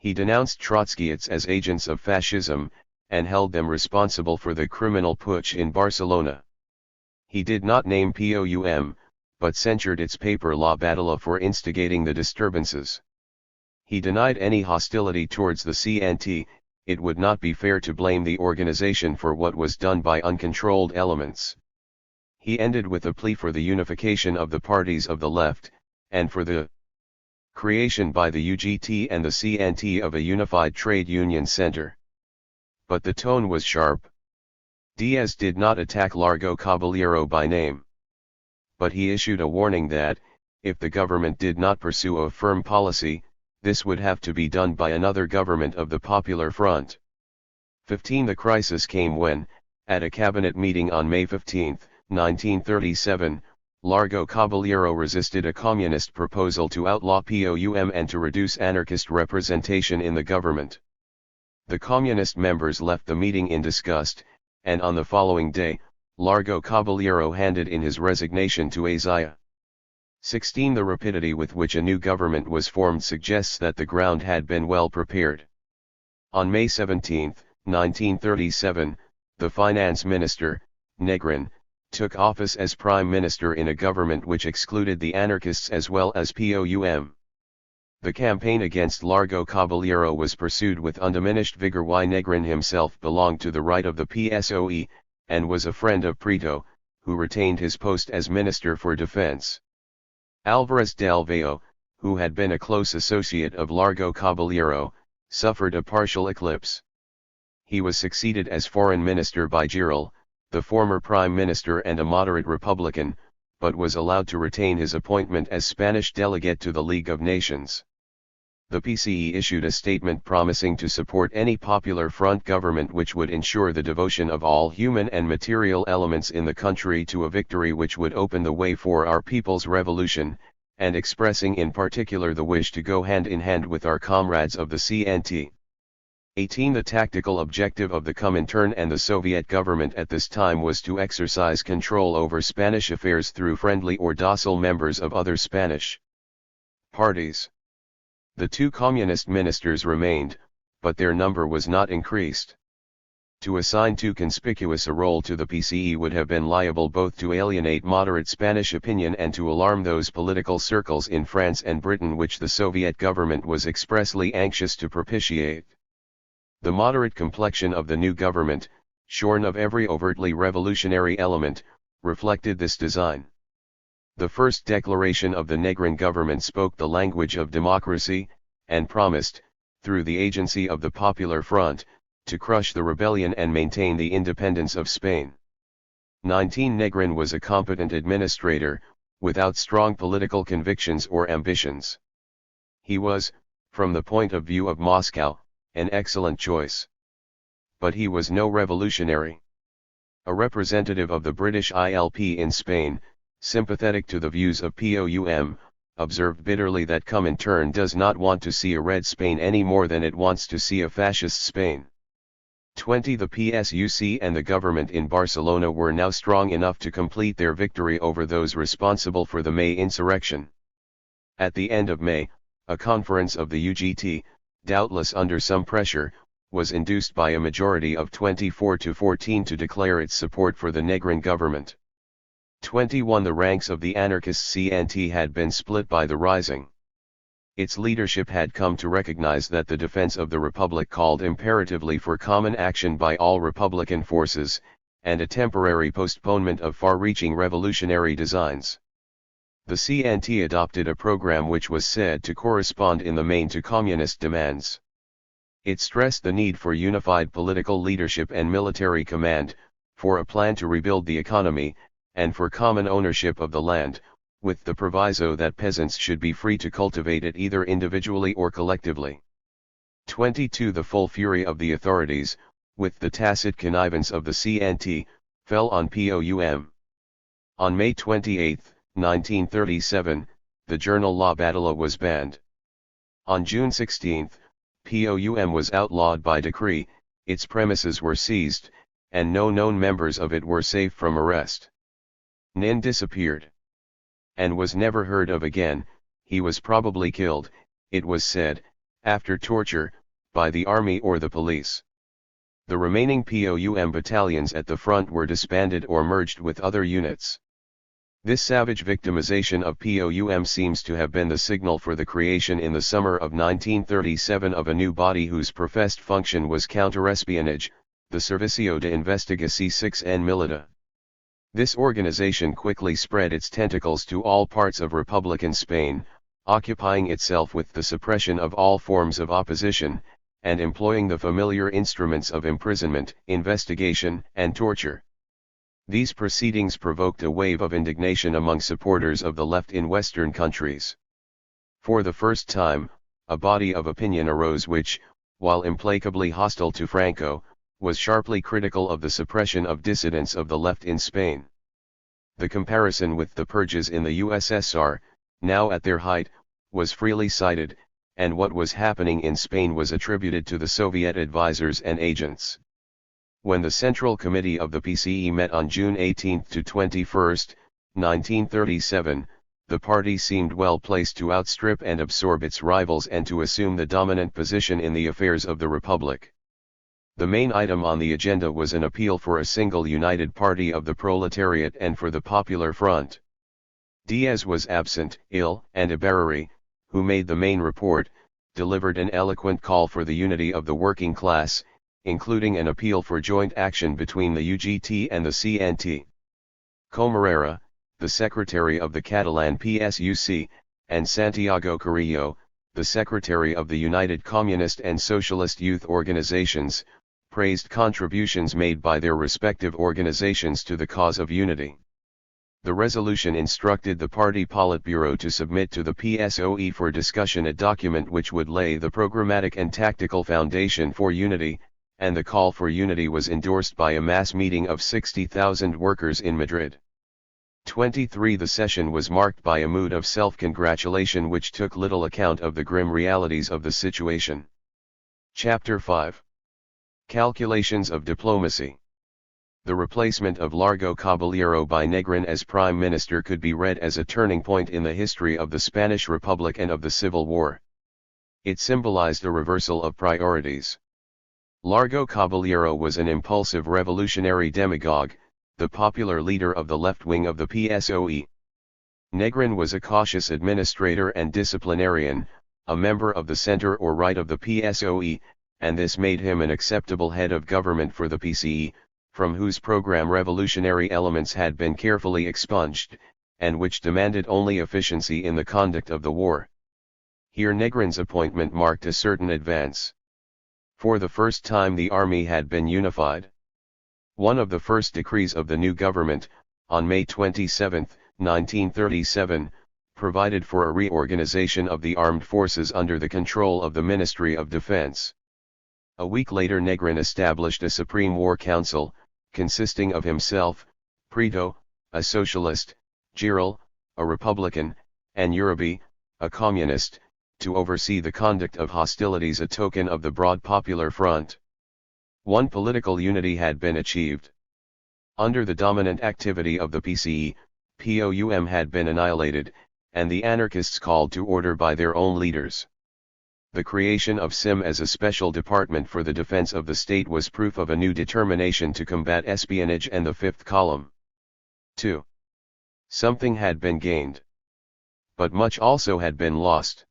He denounced Trotskyists as agents of fascism, and held them responsible for the criminal putsch in Barcelona. He did not name POUM, but censured its paper La Batalla for instigating the disturbances. He denied any hostility towards the CNT. It would not be fair to blame the organization for what was done by uncontrolled elements. He ended with a plea for the unification of the parties of the left, and for the creation by the UGT and the CNT of a unified trade union center. But the tone was sharp. Diaz did not attack Largo Caballero by name. But he issued a warning that, if the government did not pursue a firm policy, this would have to be done by another government of the Popular Front. 15 The crisis came when, at a cabinet meeting on May 15, 1937, Largo Caballero resisted a communist proposal to outlaw POUM and to reduce anarchist representation in the government. The communist members left the meeting in disgust, and on the following day, Largo Caballero handed in his resignation to Azaya. 16 The rapidity with which a new government was formed suggests that the ground had been well prepared. On May 17, 1937, the finance minister, Negrin, took office as prime minister in a government which excluded the anarchists as well as POUM. The campaign against Largo Caballero was pursued with undiminished vigor. Negrin himself belonged to the right of the PSOE, and was a friend of Prieto, who retained his post as Minister for Defense. Álvarez del Valle, who had been a close associate of Largo Caballero, suffered a partial eclipse. He was succeeded as foreign minister by Giral, the former prime minister and a moderate Republican, but was allowed to retain his appointment as Spanish delegate to the League of Nations. The PCE issued a statement promising to support any Popular Front government which would ensure the devotion of all human and material elements in the country to a victory which would open the way for our people's revolution, and expressing in particular the wish to go hand in hand with our comrades of the CNT. 18 The tactical objective of the Comintern and the Soviet government at this time was to exercise control over Spanish affairs through friendly or docile members of other Spanish parties. The two communist ministers remained, but their number was not increased. To assign too conspicuous a role to the PCE would have been liable both to alienate moderate Spanish opinion and to alarm those political circles in France and Britain which the Soviet government was expressly anxious to propitiate. The moderate complexion of the new government, shorn of every overtly revolutionary element, reflected this design. The first declaration of the Negrin government spoke the language of democracy, and promised, through the agency of the Popular Front, to crush the rebellion and maintain the independence of Spain. 19. Negrin was a competent administrator, without strong political convictions or ambitions. He was, from the point of view of Moscow, an excellent choice. But he was no revolutionary. A representative of the British ILP in Spain, sympathetic to the views of POUM, observed bitterly that Comintern does not want to see a red Spain any more than it wants to see a fascist Spain. 20. The PSUC and the government in Barcelona were now strong enough to complete their victory over those responsible for the May insurrection. At the end of May, a conference of the UGT, doubtless under some pressure, was induced by a majority of 24 to 14 to declare its support for the Negrin government. 21. The ranks of the anarchist CNT had been split by the Rising. Its leadership had come to recognize that the defense of the Republic called imperatively for common action by all Republican forces, and a temporary postponement of far-reaching revolutionary designs. The CNT adopted a program which was said to correspond in the main to communist demands. It stressed the need for unified political leadership and military command, for a plan to rebuild the economy, and for common ownership of the land, with the proviso that peasants should be free to cultivate it either individually or collectively. 22. The full fury of the authorities, with the tacit connivance of the CNT, fell on POUM. On May 28, 1937, the journal La Battaglia was banned. On June 16, POUM was outlawed by decree, its premises were seized, and no known members of it were safe from arrest. Nin disappeared and was never heard of again. He was probably killed, it was said, after torture, by the army or the police. The remaining POUM battalions at the front were disbanded or merged with other units. This savage victimization of POUM seems to have been the signal for the creation in the summer of 1937 of a new body whose professed function was counterespionage, the Servicio de Investigación Militar. This organization quickly spread its tentacles to all parts of Republican Spain, occupying itself with the suppression of all forms of opposition, and employing the familiar instruments of imprisonment, investigation, and torture. These proceedings provoked a wave of indignation among supporters of the left in Western countries. For the first time, a body of opinion arose which, while implacably hostile to Franco, was sharply critical of the suppression of dissidents of the left in Spain. The comparison with the purges in the USSR, now at their height, was freely cited, and what was happening in Spain was attributed to the Soviet advisors and agents. When the Central Committee of the PCE met on June 18 to 21, 1937, the party seemed well placed to outstrip and absorb its rivals and to assume the dominant position in the affairs of the Republic. The main item on the agenda was an appeal for a single united party of the proletariat and for the Popular Front. Diaz was absent, ill, and Ibarruri, who made the main report, delivered an eloquent call for the unity of the working class, including an appeal for joint action between the UGT and the CNT. Comarera, the secretary of the Catalan PSUC, and Santiago Carrillo, the secretary of the United Communist and Socialist Youth Organizations, praised contributions made by their respective organizations to the cause of unity. The resolution instructed the party Politburo to submit to the PSOE for discussion a document which would lay the programmatic and tactical foundation for unity, and the call for unity was endorsed by a mass meeting of 60,000 workers in Madrid. 23. The session was marked by a mood of self-congratulation which took little account of the grim realities of the situation. Chapter 5. Calculations of Diplomacy. The replacement of Largo Caballero by Negrin as Prime Minister could be read as a turning point in the history of the Spanish Republic and of the Civil War. It symbolized a reversal of priorities. Largo Caballero was an impulsive revolutionary demagogue, the popular leader of the left wing of the PSOE. Negrin was a cautious administrator and disciplinarian, a member of the center or right of the PSOE, and this made him an acceptable head of government for the PCE, from whose program revolutionary elements had been carefully expunged, and which demanded only efficiency in the conduct of the war. Here Negrin's appointment marked a certain advance. For the first time the army had been unified. One of the first decrees of the new government, on May 27, 1937, provided for a reorganization of the armed forces under the control of the Ministry of Defense. A week later Negrin established a Supreme War Council, consisting of himself, Prito, a socialist, Giral, a Republican, and Uribe, a communist, to oversee the conduct of hostilities, a token of the broad popular front. One political unity had been achieved. Under the dominant activity of the PCE, POUM had been annihilated, and the anarchists called to order by their own leaders. The creation of SIM as a special department for the defense of the state was proof of a new determination to combat espionage and the fifth column. 2. Something had been gained. But much also had been lost.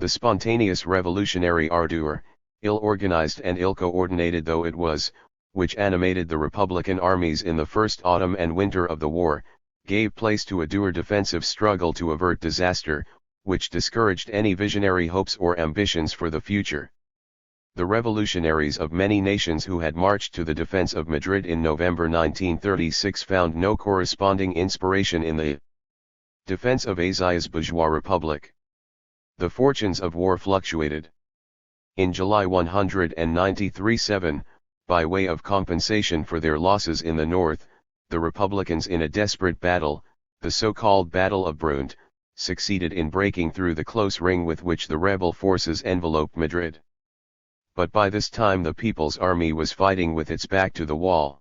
The spontaneous revolutionary ardor, ill-organized and ill-coordinated though it was, which animated the Republican armies in the first autumn and winter of the war, gave place to a dour defensive struggle to avert disaster, which discouraged any visionary hopes or ambitions for the future. The revolutionaries of many nations who had marched to the defense of Madrid in November 1936 found no corresponding inspiration in the defense of Asia's bourgeois republic. The fortunes of war fluctuated. In July 193-7, by way of compensation for their losses in the north, the Republicans in a desperate battle, the so-called Battle of Brunt, succeeded in breaking through the close ring with which the rebel forces enveloped Madrid. But by this time the People's Army was fighting with its back to the wall.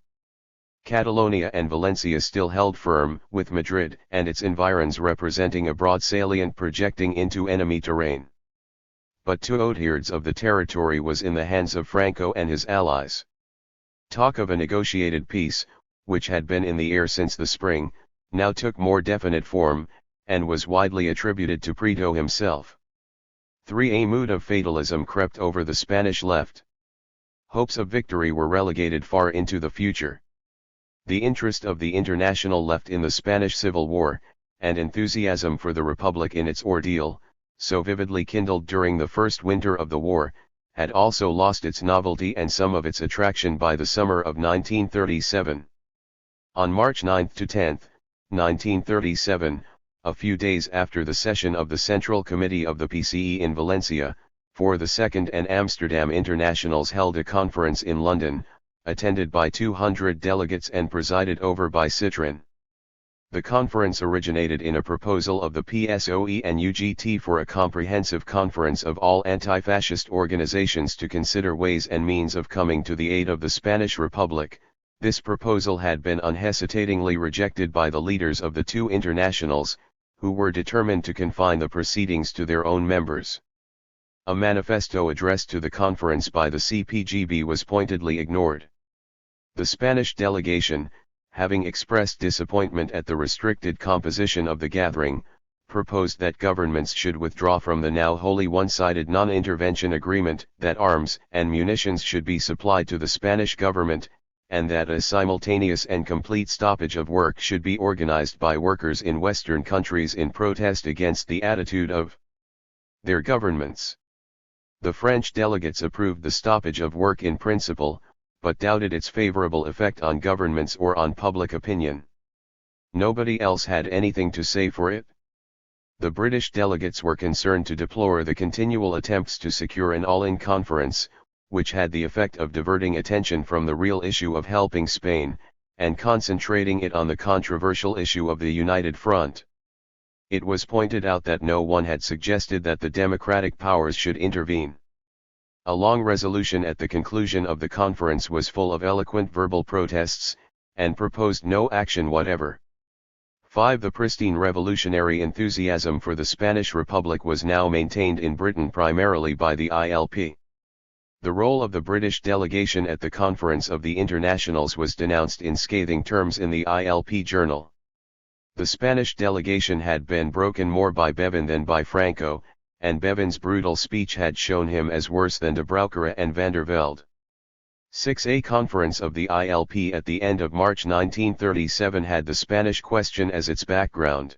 Catalonia and Valencia still held firm, with Madrid and its environs representing a broad salient projecting into enemy terrain. But 2/3 of the territory was in the hands of Franco and his allies. Talk of a negotiated peace, which had been in the air since the spring, now took more definite form, and was widely attributed to Prito himself. 3. A mood of fatalism crept over the Spanish left. Hopes of victory were relegated far into the future. The interest of the international left in the Spanish Civil War, and enthusiasm for the Republic in its ordeal, so vividly kindled during the first winter of the war, had also lost its novelty and some of its attraction by the summer of 1937. On March 9–10, 1937, a few days after the session of the Central Committee of the PCE in Valencia, for the Second and Amsterdam Internationals held a conference in London, attended by 200 delegates and presided over by Citron. The conference originated in a proposal of the PSOE and UGT for a comprehensive conference of all anti-fascist organizations to consider ways and means of coming to the aid of the Spanish Republic. This proposal had been unhesitatingly rejected by the leaders of the two internationals, who were determined to confine the proceedings to their own members. A manifesto addressed to the conference by the CPGB was pointedly ignored. The Spanish delegation, having expressed disappointment at the restricted composition of the gathering, proposed that governments should withdraw from the now wholly one-sided non-intervention agreement, that arms and munitions should be supplied to the Spanish government, and that a simultaneous and complete stoppage of work should be organized by workers in Western countries in protest against the attitude of their governments. The French delegates approved the stoppage of work in principle, but doubted its favorable effect on governments or on public opinion. Nobody else had anything to say for it. The British delegates were concerned to deplore the continual attempts to secure an all-in conference, which had the effect of diverting attention from the real issue of helping Spain, and concentrating it on the controversial issue of the United Front. It was pointed out that no one had suggested that the democratic powers should intervene. A long resolution at the conclusion of the conference was full of eloquent verbal protests, and proposed no action whatever. 5. The pristine revolutionary enthusiasm for the Spanish Republic was now maintained in Britain primarily by the ILP. The role of the British delegation at the Conference of the Internationals was denounced in scathing terms in the ILP journal. The Spanish delegation had been broken more by Bevin than by Franco, and Bevin's brutal speech had shown him as worse than de Brouckere and van der Velde. 6. A conference of the ILP at the end of March 1937 had the Spanish question as its background.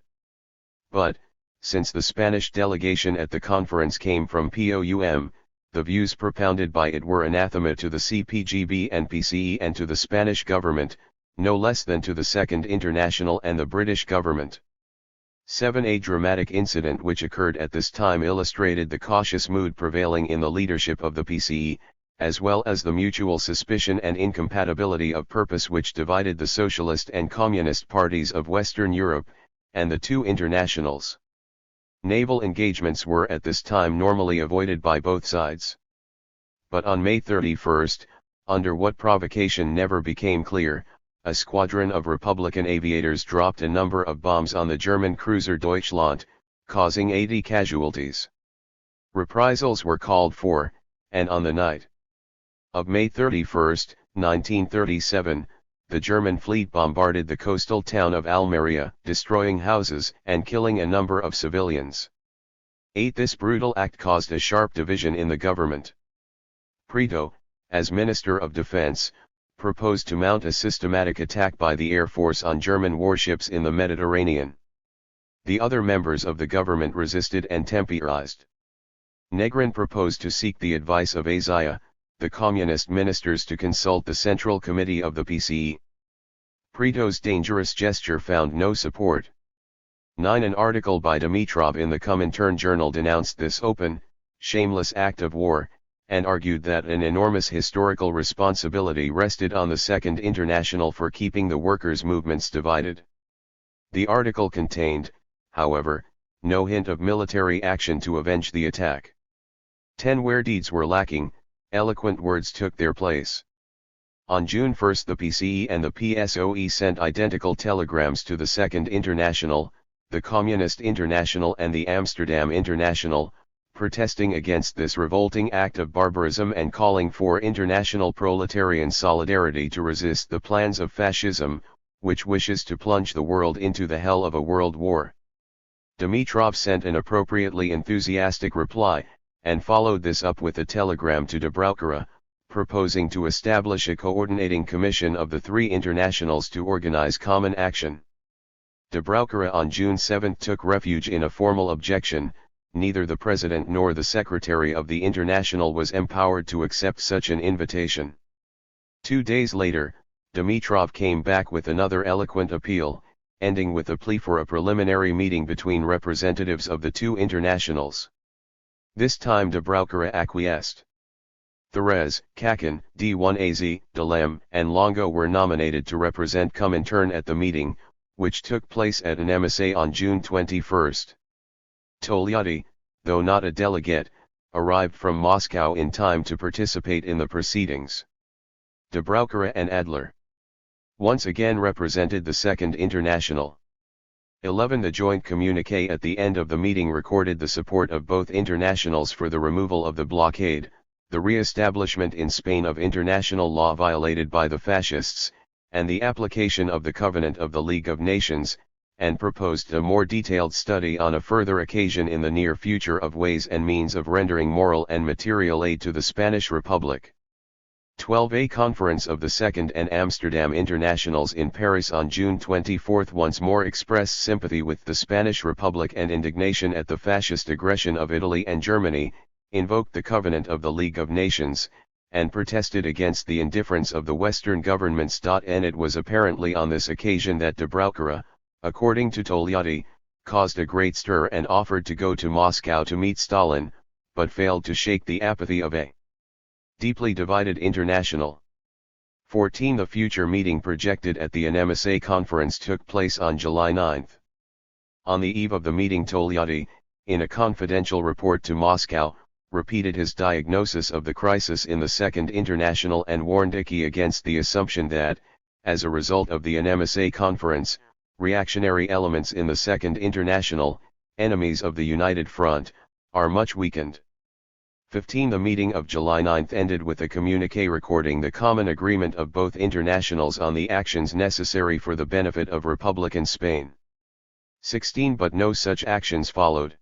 But, since the Spanish delegation at the conference came from POUM, the views propounded by it were anathema to the CPGB and PCE and to the Spanish government, no less than to the Second International and the British government. 7. A dramatic incident which occurred at this time illustrated the cautious mood prevailing in the leadership of the PCE, as well as the mutual suspicion and incompatibility of purpose which divided the socialist and communist parties of Western Europe, and the two internationals. Naval engagements were at this time normally avoided by both sides. But on May 31, under what provocation never became clear, a squadron of Republican aviators dropped a number of bombs on the German cruiser Deutschland, causing 80 casualties. Reprisals were called for, and on the night of May 31, 1937, the German fleet bombarded the coastal town of Almeria, destroying houses and killing a number of civilians. 8. This brutal act caused a sharp division in the government. Prieto, as Minister of Defense, proposed to mount a systematic attack by the Air Force on German warships in the Mediterranean. The other members of the government resisted and temporized. Negrin proposed to seek the advice of Azaya, the communist ministers, to consult the Central Committee of the PCE. Prieto's dangerous gesture found no support. 9. An article by Dimitrov in the Comintern journal denounced this open, shameless act of war, and argued that an enormous historical responsibility rested on the Second International for keeping the workers' movements divided. The article contained, however, no hint of military action to avenge the attack. 10. Where deeds were lacking, eloquent words took their place. On June 1 the PCE and the PSOE sent identical telegrams to the Second International, the Communist International and the Amsterdam International, protesting against this revolting act of barbarism and calling for international proletarian solidarity to resist the plans of fascism, which wishes to plunge the world into the hell of a world war. Dimitrov sent an appropriately enthusiastic reply, and followed this up with a telegram to Dubravka, proposing to establish a coordinating commission of the three internationals to organize common action. Dubravka on June 7 took refuge in a formal objection. Neither the President nor the Secretary of the International was empowered to accept such an invitation. 2 days later, Dimitrov came back with another eloquent appeal, ending with a plea for a preliminary meeting between representatives of the two internationals. This time Dubravka acquiesced. Thérèse, Kakin, D1AZ, Delem, and Longo were nominated to represent Comintern at the meeting, which took place at an embassy on June 21. Togliatti, though not a delegate, arrived from Moscow in time to participate in the proceedings. Dubravka and Adler once again represented the Second International. 11. The joint communiqué at the end of the meeting recorded the support of both internationals for the removal of the blockade, the re-establishment in Spain of international law violated by the fascists, and the application of the Covenant of the League of Nations, and proposed a more detailed study on a further occasion in the near future of ways and means of rendering moral and material aid to the Spanish Republic. 12. A conference of the Second and Amsterdam Internationals in Paris on June 24 once more expressed sympathy with the Spanish Republic and indignation at the fascist aggression of Italy and Germany, invoked the Covenant of the League of Nations, and protested against the indifference of the Western governments. And it was apparently on this occasion that Dubravka, according to Togliatti, caused a great stir and offered to go to Moscow to meet Stalin, but failed to shake the apathy of a deeply divided international. 14. The future meeting projected at the NMSA conference took place on July 9. On the eve of the meeting, Togliatti, in a confidential report to Moscow, repeated his diagnosis of the crisis in the Second International and warned Icky against the assumption that, as a result of the NMSA conference, reactionary elements in the Second International, enemies of the United Front, are much weakened. 15. The meeting of July 9 ended with a communiqué recording the common agreement of both internationals on the actions necessary for the benefit of Republican Spain. 16. But no such actions followed.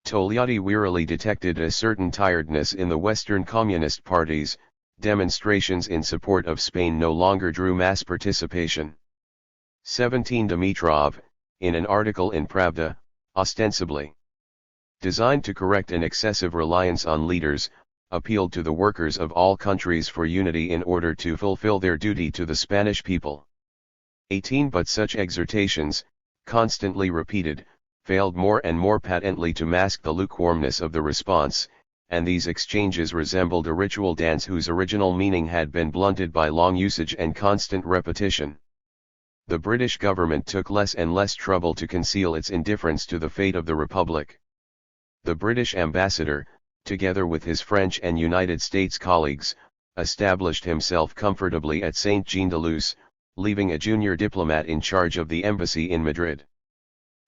Togliatti wearily detected a certain tiredness in the Western Communist parties. Demonstrations in support of Spain no longer drew mass participation. 17. Dimitrov, in an article in Pravda, ostensibly designed to correct an excessive reliance on leaders, appealed to the workers of all countries for unity in order to fulfill their duty to the Spanish people. 18 But such exhortations, constantly repeated, failed more and more patently to mask the lukewarmness of the response, and these exchanges resembled a ritual dance whose original meaning had been blunted by long usage and constant repetition. The British government took less and less trouble to conceal its indifference to the fate of the Republic. The British ambassador, together with his French and United States colleagues, established himself comfortably at Saint-Jean-de-Luz, leaving a junior diplomat in charge of the embassy in Madrid.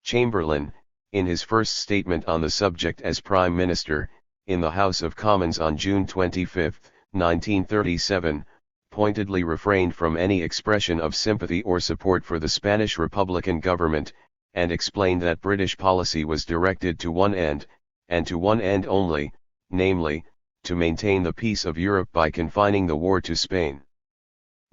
Chamberlain, in his first statement on the subject as Prime Minister, in the House of Commons on June 25, 1937, pointedly refrained from any expression of sympathy or support for the Spanish Republican government, and explained that British policy was directed to one end, and to one end only, namely, to maintain the peace of Europe by confining the war to Spain.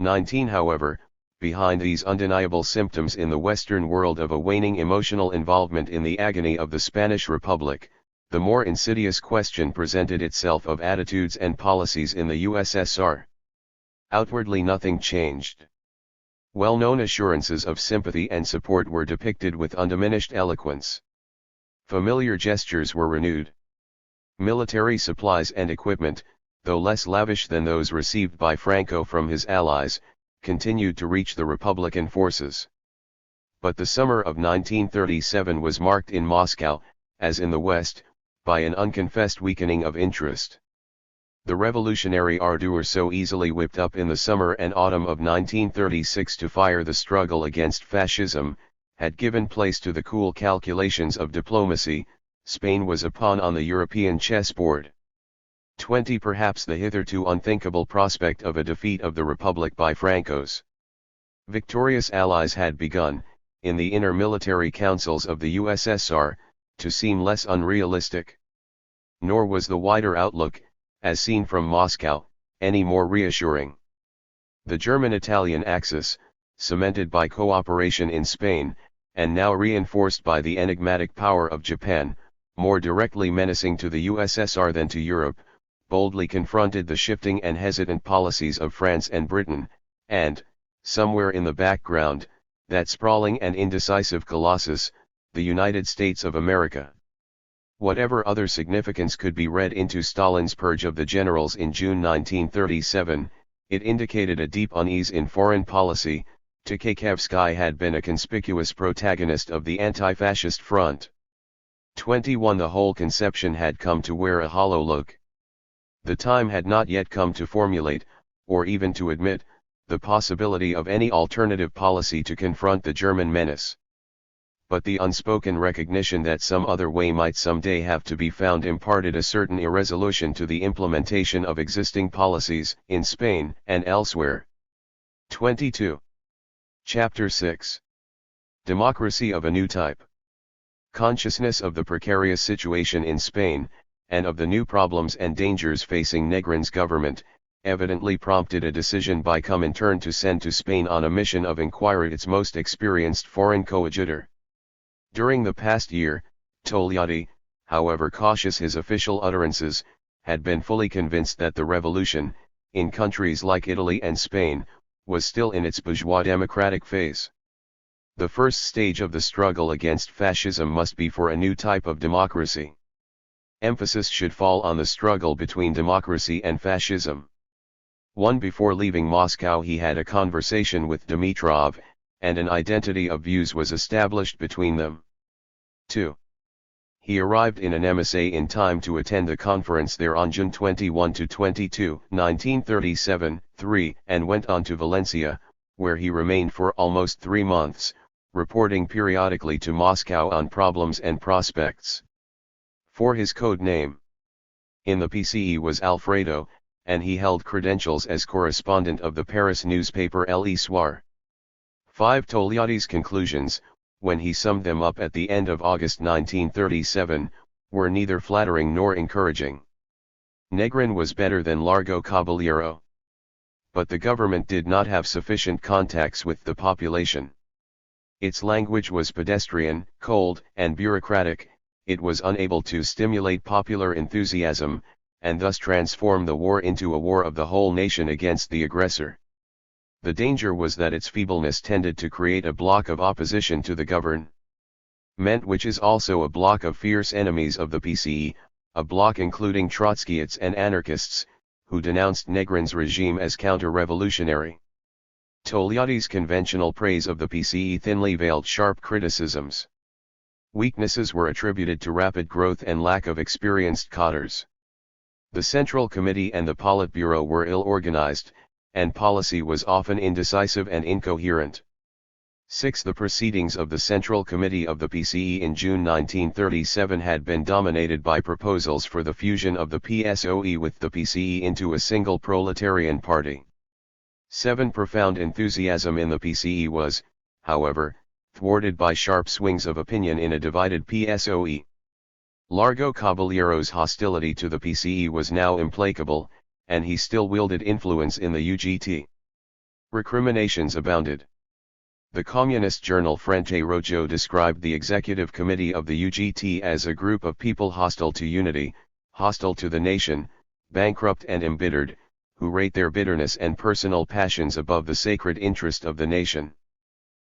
19 However, behind these undeniable symptoms in the Western world of a waning emotional involvement in the agony of the Spanish Republic, the more insidious question presented itself of attitudes and policies in the USSR. Outwardly nothing changed. Well-known assurances of sympathy and support were depicted with undiminished eloquence. Familiar gestures were renewed. Military supplies and equipment, though less lavish than those received by Franco from his allies, continued to reach the Republican forces. But the summer of 1937 was marked in Moscow, as in the West, by an unconfessed weakening of interest. The revolutionary ardor so easily whipped up in the summer and autumn of 1936 to fire the struggle against fascism, had given place to the cool calculations of diplomacy. Spain was a pawn on the European chessboard. 20 Perhaps the hitherto unthinkable prospect of a defeat of the Republic by Franco's victorious allies had begun, in the inner military councils of the USSR, to seem less unrealistic. Nor was the wider outlook, as seen from Moscow, any more reassuring. The German-Italian axis, cemented by cooperation in Spain, and now reinforced by the enigmatic power of Japan, more directly menacing to the USSR than to Europe, boldly confronted the shifting and hesitant policies of France and Britain, and, somewhere in the background, that sprawling and indecisive colossus, the United States of America. Whatever other significance could be read into Stalin's purge of the generals in June 1937, it indicated a deep unease in foreign policy. Tukhachevsky had been a conspicuous protagonist of the anti-fascist front. 21 The whole conception had come to wear a hollow look. The time had not yet come to formulate, or even to admit, the possibility of any alternative policy to confront the German menace. But the unspoken recognition that some other way might someday have to be found imparted a certain irresolution to the implementation of existing policies, in Spain and elsewhere. 22. Chapter 6. Democracy of a New Type. Consciousness of the precarious situation in Spain, and of the new problems and dangers facing Negrin's government, evidently prompted a decision by Comintern to send to Spain on a mission of inquiry its most experienced foreign coadjutor. During the past year, Togliatti, however cautious his official utterances, had been fully convinced that the revolution, in countries like Italy and Spain, was still in its bourgeois democratic phase. The first stage of the struggle against fascism must be for a new type of democracy. Emphasis should fall on the struggle between democracy and fascism. Before leaving Moscow he had a conversation with Dimitrov, and an identity of views was established between them. 2. He arrived in an embassy in time to attend the conference there on June 21–22, 1937, 3, and went on to Valencia, where he remained for almost 3 months, reporting periodically to Moscow on problems and prospects. 4. His code name in the PCE was Alfredo, and he held credentials as correspondent of the Paris newspaper L'Histoire. 5. Togliatti's conclusions, when he summed them up at the end of August 1937, were neither flattering nor encouraging. Negrin was better than Largo Caballero. But the government did not have sufficient contacts with the population. Its language was pedestrian, cold, and bureaucratic. It was unable to stimulate popular enthusiasm, and thus transform the war into a war of the whole nation against the aggressor. The danger was that its feebleness tended to create a bloc of opposition to the government, which is also a bloc of fierce enemies of the PCE, a bloc including Trotskyists and anarchists, who denounced Negrin's regime as counter-revolutionary. Togliatti's conventional praise of the PCE thinly veiled sharp criticisms. Weaknesses were attributed to rapid growth and lack of experienced cadres. The Central Committee and the Politburo were ill-organized, and policy was often indecisive and incoherent. 6. The proceedings of the Central Committee of the PCE in June 1937 had been dominated by proposals for the fusion of the PSOE with the PCE into a single proletarian party. 7. Profound enthusiasm in the PCE was, however, thwarted by sharp swings of opinion in a divided PSOE. Largo Caballero's hostility to the PCE was now implacable, and he still wielded influence in the UGT. Recriminations abounded. The communist journal Frente Rojo described the executive committee of the UGT as a group of people hostile to unity, hostile to the nation, bankrupt and embittered, who rate their bitterness and personal passions above the sacred interest of the nation.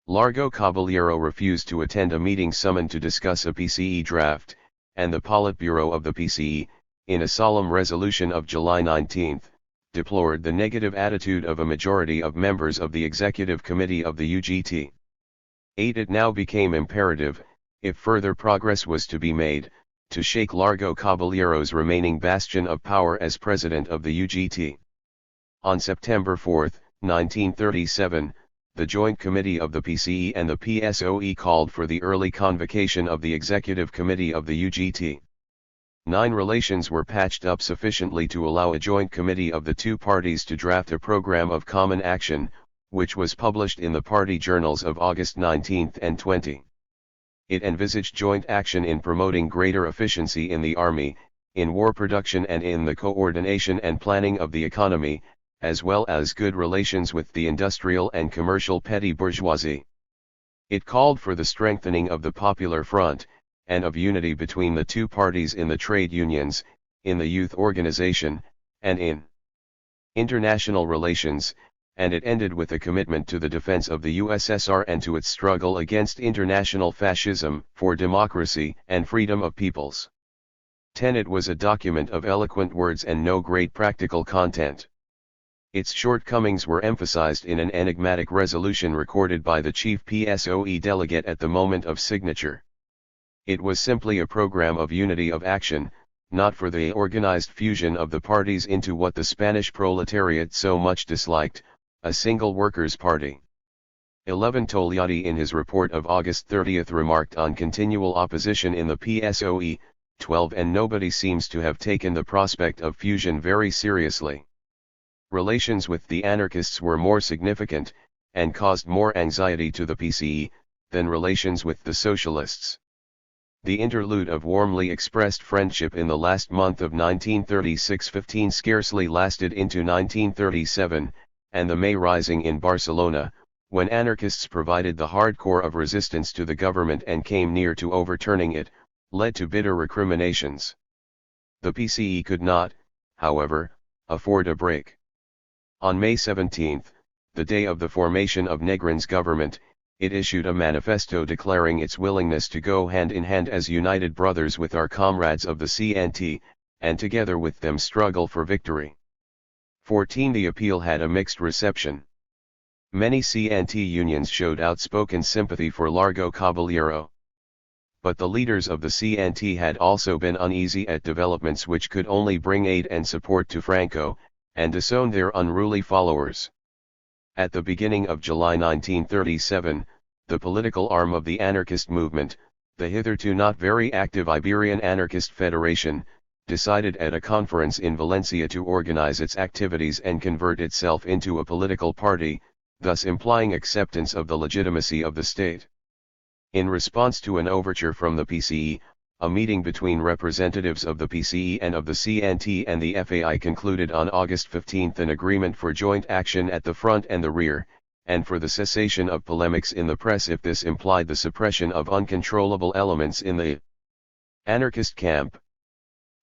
Largo Caballero refused to attend a meeting summoned to discuss a PCE draft, and the Politburo of the PCE, in a solemn resolution of July 19, deplored the negative attitude of a majority of members of the Executive Committee of the UGT. 8. It now became imperative, if further progress was to be made, to shake Largo Caballero's remaining bastion of power as president of the UGT. On September 4, 1937, the Joint Committee of the PCE and the PSOE called for the early convocation of the Executive Committee of the UGT. 9. Relations were patched up sufficiently to allow a joint committee of the two parties to draft a program of common action, which was published in the party journals of August 19 and 20. It envisaged joint action in promoting greater efficiency in the army, in war production and in the coordination and planning of the economy, as well as good relations with the industrial and commercial petty bourgeoisie. It called for the strengthening of the Popular Front, and of unity between the two parties in the trade unions, in the youth organization, and in international relations, and it ended with a commitment to the defense of the USSR and to its struggle against international fascism, for democracy and freedom of peoples. 10. It was a document of eloquent words and no great practical content. Its shortcomings were emphasized in an enigmatic resolution recorded by the chief PSOE delegate at the moment of signature. It was simply a program of unity of action, not for the organized fusion of the parties into what the Spanish proletariat so much disliked, a single workers' party. 11. Togliatti in his report of August 30 remarked on continual opposition in the PSOE. 12. And nobody seems to have taken the prospect of fusion very seriously. Relations with the anarchists were more significant, and caused more anxiety to the PCE, than relations with the socialists. The interlude of warmly expressed friendship in the last month of 1936-15 scarcely lasted into 1937, and the May Rising in Barcelona, when anarchists provided the hardcore of resistance to the government and came near to overturning it, led to bitter recriminations. The PCE could not, however, afford a break. On May 17, the day of the formation of Negrin's government, it issued a manifesto declaring its willingness to go hand in hand as united brothers with our comrades of the CNT, and together with them struggle for victory. 14. The appeal had a mixed reception. Many CNT unions showed outspoken sympathy for Largo Caballero. But the leaders of the CNT had also been uneasy at developments which could only bring aid and support to Franco, and disown their unruly followers. At the beginning of July 1937, the political arm of the anarchist movement, the hitherto not very active Iberian Anarchist Federation, decided at a conference in Valencia to organize its activities and convert itself into a political party, thus implying acceptance of the legitimacy of the state. In response to an overture from the PCE, a meeting between representatives of the PCE and of the CNT and the FAI concluded on August 15 an agreement for joint action at the front and the rear, and for the cessation of polemics in the press if this implied the suppression of uncontrollable elements in the anarchist camp.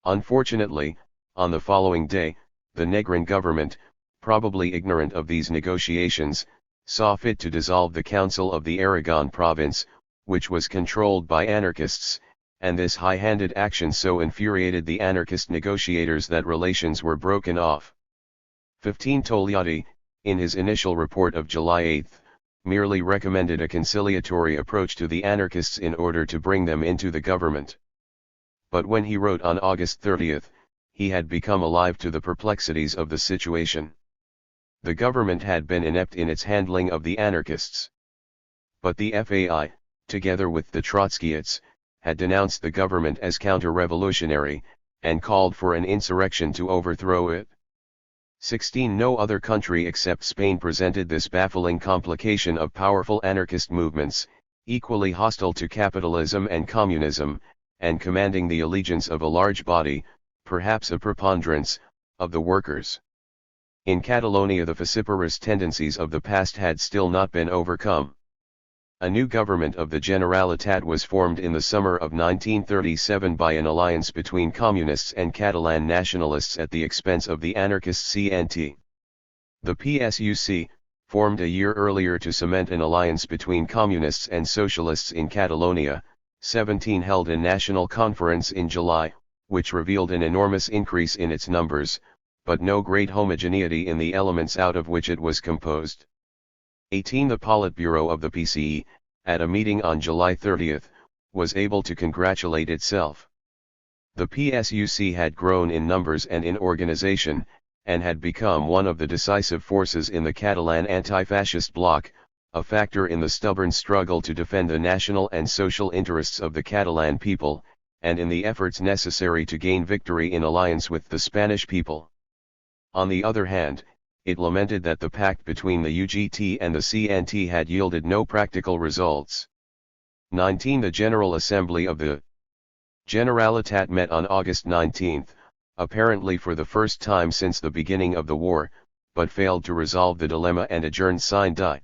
Unfortunately, On the following day, the Negrin government, probably ignorant of these negotiations, saw fit to dissolve the Council of the Aragon province, which was controlled by anarchists, and this high-handed action so infuriated the anarchist negotiators that relations were broken off. 15 Togliatti, in his initial report of July 8, merely recommended a conciliatory approach to the anarchists in order to bring them into the government. But when he wrote on August 30, he had become alive to the perplexities of the situation. The government had been inept in its handling of the anarchists. But the FAI, together with the Trotskyists, had denounced the government as counter-revolutionary, and called for an insurrection to overthrow it. 16 No other country except Spain presented this baffling complication of powerful anarchist movements, equally hostile to capitalism and communism, and commanding the allegiance of a large body, perhaps a preponderance, of the workers. In Catalonia the vociferous tendencies of the past had still not been overcome. A new government of the Generalitat was formed in the summer of 1937 by an alliance between communists and Catalan nationalists at the expense of the anarchist CNT. The PSUC, formed a year earlier to cement an alliance between communists and socialists in Catalonia, 17 held a national conference in July, which revealed an enormous increase in its numbers, but no great homogeneity in the elements out of which it was composed. 18 The Politburo of the PCE, at a meeting on July 30, was able to congratulate itself. The PSUC had grown in numbers and in organization, and had become one of the decisive forces in the Catalan anti-fascist bloc, a factor in the stubborn struggle to defend the national and social interests of the Catalan people, and in the efforts necessary to gain victory in alliance with the Spanish people. On the other hand, it lamented that the pact between the UGT and the CNT had yielded no practical results. 19 The General Assembly of the Generalitat met on August 19, apparently for the first time since the beginning of the war, but failed to resolve the dilemma and adjourned sine die.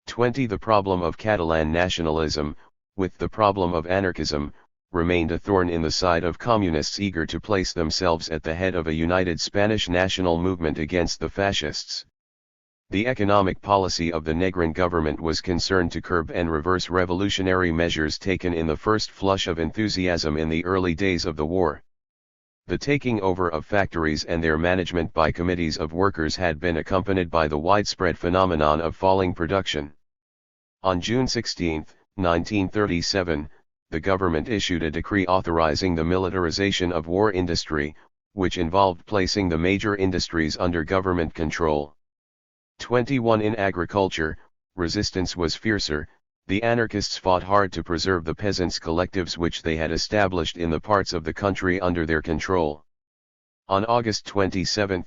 20 The problem of Catalan nationalism, with the problem of anarchism, remained a thorn in the side of communists eager to place themselves at the head of a united Spanish national movement against the fascists. The economic policy of the Negrin government was concerned to curb and reverse revolutionary measures taken in the first flush of enthusiasm in the early days of the war. The taking over of factories and their management by committees of workers had been accompanied by the widespread phenomenon of falling production. On June 16, 1937, the government issued a decree authorizing the militarization of war industry, which involved placing the major industries under government control. 21 In agriculture, resistance was fiercer. The anarchists fought hard to preserve the peasants' collectives which they had established in the parts of the country under their control. On August 27,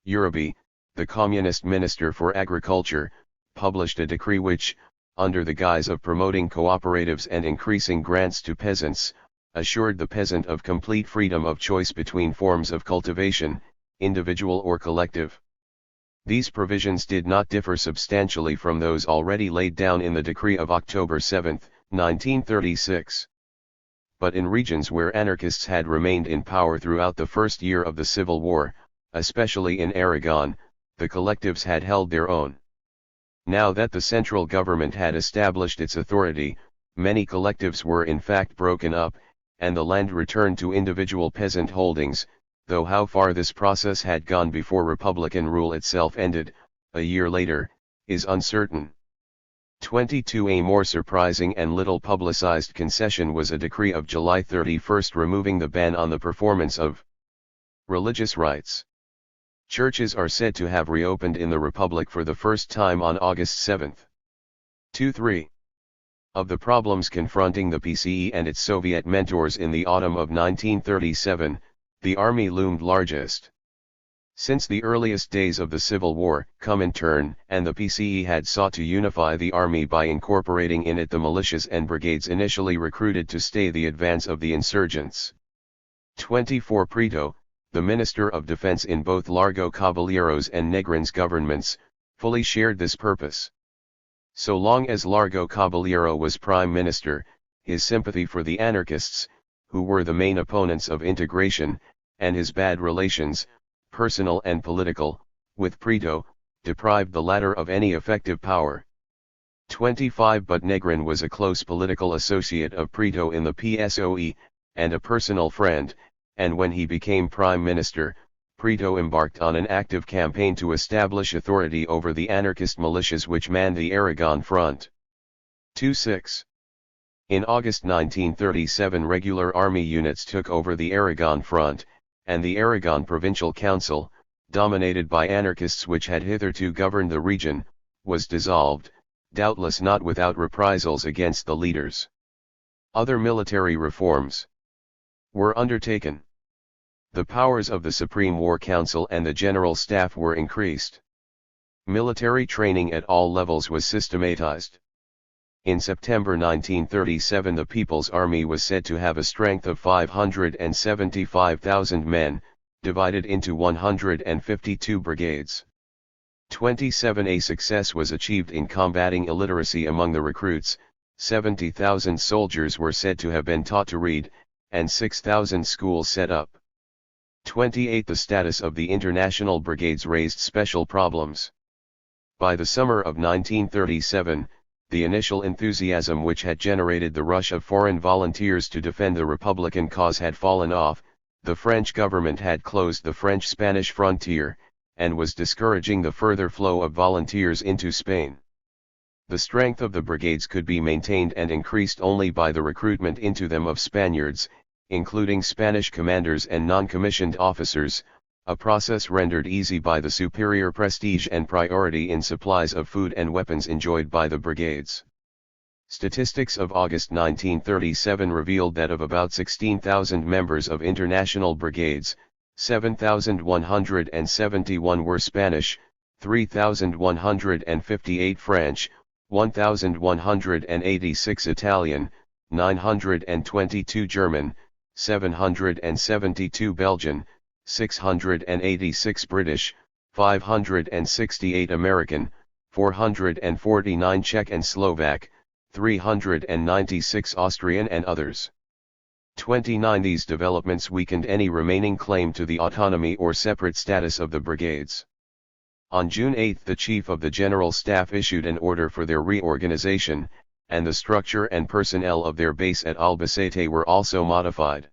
Uribe, the communist minister for agriculture, published a decree which, under the guise of promoting cooperatives and increasing grants to peasants, assured the peasant of complete freedom of choice between forms of cultivation, individual or collective. These provisions did not differ substantially from those already laid down in the decree of October 7, 1936. But in regions where anarchists had remained in power throughout the first year of the Civil War, especially in Aragon, the collectives had held their own. Now that the central government had established its authority, many collectives were in fact broken up, and the land returned to individual peasant holdings, though how far this process had gone before Republican rule itself ended, a year later, is uncertain. 22 A more surprising and little publicized concession was a decree of July 31 removing the ban on the performance of religious rites. Churches are said to have reopened in the Republic for the first time on August 7. 2-3. Of the problems confronting the PCE and its Soviet mentors in the autumn of 1937, the army loomed largest. Since the earliest days of the Civil War, Comintern and the PCE had sought to unify the army by incorporating in it the militias and brigades initially recruited to stay the advance of the insurgents. 24 Prieto, the Minister of Defense in both Largo Caballeros and Negrin's governments, fully shared this purpose. So long as Largo Caballero was Prime Minister, his sympathy for the anarchists, who were the main opponents of integration, and his bad relations, personal and political, with Prito, deprived the latter of any effective power. 25 But Negrin was a close political associate of Prito in the PSOE, and a personal friend, and when he became prime minister, Prito embarked on an active campaign to establish authority over the anarchist militias which manned the Aragon Front. 26. In August 1937 regular army units took over the Aragon Front, and the Aragon Provincial Council, dominated by anarchists which had hitherto governed the region, was dissolved, doubtless not without reprisals against the leaders. Other military reforms were undertaken. The powers of the Supreme War Council and the General Staff were increased. Military training at all levels was systematized. In September 1937 the People's Army was said to have a strength of 575,000 men, divided into 152 brigades. 27 A success was achieved in combating illiteracy among the recruits, 70,000 soldiers were said to have been taught to read, and 6,000 schools set up. 28 The status of the international brigades raised special problems. By the summer of 1937, the initial enthusiasm which had generated the rush of foreign volunteers to defend the Republican cause had fallen off, the French government had closed the French-Spanish frontier, and was discouraging the further flow of volunteers into Spain. The strength of the brigades could be maintained and increased only by the recruitment into them of Spaniards, including Spanish commanders and non-commissioned officers, a process rendered easy by the superior prestige and priority in supplies of food and weapons enjoyed by the brigades. Statistics of August 1937 revealed that of about 16,000 members of international brigades, 7,171 were Spanish, 3,158 French, 1,186 Italian, 922 German, 772 Belgian, 686 British, 568 American, 449 Czech and Slovak, 396 Austrian and others. 29 These developments weakened any remaining claim to the autonomy or separate status of the brigades. On June 8 the Chief of the General Staff issued an order for their reorganization, and the structure and personnel of their base at Albacete were also modified.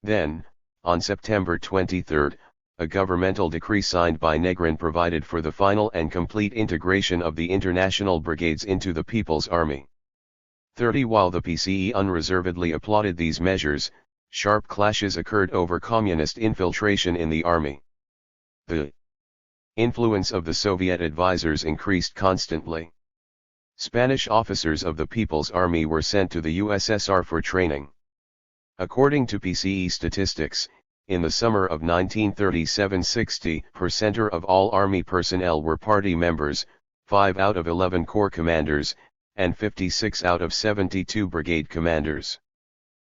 Then, on September 23, a governmental decree signed by Negrin provided for the final and complete integration of the international brigades into the People's Army. 30 While the PCE unreservedly applauded these measures, sharp clashes occurred over communist infiltration in the army. The influence of the Soviet advisors increased constantly. Spanish officers of the People's Army were sent to the USSR for training. According to PCE statistics, in the summer of 1937 60% of all Army personnel were party members, 5 out of 11 corps commanders, and 56 out of 72 brigade commanders.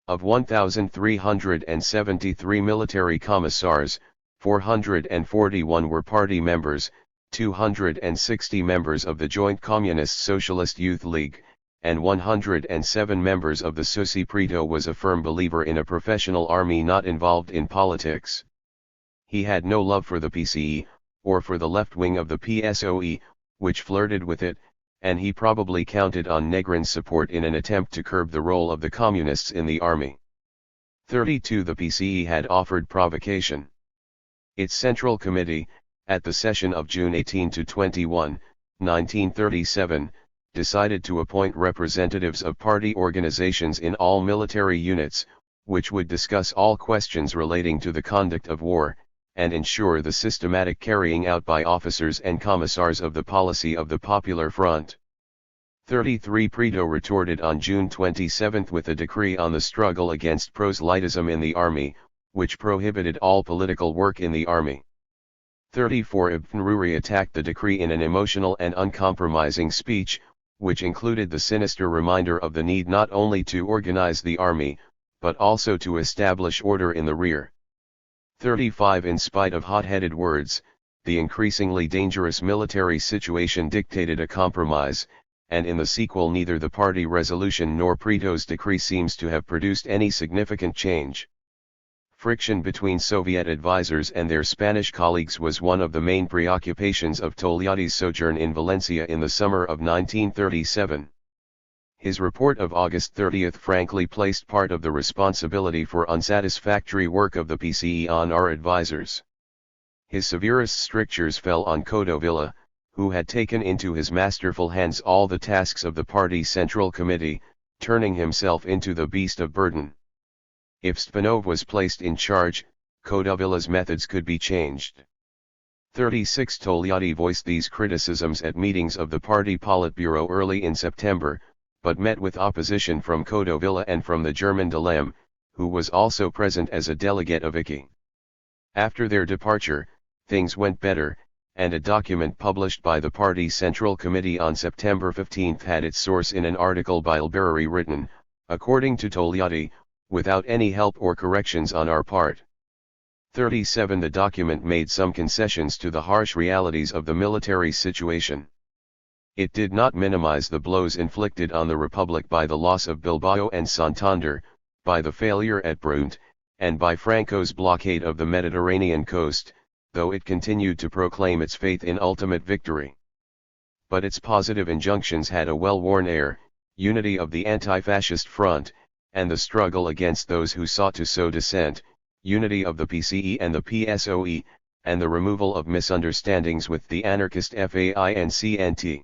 Of 1,373 military commissars, 441 were party members, 260 members of the Joint Communist Socialist Youth League, and 107 members of the SUSI. Prito was a firm believer in a professional army not involved in politics. He had no love for the PCE, or for the left wing of the PSOE, which flirted with it, and he probably counted on Negrin's support in an attempt to curb the role of the communists in the army. 32 The PCE had offered provocation. Its Central Committee, at the session of June 18–21, 1937, decided to appoint representatives of party organizations in all military units, which would discuss all questions relating to the conduct of war, and ensure the systematic carrying out by officers and commissars of the policy of the Popular Front. 33 Prito retorted on June 27 with a decree on the struggle against proselytism in the army, which prohibited all political work in the army. 34 Ibn Ruri attacked the decree in an emotional and uncompromising speech, which included the sinister reminder of the need not only to organize the army, but also to establish order in the rear. 35 In spite of hot-headed words, the increasingly dangerous military situation dictated a compromise, and in the sequel neither the party resolution nor Prito's decree seems to have produced any significant change. Friction between Soviet advisors and their Spanish colleagues was one of the main preoccupations of Togliatti's sojourn in Valencia in the summer of 1937. His report of August 30 frankly placed part of the responsibility for unsatisfactory work of the PCE on our advisors. His severest strictures fell on Codovilla, who had taken into his masterful hands all the tasks of the party Central Committee, turning himself into the beast of burden. If Spanov was placed in charge, Codovilla's methods could be changed. 36 Togliatti voiced these criticisms at meetings of the party Politburo early in September, but met with opposition from Codovilla and from the German Delem, who was also present as a delegate of ICI. After their departure, things went better, and a document published by the party Central Committee on September 15 had its source in an article by Alberari written, according to Togliatti, without any help or corrections on our part. 37 The document made some concessions to the harsh realities of the military situation. It did not minimize the blows inflicted on the Republic by the loss of Bilbao and Santander, by the failure at Brunt, and by Franco's blockade of the Mediterranean coast, though it continued to proclaim its faith in ultimate victory. But its positive injunctions had a well-worn air: unity of the anti-fascist front, and the struggle against those who sought to sow dissent, unity of the PCE and the PSOE, and the removal of misunderstandings with the anarchist FAI and CNT.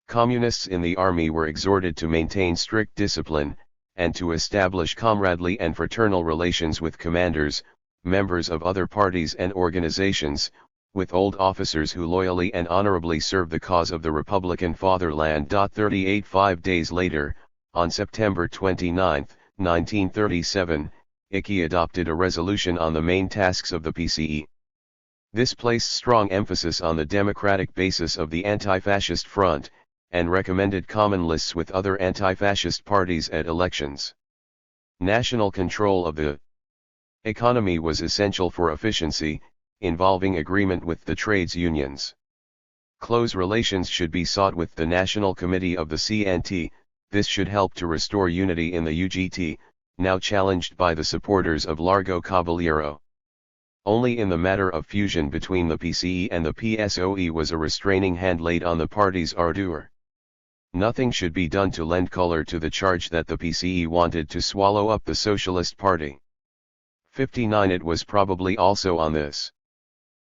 Communists in the army were exhorted to maintain strict discipline, and to establish comradely and fraternal relations with commanders, members of other parties and organizations, with old officers who loyally and honorably served the cause of the Republican fatherland. 38 5 days later, on September 29, 1937, ICI adopted a resolution on the main tasks of the PCE. This placed strong emphasis on the democratic basis of the anti-fascist front, and recommended common lists with other anti-fascist parties at elections. National control of the economy was essential for efficiency, involving agreement with the trades unions. Close relations should be sought with the National Committee of the CNT. This should help to restore unity in the UGT, now challenged by the supporters of Largo Caballero. Only in the matter of fusion between the PCE and the PSOE was a restraining hand laid on the party's ardor. Nothing should be done to lend color to the charge that the PCE wanted to swallow up the Socialist Party. 59 It was probably also on this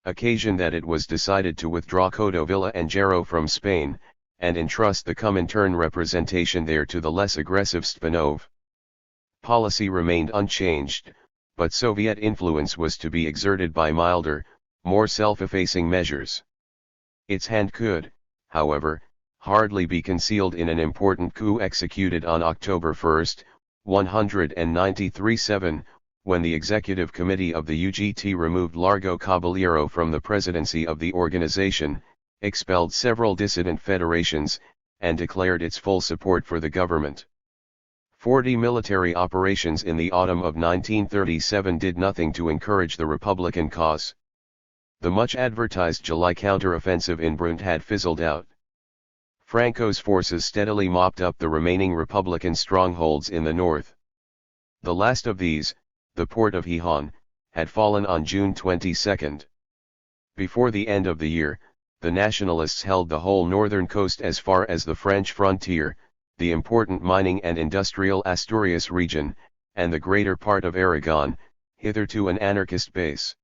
occasion that it was decided to withdraw Codovilla and Gero from Spain, and entrust the Comintern representation there to the less aggressive Spanov. Policy remained unchanged, but Soviet influence was to be exerted by milder, more self-effacing measures. Its hand could, however, hardly be concealed in an important coup executed on October 1, 193-7, when the Executive Committee of the UGT removed Largo Caballero from the presidency of the organization, expelled several dissident federations, and declared its full support for the government. 40 military operations in the autumn of 1937 did nothing to encourage the Republican cause. The much advertised July counter-offensive in Brunt had fizzled out. Franco's forces steadily mopped up the remaining Republican strongholds in the north. The last of these, the port of Gijón, had fallen on June 22. Before the end of the year, the nationalists held the whole northern coast as far as the French frontier, the important mining and industrial Asturias region, and the greater part of Aragon, hitherto an anarchist base.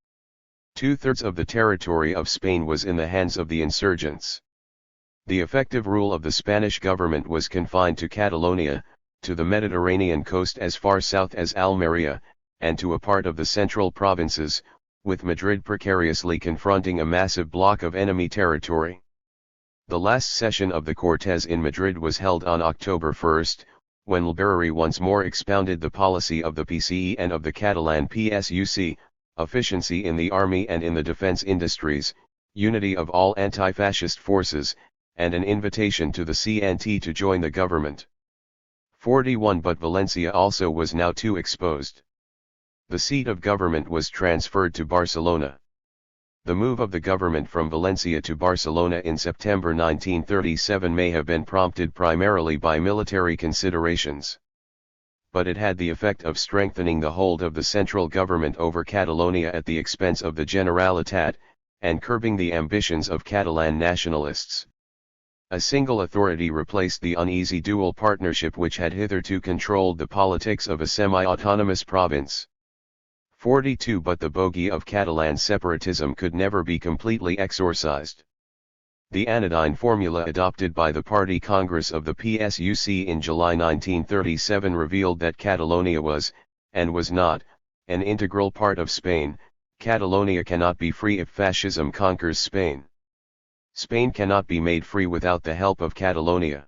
2/3 of the territory of Spain was in the hands of the insurgents. The effective rule of the Spanish government was confined to Catalonia, to the Mediterranean coast as far south as Almería, and to a part of the central provinces, with Madrid precariously confronting a massive block of enemy territory. The last session of the Cortes in Madrid was held on October 1, when Alberari once more expounded the policy of the PCE and of the Catalan PSUC, efficiency in the army and in the defense industries, unity of all anti-fascist forces, and an invitation to the CNT to join the government. 41 But Valencia also was now too exposed. The seat of government was transferred to Barcelona. The move of the government from Valencia to Barcelona in September 1937 may have been prompted primarily by military considerations. but it had the effect of strengthening the hold of the central government over Catalonia at the expense of the Generalitat, and curbing the ambitions of Catalan nationalists. A single authority replaced the uneasy dual partnership which had hitherto controlled the politics of a semi-autonomous province. 42 But the bogey of Catalan separatism could never be completely exorcised. The anodyne formula adopted by the Party Congress of the PSUC in July 1937 revealed that Catalonia was, and was not, an integral part of Spain. Catalonia cannot be free if fascism conquers Spain. Spain cannot be made free without the help of Catalonia.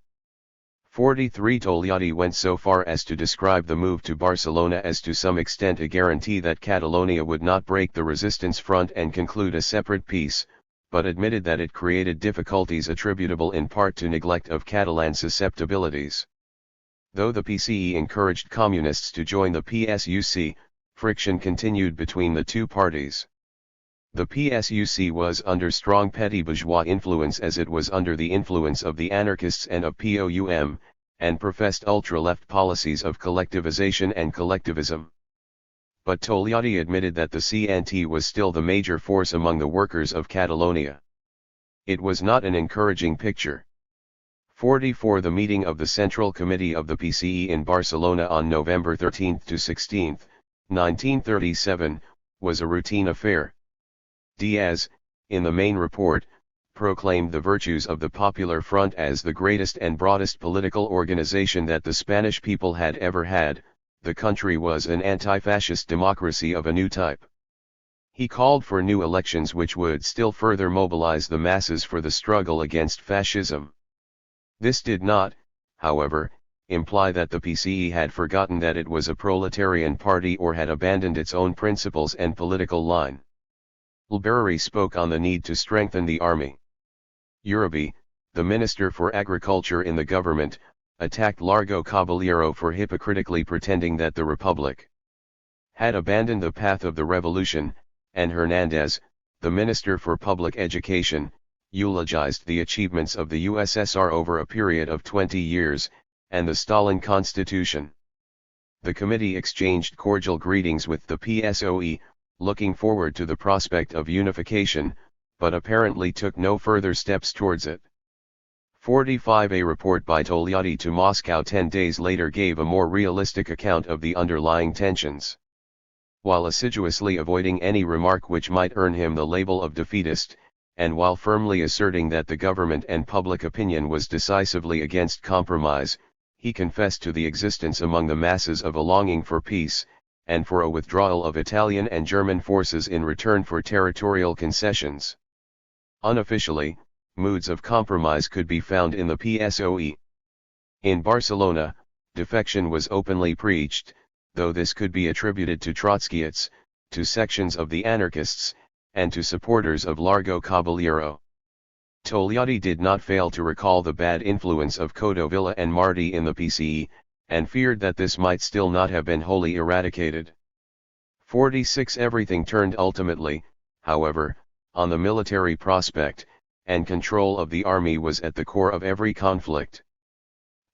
43 Togliatti went so far as to describe the move to Barcelona as to some extent a guarantee that Catalonia would not break the resistance front and conclude a separate peace, but admitted that it created difficulties attributable in part to neglect of Catalan susceptibilities. Though the PCE encouraged communists to join the PSUC, friction continued between the two parties. The PSUC was under strong petty bourgeois influence as it was under the influence of the anarchists and of POUM, and professed ultra-left policies of collectivization and collectivism. But Togliatti admitted that the CNT was still the major force among the workers of Catalonia. It was not an encouraging picture. 44 The meeting of the Central Committee of the PCE in Barcelona on November 13 to 16, 1937, was a routine affair. Diaz, in the main report, proclaimed the virtues of the Popular Front as the greatest and broadest political organization that the Spanish people had ever had. The country was an anti-fascist democracy of a new type. He called for new elections which would still further mobilize the masses for the struggle against fascism. This did not, however, imply that the PCE had forgotten that it was a proletarian party or had abandoned its own principles and political line. Alberari spoke on the need to strengthen the army. Uribe, the Minister for Agriculture in the government, attacked Largo Caballero for hypocritically pretending that the Republic had abandoned the path of the revolution, and Hernandez, the Minister for Public Education, eulogized the achievements of the USSR over a period of 20 years, and the Stalin Constitution. The committee exchanged cordial greetings with the PSOE, looking forward to the prospect of unification, but apparently took no further steps towards it. 45 A report by Togliatti to Moscow 10 days later gave a more realistic account of the underlying tensions. While assiduously avoiding any remark which might earn him the label of defeatist, and while firmly asserting that the government and public opinion was decisively against compromise, he confessed to the existence among the masses of a longing for peace, and for a withdrawal of Italian and German forces in return for territorial concessions. Unofficially, moods of compromise could be found in the PSOE. In Barcelona, defection was openly preached, though this could be attributed to Trotskyists, to sections of the anarchists, and to supporters of Largo Caballero. Togliatti did not fail to recall the bad influence of Codovilla and Martí in the PCE, and feared that this might still not have been wholly eradicated. 46 Everything turned ultimately, however, on the military prospect, and control of the army was at the core of every conflict.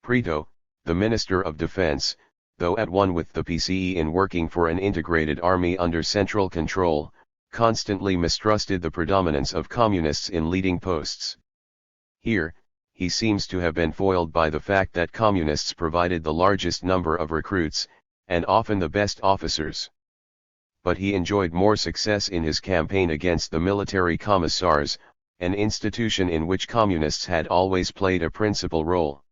Prieto, the Minister of Defense, though at one with the PCE in working for an integrated army under central control, constantly mistrusted the predominance of communists in leading posts. Here, he seems to have been foiled by the fact that communists provided the largest number of recruits, and often the best officers. But he enjoyed more success in his campaign against the military commissars, an institution in which communists had always played a principal role.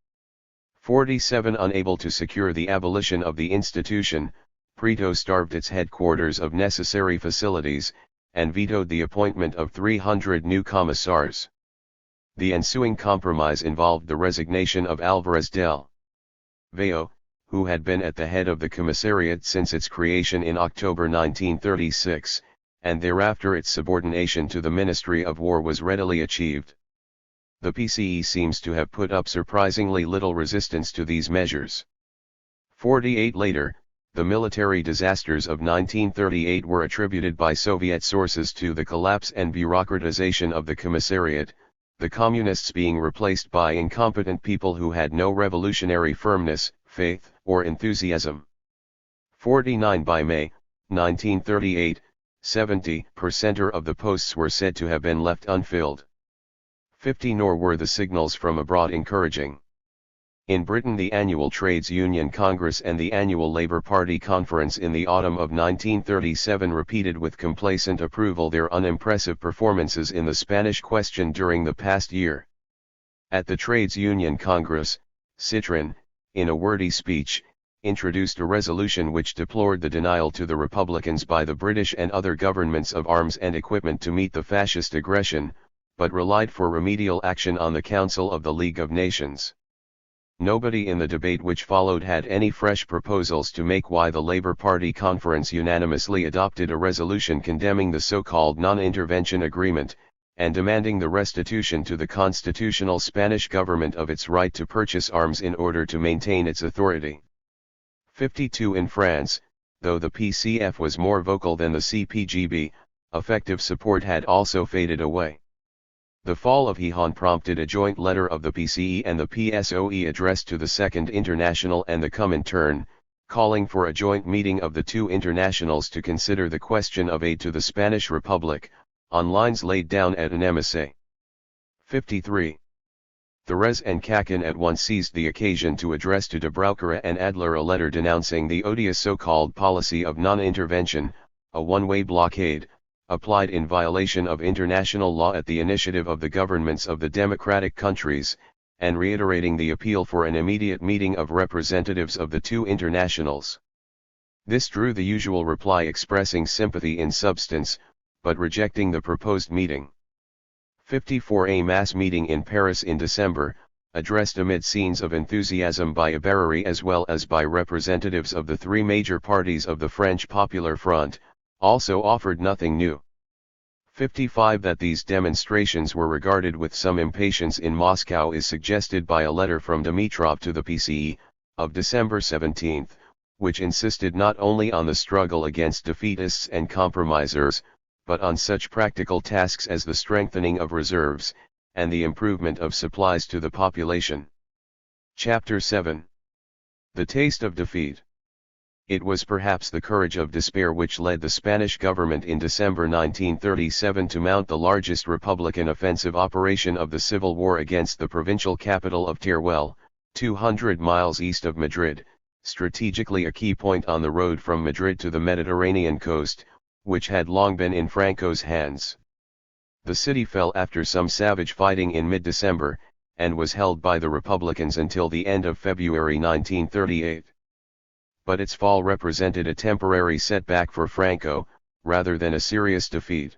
47 Unable to secure the abolition of the institution, Prieto starved its headquarters of necessary facilities, and vetoed the appointment of 300 new commissars. The ensuing compromise involved the resignation of Álvarez del Valle, who had been at the head of the commissariat since its creation in October 1936, and thereafter its subordination to the Ministry of War was readily achieved. The PCE seems to have put up surprisingly little resistance to these measures. 48 Later, the military disasters of 1938 were attributed by Soviet sources to the collapse and bureaucratization of the commissariat, the communists being replaced by incompetent people who had no revolutionary firmness, faith, or enthusiasm. 49 by May, 1938, 70% of the posts were said to have been left unfilled. 50 nor were the signals from abroad encouraging. In Britain, the annual Trades Union Congress and the annual Labour Party Conference in the autumn of 1937 repeated with complacent approval their unimpressive performances in the Spanish question during the past year. At the Trades Union Congress, Citron, in a wordy speech, introduced a resolution which deplored the denial to the Republicans by the British and other governments of arms and equipment to meet the fascist aggression, but relied for remedial action on the Council of the League of Nations. Nobody in the debate which followed had any fresh proposals to make. Why the Labour Party Conference unanimously adopted a resolution condemning the so-called non-intervention agreement, and demanding the restitution to the constitutional Spanish government of its right to purchase arms in order to maintain its authority. 52 In France, though the PCF was more vocal than the CPGB, effective support had also faded away. The fall of Gijón prompted a joint letter of the PCE and the PSOE addressed to the Second International and the Comintern, calling for a joint meeting of the two internationals to consider the question of aid to the Spanish Republic, on lines laid down at an embassy. 53. Thérèse and Kachin at once seized the occasion to address to de Brouckere and Adler a letter denouncing the odious so-called policy of non-intervention, a one-way blockade, applied in violation of international law at the initiative of the governments of the democratic countries, and reiterating the appeal for an immediate meeting of representatives of the two internationals. This drew the usual reply expressing sympathy in substance, but rejecting the proposed meeting. 54 A mass meeting in Paris in December, addressed amid scenes of enthusiasm by Ibarruri as well as by representatives of the three major parties of the French Popular Front, also offered nothing new. 55 That these demonstrations were regarded with some impatience in Moscow is suggested by a letter from Dimitrov to the PCE, of December 17, which insisted not only on the struggle against defeatists and compromisers, but on such practical tasks as the strengthening of reserves, and the improvement of supplies to the population. Chapter 7. The Taste of Defeat. It was perhaps the courage of despair which led the Spanish government in December 1937 to mount the largest Republican offensive operation of the Civil War against the provincial capital of Teruel, 200 miles east of Madrid, strategically a key point on the road from Madrid to the Mediterranean coast, which had long been in Franco's hands. The city fell after some savage fighting in mid-December, and was held by the Republicans until the end of February 1938. But its fall represented a temporary setback for Franco, rather than a serious defeat.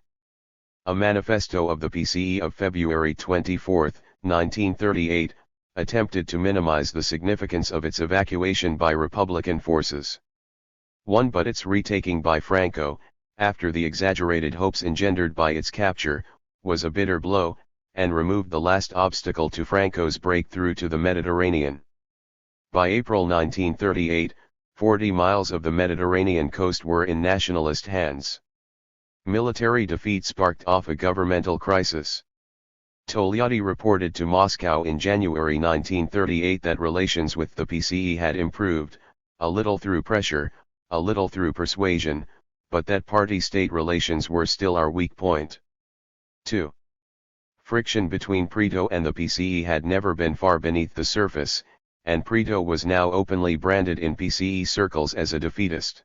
A manifesto of the PCE of February 24, 1938, attempted to minimize the significance of its evacuation by Republican forces. But its retaking by Franco, after the exaggerated hopes engendered by its capture, was a bitter blow, and removed the last obstacle to Franco's breakthrough to the Mediterranean. By April 1938, 40 miles of the Mediterranean coast were in nationalist hands. Military defeat sparked off a governmental crisis. Togliatti reported to Moscow in January 1938 that relations with the PCE had improved, a little through pressure, a little through persuasion, but that party-state relations were still our weak point. 2. Friction between Prieto and the PCE had never been far beneath the surface, and Prieto was now openly branded in PCE circles as a defeatist.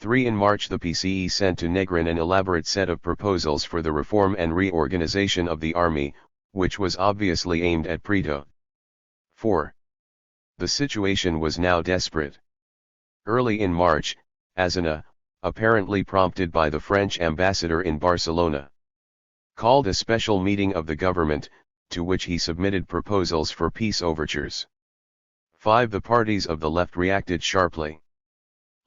3. In March the PCE sent to Negrin an elaborate set of proposals for the reform and reorganization of the army, which was obviously aimed at Prieto. 4. The situation was now desperate. Early in March, Aznar, apparently prompted by the French ambassador in Barcelona, called a special meeting of the government, to which he submitted proposals for peace overtures. 5. The parties of the left reacted sharply.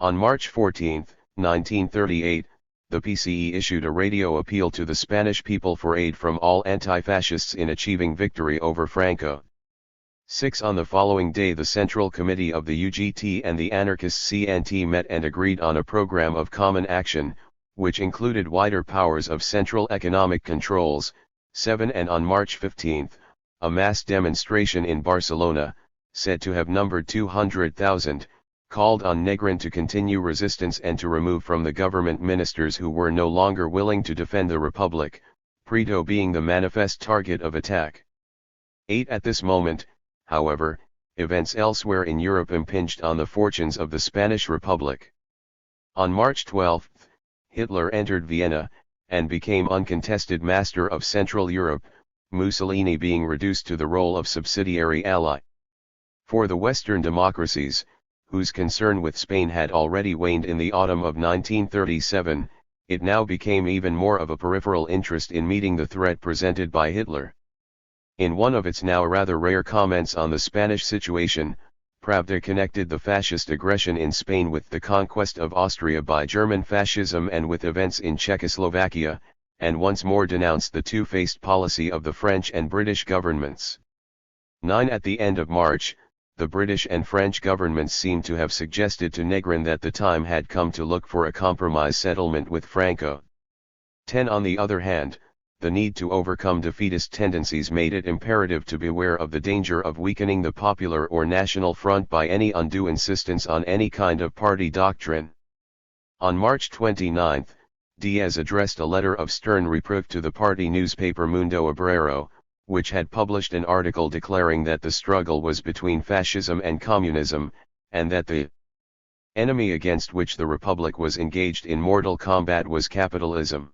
On March 14, 1938, the PCE issued a radio appeal to the Spanish people for aid from all anti-fascists in achieving victory over Franco. 6. On the following day the Central Committee of the UGT and the anarchist CNT met and agreed on a program of common action, which included wider powers of central economic controls. 7. And on March 15, a mass demonstration in Barcelona, said to have numbered 200,000, called on Negrin to continue resistance and to remove from the government ministers who were no longer willing to defend the Republic, Prieto being the manifest target of attack. 8. At this moment, however, events elsewhere in Europe impinged on the fortunes of the Spanish Republic. On March 12, Hitler entered Vienna, and became uncontested master of Central Europe, Mussolini being reduced to the role of subsidiary ally. For the Western democracies, whose concern with Spain had already waned in the autumn of 1937, it now became even more of a peripheral interest in meeting the threat presented by Hitler. In one of its now rather rare comments on the Spanish situation, Pravda connected the fascist aggression in Spain with the conquest of Austria by German fascism and with events in Czechoslovakia, and once more denounced the two-faced policy of the French and British governments. 9. At the end of March, the British and French governments seemed to have suggested to Negrin that the time had come to look for a compromise settlement with Franco. 10. On the other hand, the need to overcome defeatist tendencies made it imperative to beware of the danger of weakening the Popular or National Front by any undue insistence on any kind of party doctrine. On March 29, Diaz addressed a letter of stern reproof to the party newspaper Mundo Obrero, which had published an article declaring that the struggle was between fascism and communism, and that the enemy against which the Republic was engaged in mortal combat was capitalism.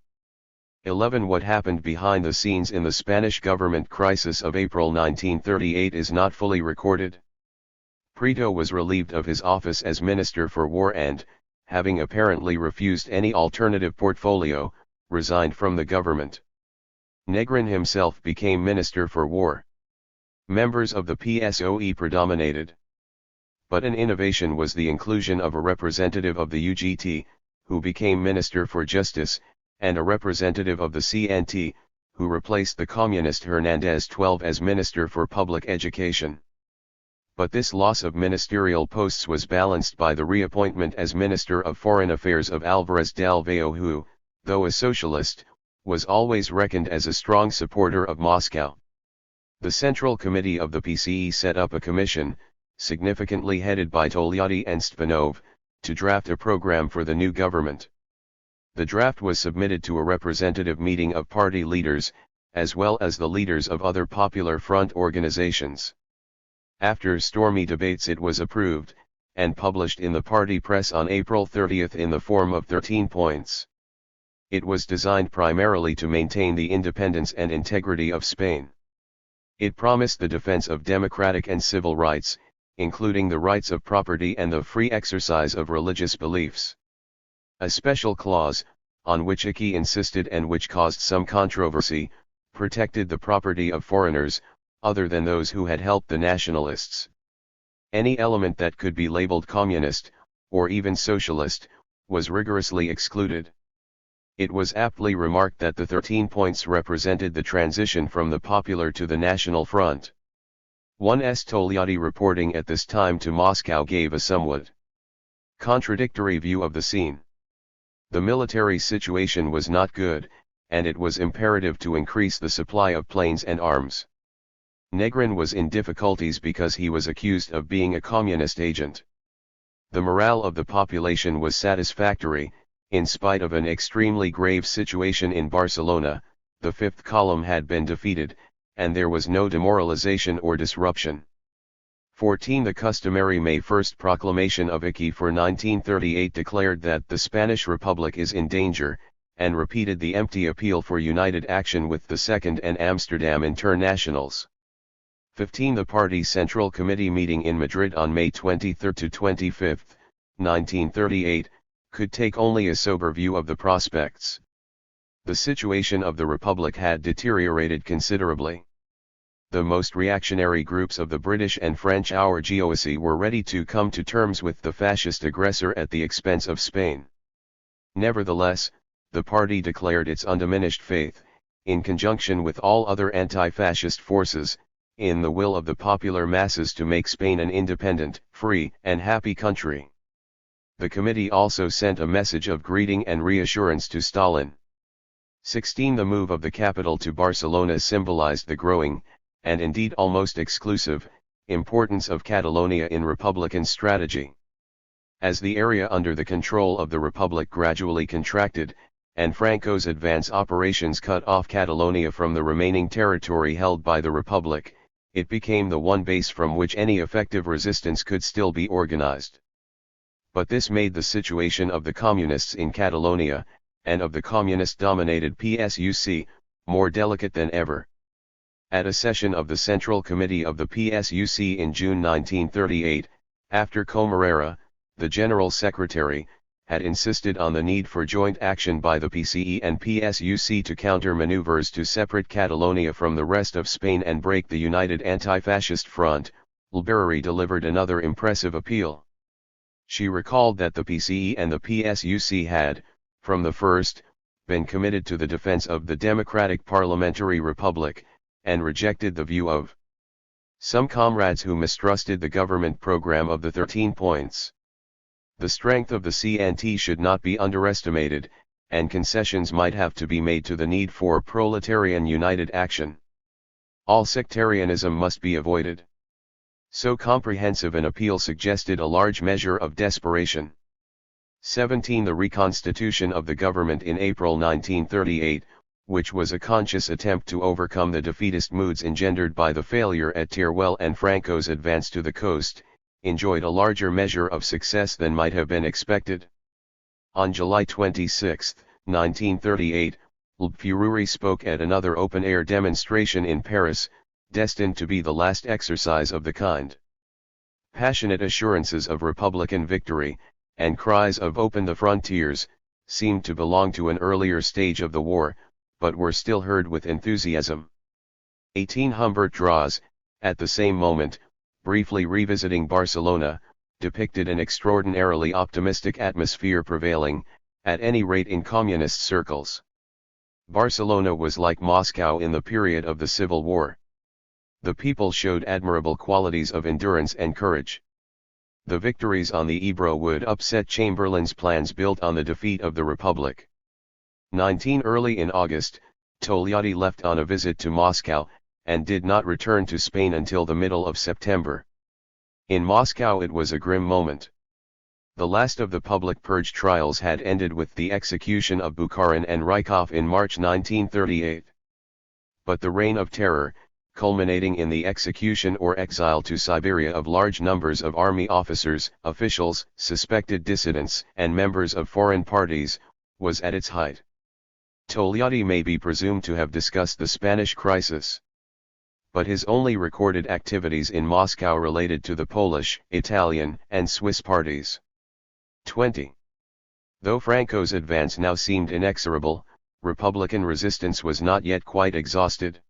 11. What happened behind the scenes in the Spanish government crisis of April 1938 is not fully recorded. Prieto was relieved of his office as Minister for War and, having apparently refused any alternative portfolio, resigned from the government. Negrin himself became Minister for War. Members of the PSOE predominated. But an innovation was the inclusion of a representative of the UGT, who became Minister for Justice, and a representative of the CNT, who replaced the communist Hernandez 12 as Minister for Public Education. But this loss of ministerial posts was balanced by the reappointment as Minister of Foreign Affairs of Álvarez del Valle who, though a socialist, was always reckoned as a strong supporter of Moscow. The Central Committee of the PCE set up a commission, significantly headed by Togliatti and Stpanov, to draft a program for the new government. The draft was submitted to a representative meeting of party leaders, as well as the leaders of other Popular Front organizations. After stormy debates it was approved, and published in the party press on April 30 in the form of 13 points. It was designed primarily to maintain the independence and integrity of Spain. It promised the defense of democratic and civil rights, including the rights of property and the free exercise of religious beliefs. A special clause, on which Icky insisted and which caused some controversy, protected the property of foreigners, other than those who had helped the nationalists. Any element that could be labeled communist, or even socialist, was rigorously excluded. It was aptly remarked that the 13 points represented the transition from the Popular to the National Front. 1S Togliatti reporting at this time to Moscow gave a somewhat contradictory view of the scene. The military situation was not good, and it was imperative to increase the supply of planes and arms. Negrin was in difficulties because he was accused of being a communist agent. The morale of the population was satisfactory, in spite of an extremely grave situation in Barcelona. The fifth column had been defeated, and there was no demoralization or disruption. 14. The customary May 1 proclamation of Icky for 1938 declared that the Spanish Republic is in danger, and repeated the empty appeal for united action with the Second and Amsterdam Internationals. 15. The party's Central Committee meeting in Madrid on May 23 to 25, 1938, could take only a sober view of the prospects. The situation of the Republic had deteriorated considerably. The most reactionary groups of the British and French bourgeoisie were ready to come to terms with the fascist aggressor at the expense of Spain. Nevertheless, the party declared its undiminished faith, in conjunction with all other anti-fascist forces, in the will of the popular masses to make Spain an independent, free, and happy country. The committee also sent a message of greeting and reassurance to Stalin. 16. The move of the capital to Barcelona symbolized the growing, and indeed almost exclusive, importance of Catalonia in republican strategy. As the area under the control of the Republic gradually contracted, and Franco's advance operations cut off Catalonia from the remaining territory held by the Republic, it became the one base from which any effective resistance could still be organized. But this made the situation of the Communists in Catalonia, and of the Communist-dominated PSUC, more delicate than ever. At a session of the Central Committee of the PSUC in June 1938, after Comarera, the General Secretary, had insisted on the need for joint action by the PCE and PSUC to counter maneuvers to separate Catalonia from the rest of Spain and break the united anti-fascist front, Alberari delivered another impressive appeal. She recalled that the PCE and the PSUC had, from the first, been committed to the defense of the democratic parliamentary republic, and rejected the view of some comrades who mistrusted the government program of the 13 points. The strength of the CNT should not be underestimated, and concessions might have to be made to the need for proletarian united action. All sectarianism must be avoided. So comprehensive an appeal suggested a large measure of desperation. 17. The reconstitution of the government in April 1938, which was a conscious attempt to overcome the defeatist moods engendered by the failure at Teruel and Franco's advance to the coast, enjoyed a larger measure of success than might have been expected. On July 26, 1938, Alberari spoke at another open-air demonstration in Paris, destined to be the last exercise of the kind. Passionate assurances of Republican victory, and cries of "Open the frontiers," seemed to belong to an earlier stage of the war, but were still heard with enthusiasm. 18. Humbert Draws, at the same moment, briefly revisiting Barcelona, depicted an extraordinarily optimistic atmosphere prevailing, at any rate in communist circles. Barcelona was like Moscow in the period of the Civil War. The people showed admirable qualities of endurance and courage. The victories on the Ebro would upset Chamberlain's plans built on the defeat of the Republic. 19. Early in August, Togliatti left on a visit to Moscow, and did not return to Spain until the middle of September. In Moscow it was a grim moment. The last of the public purge trials had ended with the execution of Bukharin and Rykov in March 1938. But the reign of terror, culminating in the execution or exile to Siberia of large numbers of army officers, officials, suspected dissidents, and members of foreign parties, was at its height. Togliatti may be presumed to have discussed the Spanish crisis. But his only recorded activities in Moscow related to the Polish, Italian, and Swiss parties. 20. Though Franco's advance now seemed inexorable, Republican resistance was not yet quite exhausted.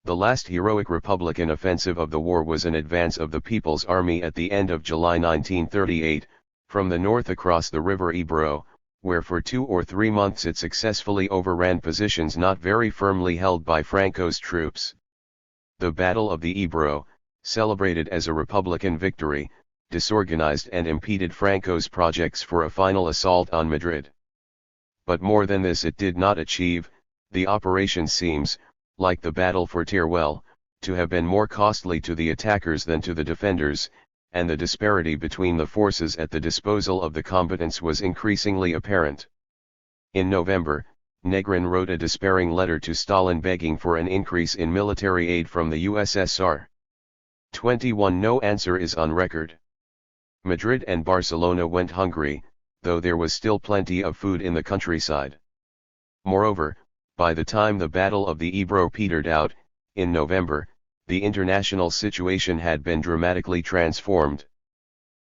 The last heroic Republican offensive of the war was an advance of the People's Army at the end of July 1938, from the north across the river Ebro, where for 2 or 3 months it successfully overran positions not very firmly held by Franco's troops. The Battle of the Ebro, celebrated as a Republican victory, disorganized and impeded Franco's projects for a final assault on Madrid. But more than this it did not achieve. The operation seems, like the battle for Teruel, to have been more costly to the attackers than to the defenders, and the disparity between the forces at the disposal of the combatants was increasingly apparent. In November, Negrin wrote a despairing letter to Stalin begging for an increase in military aid from the USSR. 21. No answer is on record. Madrid and Barcelona went hungry, though there was still plenty of food in the countryside. Moreover, by the time the Battle of the Ebro petered out, in November, the international situation had been dramatically transformed.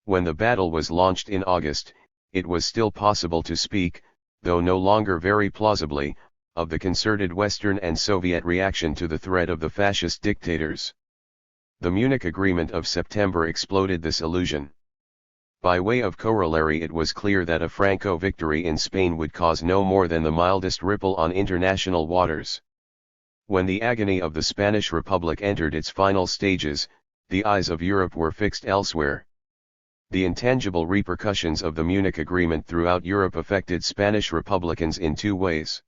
When the battle was launched in August, it was still possible to speak, though no longer very plausibly, of the concerted Western and Soviet reaction to the threat of the fascist dictators. The Munich Agreement of September exploded this illusion. By way of corollary, it was clear that a Franco victory in Spain would cause no more than the mildest ripple on international waters. When the agony of the Spanish Republic entered its final stages, the eyes of Europe were fixed elsewhere. The intangible repercussions of the Munich Agreement throughout Europe affected Spanish Republicans in 2 ways.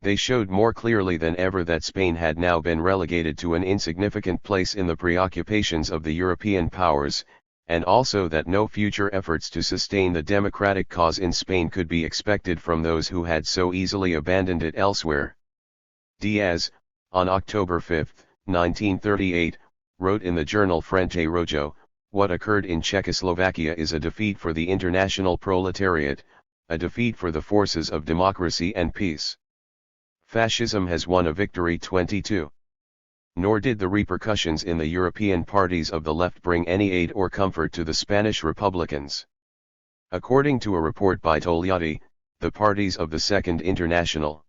They showed more clearly than ever that Spain had now been relegated to an insignificant place in the preoccupations of the European powers, and also that no future efforts to sustain the democratic cause in Spain could be expected from those who had so easily abandoned it elsewhere. Diaz, on October 5, 1938, wrote in the journal Frente Rojo, "What occurred in Czechoslovakia is a defeat for the international proletariat, a defeat for the forces of democracy and peace. Fascism has won a victory." 22. Nor did the repercussions in the European parties of the left bring any aid or comfort to the Spanish Republicans. According to a report by Togliatti, the parties of the Second International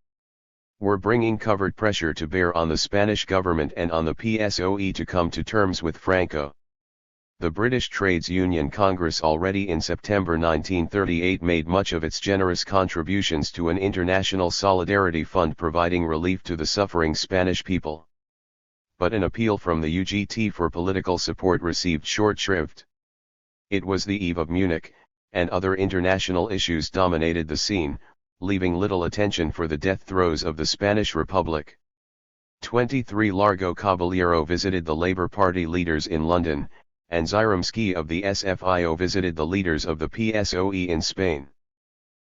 were bringing covert pressure to bear on the Spanish government and on the PSOE to come to terms with Franco. The British Trades Union Congress already in September 1938 made much of its generous contributions to an international solidarity fund providing relief to the suffering Spanish people. But an appeal from the UGT for political support received short shrift. It was the eve of Munich, and other international issues dominated the scene, leaving little attention for the death throes of the Spanish Republic. 23. Largo Caballero visited the Labour Party leaders in London, and Zyromsky of the SFIO visited the leaders of the PSOE in Spain.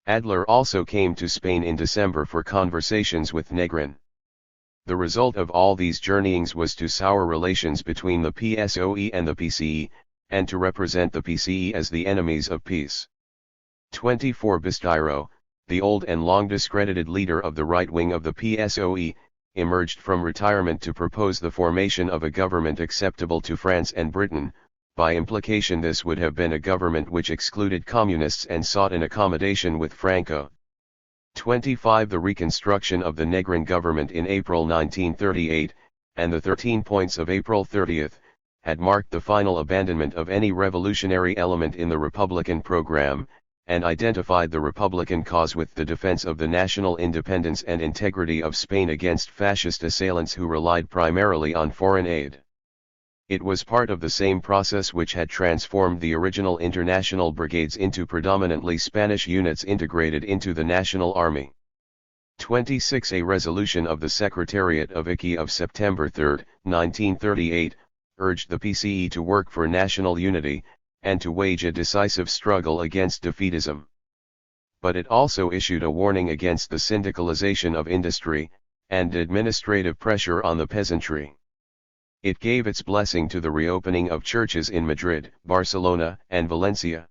Adler also came to Spain in December for conversations with Negrin. The result of all these journeyings was to sour relations between the PSOE and the PCE, and to represent the PCE as the enemies of peace. 24. Basteiro, the old and long discredited leader of the right wing of the PSOE, emerged from retirement to propose the formation of a government acceptable to France and Britain. By implication, this would have been a government which excluded communists and sought an accommodation with Franco. 25. The reconstruction of the Negrin government in April 1938, and the 13 points of April 30, had marked the final abandonment of any revolutionary element in the Republican program, and identified the Republican cause with the defense of the national independence and integrity of Spain against fascist assailants who relied primarily on foreign aid. It was part of the same process which had transformed the original international brigades into predominantly Spanish units integrated into the National Army. 26. A resolution of the Secretariat of ICI of September 3, 1938, urged the PCE to work for national unity, and to wage a decisive struggle against defeatism. But it also issued a warning against the syndicalization of industry, and administrative pressure on the peasantry. It gave its blessing to the reopening of churches in Madrid, Barcelona, and Valencia,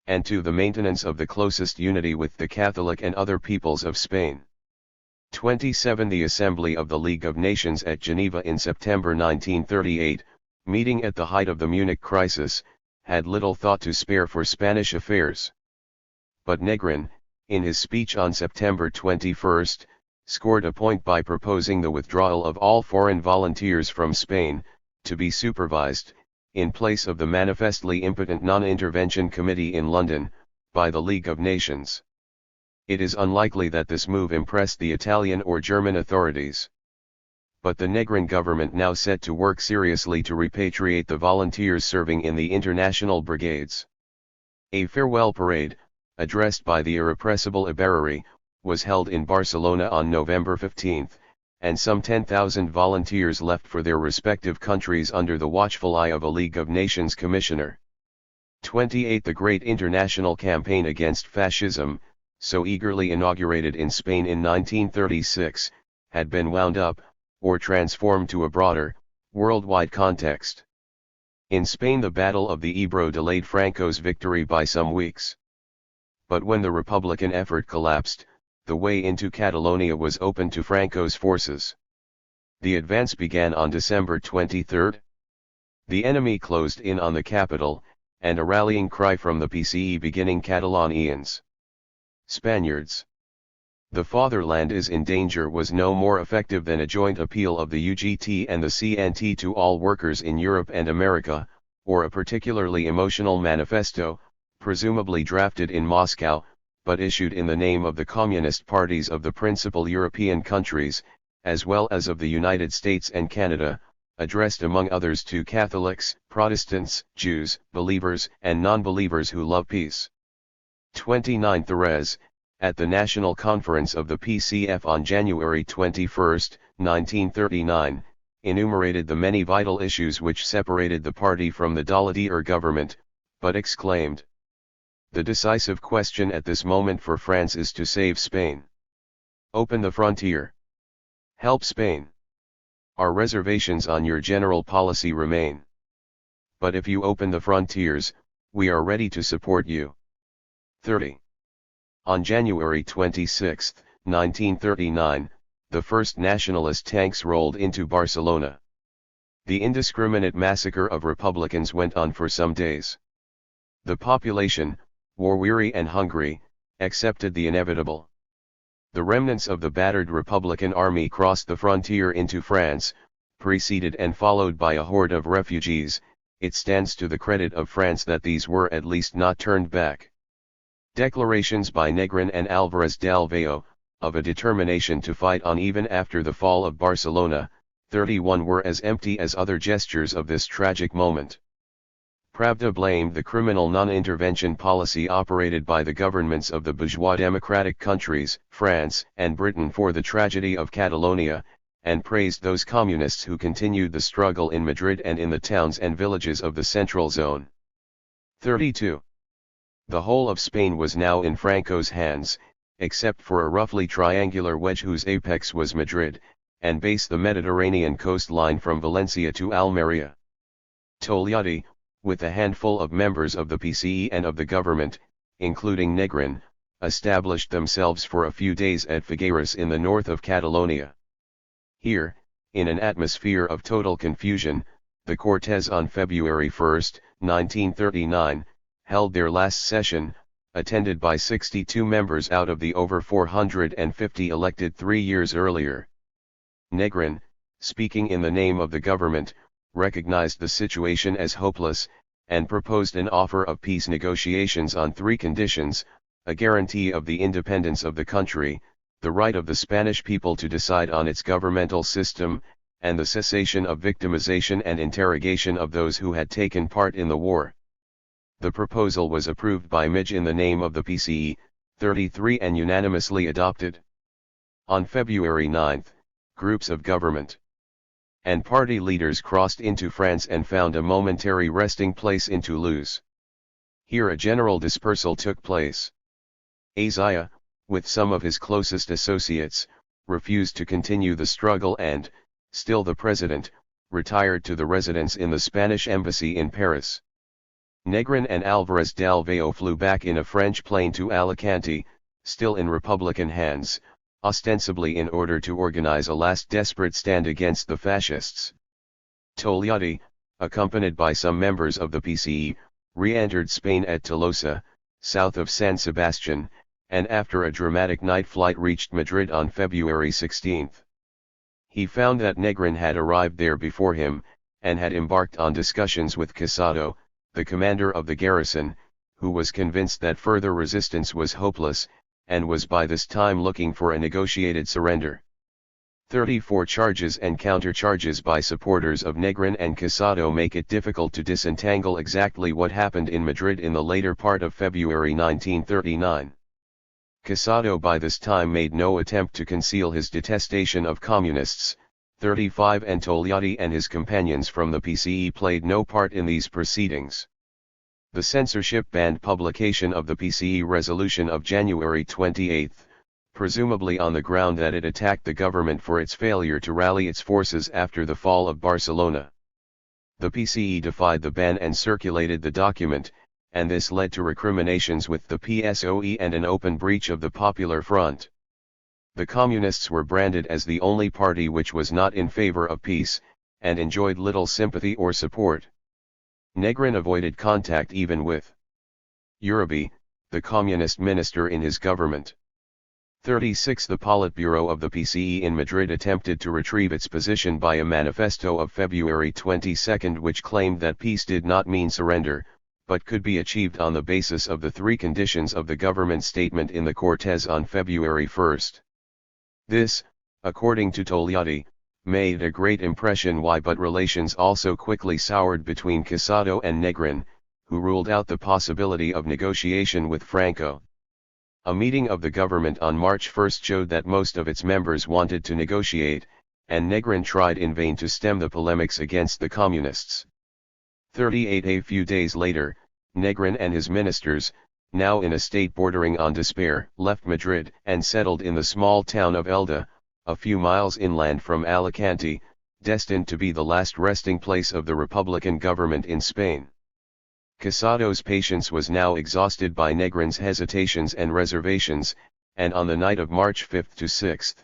and to the maintenance of the closest unity with the Catholic and other peoples of Spain. 27. The Assembly of the League of Nations at Geneva in September 1938, meeting at the height of the Munich crisis, had little thought to spare for Spanish affairs. But Negrin, in his speech on September 21, scored a point by proposing the withdrawal of all foreign volunteers from Spain, to be supervised, in place of the manifestly impotent Non-Intervention Committee in London, by the League of Nations. It is unlikely that this move impressed the Italian or German authorities. But the Negrin government now set to work seriously to repatriate the volunteers serving in the international brigades. A farewell parade, addressed by the irrepressible Ibarruri, was held in Barcelona on November 15, and some 10,000 volunteers left for their respective countries under the watchful eye of a League of Nations commissioner. 28. The great international campaign against fascism, so eagerly inaugurated in Spain in 1936, had been wound up, or transformed to a broader, worldwide context. In Spain, the Battle of the Ebro delayed Franco's victory by some weeks. But when the Republican effort collapsed, the way into Catalonia was open to Franco's forces. The advance began on December 23. The enemy closed in on the capital, and a rallying cry from the PCE beginning Catalonians. Spaniards. The fatherland is in danger was no more effective than a joint appeal of the UGT and the CNT to all workers in Europe and America, or a particularly emotional manifesto, presumably drafted in Moscow, but issued in the name of the communist parties of the principal European countries, as well as of the United States and Canada, addressed among others to Catholics, Protestants, Jews, believers and non-believers who love peace. 29. Thérèse, at the National Conference of the PCF on January 21, 1939, enumerated the many vital issues which separated the party from the Daladier government, but exclaimed, "The decisive question at this moment for France is to save Spain. Open the frontier. Help Spain. Our reservations on your general policy remain. But if you open the frontiers, we are ready to support you." 30. On January 26, 1939, the first nationalist tanks rolled into Barcelona. The indiscriminate massacre of Republicans went on for some days. The population, war-weary and hungry, accepted the inevitable. The remnants of the battered Republican army crossed the frontier into France, preceded and followed by a horde of refugees. It stands to the credit of France that these were at least not turned back. Declarations by Negrin and Álvarez del Valle, of a determination to fight on even after the fall of Barcelona, 31 were as empty as other gestures of this tragic moment. Pravda blamed the criminal non-intervention policy operated by the governments of the bourgeois democratic countries, France and Britain, for the tragedy of Catalonia, and praised those communists who continued the struggle in Madrid and in the towns and villages of the Central Zone. 32. The whole of Spain was now in Franco's hands, except for a roughly triangular wedge whose apex was Madrid, and base the Mediterranean coastline from Valencia to Almeria. Togliatti, with a handful of members of the PCE and of the government, including Negrin, established themselves for a few days at Figueres in the north of Catalonia. Here, in an atmosphere of total confusion, the Cortes on February 1, 1939, held their last session, attended by 62 members out of the over 450 elected 3 years earlier. Negrin, speaking in the name of the government, recognized the situation as hopeless, and proposed an offer of peace negotiations on 3 conditions: a guarantee of the independence of the country, the right of the Spanish people to decide on its governmental system, and the cessation of victimization and interrogation of those who had taken part in the war. The proposal was approved by MIG in the name of the PCE, 33, and unanimously adopted. On February 9, groups of government and party leaders crossed into France and found a momentary resting place in Toulouse. Here a general dispersal took place. Azaya, with some of his closest associates, refused to continue the struggle and, still the president, retired to the residence in the Spanish embassy in Paris. Negrin and Álvarez del Valle flew back in a French plane to Alicante, still in Republican hands, ostensibly in order to organize a last desperate stand against the fascists. Togliatti, accompanied by some members of the PCE, re-entered Spain at Tolosa, south of San Sebastian, and after a dramatic night flight reached Madrid on February 16. He found that Negrin had arrived there before him, and had embarked on discussions with Casado, the commander of the garrison, who was convinced that further resistance was hopeless, and was by this time looking for a negotiated surrender. 34 charges and countercharges by supporters of Negrin and Casado make it difficult to disentangle exactly what happened in Madrid in the later part of February 1939. Casado by this time made no attempt to conceal his detestation of communists. 35 and Togliatti and his companions from the PCE played no part in these proceedings. The censorship banned publication of the PCE resolution of January 28, presumably on the ground that it attacked the government for its failure to rally its forces after the fall of Barcelona. The PCE defied the ban and circulated the document, and this led to recriminations with the PSOE and an open breach of the Popular Front. The Communists were branded as the only party which was not in favor of peace, and enjoyed little sympathy or support. Negrin avoided contact even with Uribe, the communist minister in his government. 36 The Politburo of the PCE in Madrid attempted to retrieve its position by a manifesto of February 22 which claimed that peace did not mean surrender, but could be achieved on the basis of the 3 conditions of the government statement in the Cortes on February 1. This, according to Togliatti, made a great impression. But relations also quickly soured between Casado and Negrin, who ruled out the possibility of negotiation with Franco. A meeting of the government on March 1 showed that most of its members wanted to negotiate, and Negrin tried in vain to stem the polemics against the communists. 38 A few days later, Negrin and his ministers, now in a state bordering on despair, left Madrid and settled in the small town of Elda, a few miles inland from Alicante, destined to be the last resting place of the Republican government in Spain. Casado's patience was now exhausted by Negrin's hesitations and reservations, and on the night of March 5 to 6,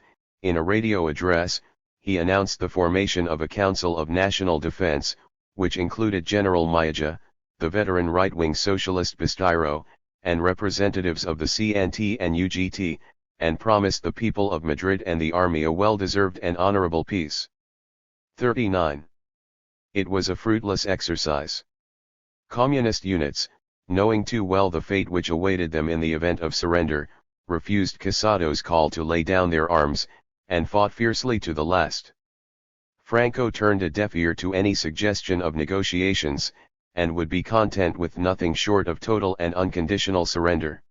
in a radio address, he announced the formation of a Council of National Defense, which included General Mayaja, the veteran right-wing socialist Basteiro, and representatives of the CNT and UGT, and promised the people of Madrid and the army a well-deserved and honorable peace. 39. It was a fruitless exercise. Communist units, knowing too well the fate which awaited them in the event of surrender, refused Casado's call to lay down their arms, and fought fiercely to the last. Franco turned a deaf ear to any suggestion of negotiations, and would be content with nothing short of total and unconditional surrender.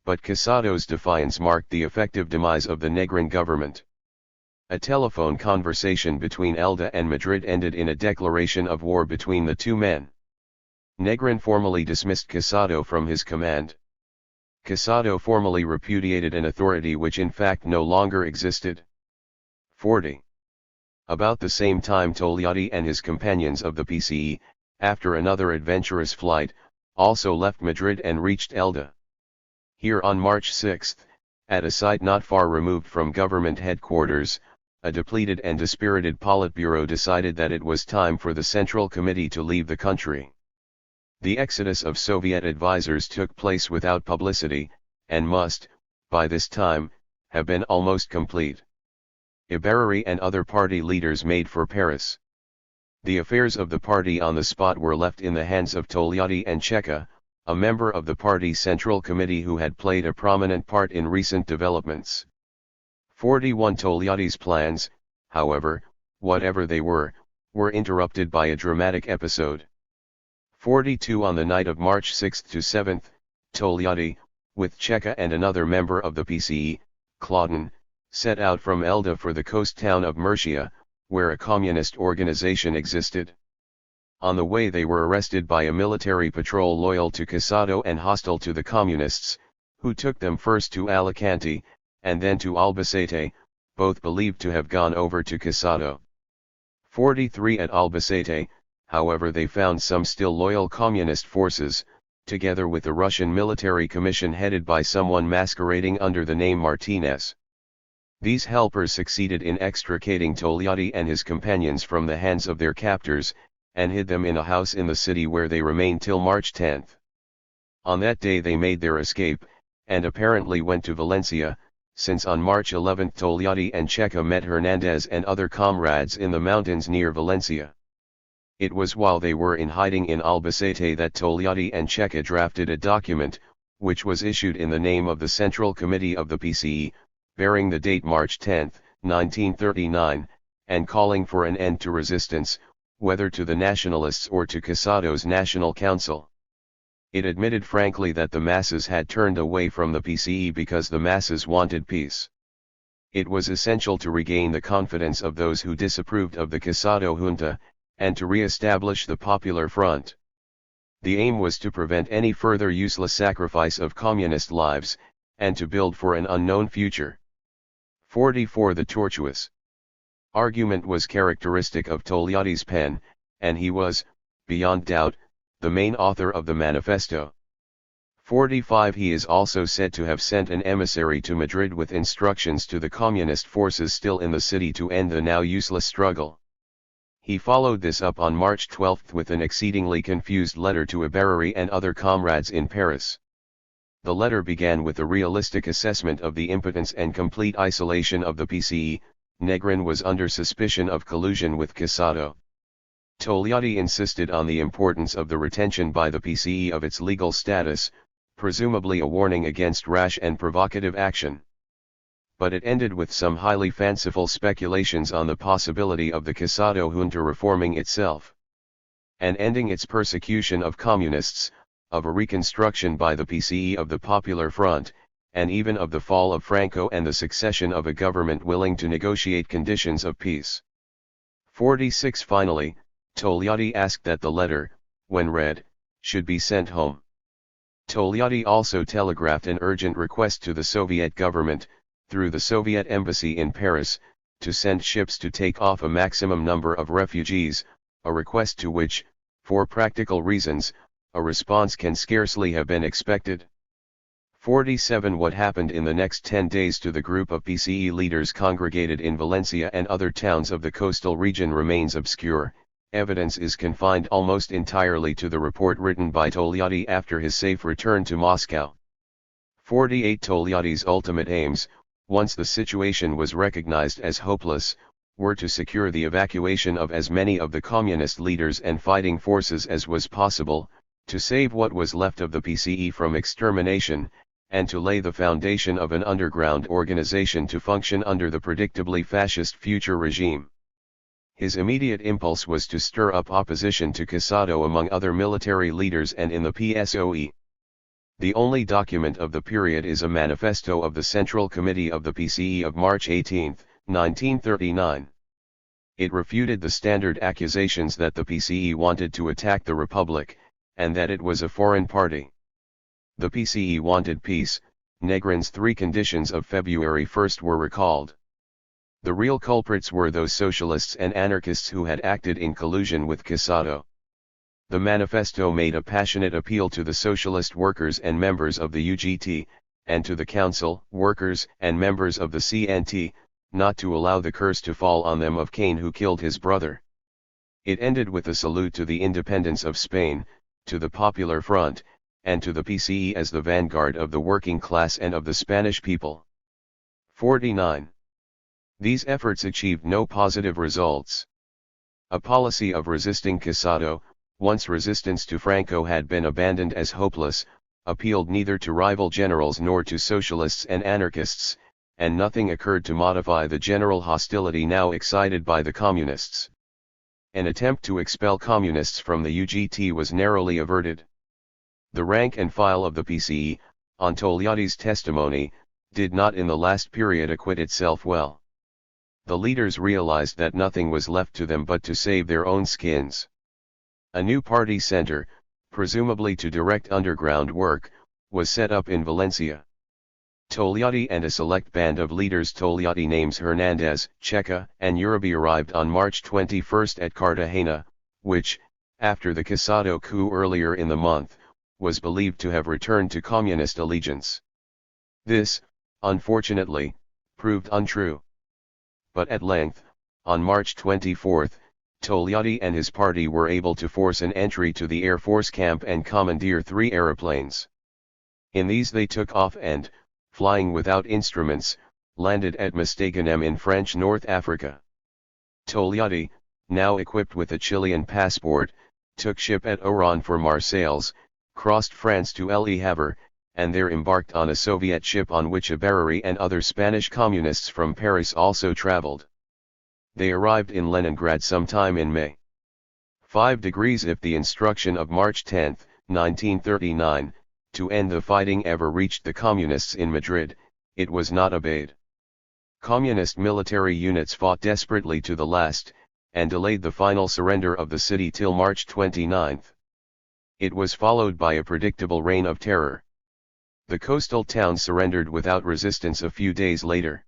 But Casado's defiance marked the effective demise of the Negrin government. A telephone conversation between Elda and Madrid ended in a declaration of war between the two men. Negrin formally dismissed Casado from his command. Casado formally repudiated an authority which in fact no longer existed. 40. About the same time Togliatti and his companions of the PCE, after another adventurous flight, also left Madrid and reached Elda. Here on March 6, at a site not far removed from government headquarters, a depleted and dispirited Politburo decided that it was time for the Central Committee to leave the country. The exodus of Soviet advisors took place without publicity, and must, by this time, have been almost complete. Ibarruri and other party leaders made for Paris. The affairs of the party on the spot were left in the hands of Togliatti and Checa, a member of the party Central Committee who had played a prominent part in recent developments. 41 Togliatti's plans, however, whatever they were interrupted by a dramatic episode. 42 On the night of March 6 to 7, Togliatti, with Checa and another member of the PCE, Claudin, set out from Elda for the coast town of Murcia, where a communist organization existed. On the way they were arrested by a military patrol loyal to Casado and hostile to the communists, who took them first to Alicante, and then to Albacete, both believed to have gone over to Casado. 43 At Albacete, however, they found some still loyal communist forces, together with a Russian military commission headed by someone masquerading under the name Martinez. These helpers succeeded in extricating Togliatti and his companions from the hands of their captors, and hid them in a house in the city where they remained till March 10. On that day they made their escape, and apparently went to Valencia, since on March 11 Togliatti and Checa met Hernandez and other comrades in the mountains near Valencia. It was while they were in hiding in Albacete that Togliatti and Checa drafted a document, which was issued in the name of the Central Committee of the PCE, bearing the date March 10, 1939, and calling for an end to resistance, whether to the nationalists or to Casado's National Council. It admitted frankly that the masses had turned away from the PCE because the masses wanted peace. It was essential to regain the confidence of those who disapproved of the Casado junta, and to re-establish the Popular Front. The aim was to prevent any further useless sacrifice of communist lives, and to build for an unknown future. 44 The tortuous argument was characteristic of Togliatti's pen, and he was, beyond doubt, the main author of the manifesto. 45 He is also said to have sent an emissary to Madrid with instructions to the communist forces still in the city to end the now useless struggle. He followed this up on March 12 with an exceedingly confused letter to Ibarruri and other comrades in Paris. The letter began with a realistic assessment of the impotence and complete isolation of the PCE. Negrin was under suspicion of collusion with Casado. Togliatti insisted on the importance of the retention by the PCE of its legal status, presumably a warning against rash and provocative action. But it ended with some highly fanciful speculations on the possibility of the Casado junta reforming itself, and ending its persecution of communists, of a reconstruction by the PCE of the Popular Front, and even of the fall of Franco and the succession of a government willing to negotiate conditions of peace. 46. Finally, Togliatti asked that the letter, when read, should be sent home. Togliatti also telegraphed an urgent request to the Soviet government, through the Soviet embassy in Paris, to send ships to take off a maximum number of refugees, a request to which, for practical reasons, a response can scarcely have been expected. 47. What happened in the next 10 days to the group of PCE leaders congregated in Valencia and other towns of the coastal region remains obscure. Evidence is confined almost entirely to the report written by Togliatti after his safe return to Moscow. 48. Togliatti's ultimate aims, once the situation was recognized as hopeless, were to secure the evacuation of as many of the communist leaders and fighting forces as was possible, to save what was left of the PCE from extermination, and to lay the foundation of an underground organization to function under the predictably fascist future regime. His immediate impulse was to stir up opposition to Casado among other military leaders and in the PSOE. The only document of the period is a manifesto of the Central Committee of the PCE of March 18, 1939. It refuted the standard accusations that the PCE wanted to attack the Republic, and that it was a foreign party. The PCE wanted peace. Negrin's 3 conditions of February 1 were recalled. The real culprits were those socialists and anarchists who had acted in collusion with Casado. The manifesto made a passionate appeal to the socialist workers and members of the UGT, and to the council, workers and members of the CNT, not to allow the curse to fall on them of Cain who killed his brother. It ended with a salute to the independence of Spain, to the Popular Front, and to the PCE as the vanguard of the working class and of the Spanish people. 49. These efforts achieved no positive results. A policy of resisting Casado, once resistance to Franco had been abandoned as hopeless, appealed neither to rival generals nor to socialists and anarchists, and nothing occurred to modify the general hostility now excited by the communists. An attempt to expel communists from the UGT was narrowly averted. The rank and file of the PCE, on Togliatti's testimony, did not in the last period acquit itself well. The leaders realized that nothing was left to them but to save their own skins. A new party center, presumably to direct underground work, was set up in Valencia. Togliatti and a select band of leaders Togliatti names Hernandez, Checa, and Uribe arrived on March 21 at Cartagena, which, after the Casado coup earlier in the month, was believed to have returned to communist allegiance. This, unfortunately, proved untrue. But at length, on March 24, Togliatti and his party were able to force an entry to the Air Force camp and commandeer 3 aeroplanes. In these they took off and, flying without instruments, landed at Mostaganem in French North Africa. Togliatti, now equipped with a Chilean passport, took ship at Oran for Marseilles, crossed France to Le Havre, and there embarked on a Soviet ship on which Barary and other Spanish communists from Paris also traveled. They arrived in Leningrad sometime in May. 5 degrees. If the instruction of March 10, 1939, to end the fighting ever reached the communists in Madrid, it was not obeyed. Communist military units fought desperately to the last, and delayed the final surrender of the city till March 29. It was followed by a predictable reign of terror. The coastal towns surrendered without resistance a few days later.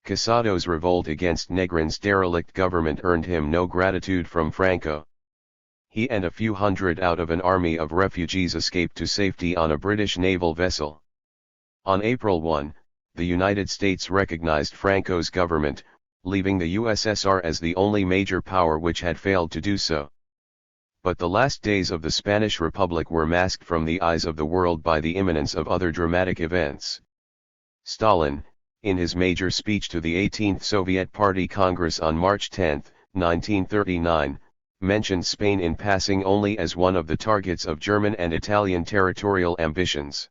Casado's revolt against Negrin's derelict government earned him no gratitude from Franco. He and a few hundred out of an army of refugees escaped to safety on a British naval vessel. On April 1, the United States recognized Franco's government, leaving the USSR as the only major power which had failed to do so. But the last days of the Spanish Republic were masked from the eyes of the world by the imminence of other dramatic events. Stalin, in his major speech to the 18th Soviet Party Congress on March 10, 1939, mentioned Spain in passing only as one of the targets of German and Italian territorial ambitions.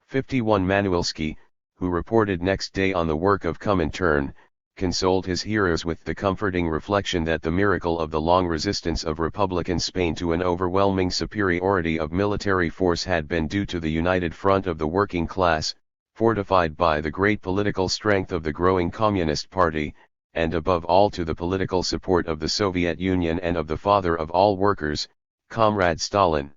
51. Manuelski, who reported next day on the work of Comintern, consoled his hearers with the comforting reflection that the miracle of the long resistance of Republican Spain to an overwhelming superiority of military force had been due to the united front of the working class, fortified by the great political strength of the growing Communist Party, and above all to the political support of the Soviet Union and of the father of all workers, Comrade Stalin.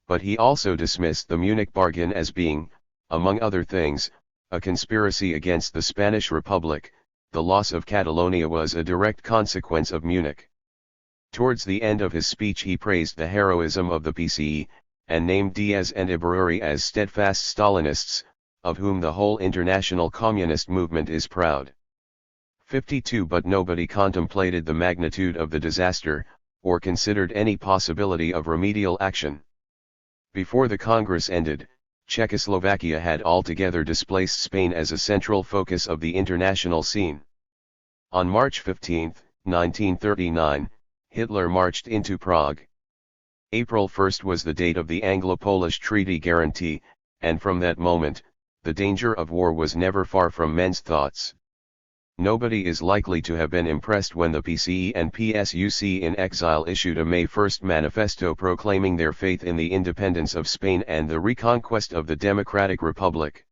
But he also dismissed the Munich bargain as being, among other things, a conspiracy against the Spanish Republic. The loss of Catalonia was a direct consequence of Munich. Towards the end of his speech he praised the heroism of the PCE, and named Diaz and Ibarruri as steadfast Stalinists, of whom the whole international communist movement is proud. 52 But nobody contemplated the magnitude of the disaster, or considered any possibility of remedial action. Before the Congress ended, Czechoslovakia had altogether displaced Spain as a central focus of the international scene. On March 15, 1939, Hitler marched into Prague. April 1 was the date of the Anglo-Polish Treaty Guarantee, and from that moment, the danger of war was never far from men's thoughts. Nobody is likely to have been impressed when the PCE and PSUC in exile issued a May 1 manifesto proclaiming their faith in the independence of Spain and the reconquest of the Democratic Republic.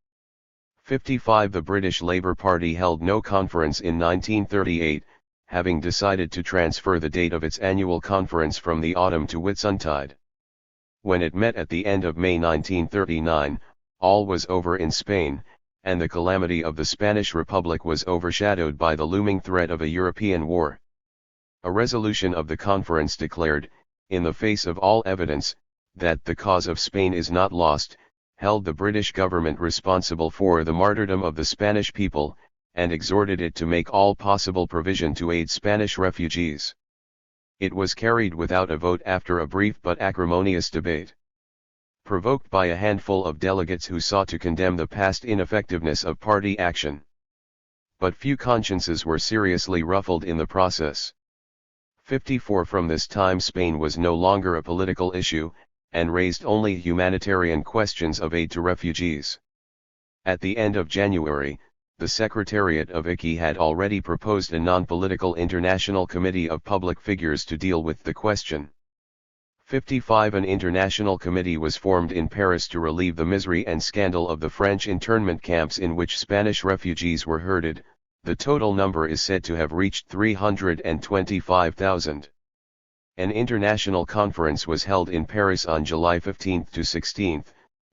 55 The British Labour Party held no conference in 1938, having decided to transfer the date of its annual conference from the autumn to Whitsuntide. When it met at the end of May 1939, all was over in Spain, and the calamity of the Spanish Republic was overshadowed by the looming threat of a European war. A resolution of the conference declared, in the face of all evidence, that the cause of Spain is not lost, held the British government responsible for the martyrdom of the Spanish people, and exhorted it to make all possible provision to aid Spanish refugees. It was carried without a vote after a brief but acrimonious debate. Provoked by a handful of delegates who sought to condemn the past ineffectiveness of party action. But few consciences were seriously ruffled in the process. 54 From this time Spain was no longer a political issue, and raised only humanitarian questions of aid to refugees. At the end of January, the Secretariat of ICI had already proposed a non-political international committee of public figures to deal with the question. 55 An international committee was formed in Paris to relieve the misery and scandal of the French internment camps in which Spanish refugees were herded. The total number is said to have reached 325,000. An international conference was held in Paris on July 15 to 16,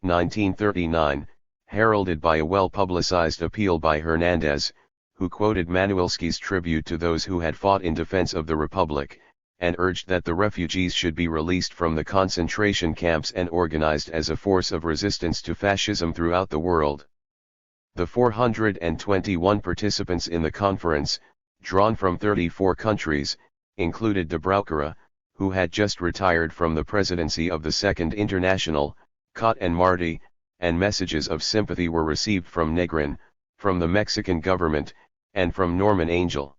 1939, heralded by a well-publicized appeal by Hernandez, who quoted Manuelski's tribute to those who had fought in defense of the Republic, and urged that the refugees should be released from the concentration camps and organized as a force of resistance to fascism throughout the world. The 421 participants in the conference, drawn from 34 countries, included de Brouckere, who had just retired from the presidency of the Second International, Cot and Marty, and messages of sympathy were received from Negrin, from the Mexican government, and from Norman Angel.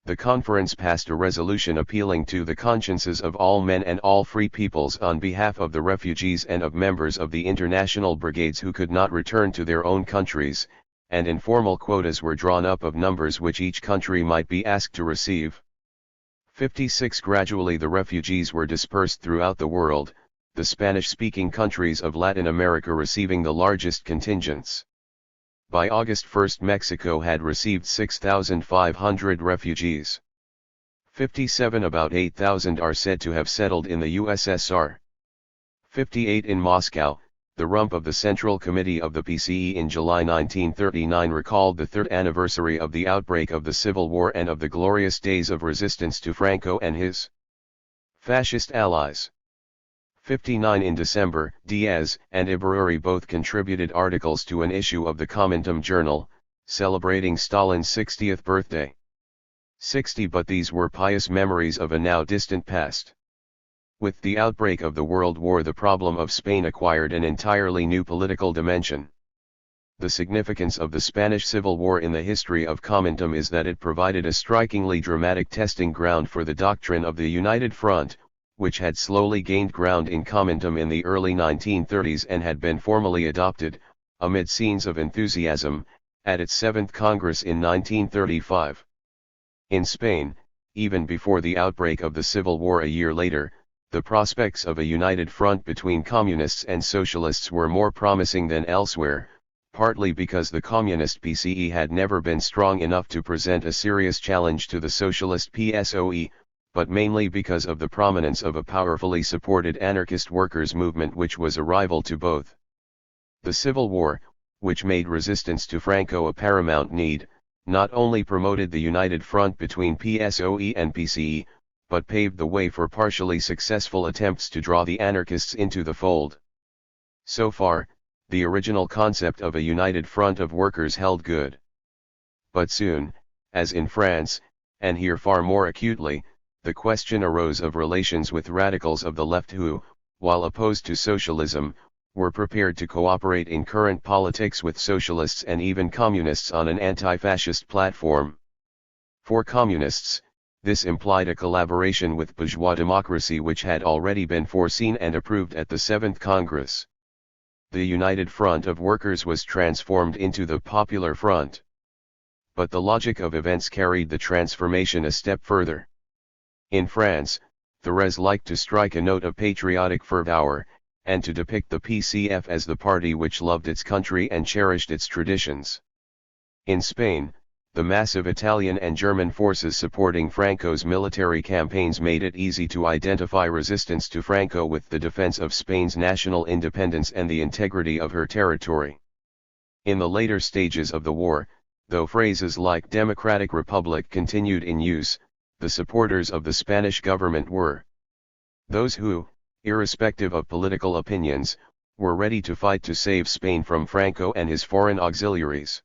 The conference passed a resolution appealing to the consciences of all men and all free peoples on behalf of the refugees and of members of the international brigades who could not return to their own countries, and informal quotas were drawn up of numbers which each country might be asked to receive. 56 Gradually the refugees were dispersed throughout the world, the Spanish-speaking countries of Latin America receiving the largest contingents. By August 1 Mexico had received 6,500 refugees. 57 About 8,000 are said to have settled in the USSR. 58 In Moscow, the rump of the Central Committee of the PCE in July 1939 recalled the third anniversary of the outbreak of the Civil War and of the glorious days of resistance to Franco and his fascist allies. 59 In December, Diaz and Ibarruri both contributed articles to an issue of the Comintern journal, celebrating Stalin's 60th birthday. 60 But these were pious memories of a now distant past. With the outbreak of the World War the problem of Spain acquired an entirely new political dimension. The significance of the Spanish Civil War in the history of Comintern is that it provided a strikingly dramatic testing ground for the doctrine of the United Front, which had slowly gained ground in Comintern in the early 1930s and had been formally adopted, amid scenes of enthusiasm, at its 7th Congress in 1935. In Spain, even before the outbreak of the Civil War a year later, the prospects of a united front between communists and socialists were more promising than elsewhere, partly because the communist PCE had never been strong enough to present a serious challenge to the socialist PSOE, but mainly because of the prominence of a powerfully supported anarchist workers' movement which was a rival to both. The Civil War, which made resistance to Franco a paramount need, not only promoted the united front between PSOE and PCE, but paved the way for partially successful attempts to draw the anarchists into the fold. So far, the original concept of a united front of workers held good. But soon, as in France, and here far more acutely, the question arose of relations with radicals of the left who, while opposed to socialism, were prepared to cooperate in current politics with socialists and even communists on an anti-fascist platform. For communists, this implied a collaboration with bourgeois democracy which had already been foreseen and approved at the 7th Congress. The United Front of Workers was transformed into the Popular Front. But the logic of events carried the transformation a step further. In France, Thérèse liked to strike a note of patriotic fervour, and to depict the PCF as the party which loved its country and cherished its traditions. In Spain, the massive Italian and German forces supporting Franco's military campaigns made it easy to identify resistance to Franco with the defense of Spain's national independence and the integrity of her territory. In the later stages of the war, though phrases like democratic republic continued in use, the supporters of the Spanish government were those who, irrespective of political opinions, were ready to fight to save Spain from Franco and his foreign auxiliaries.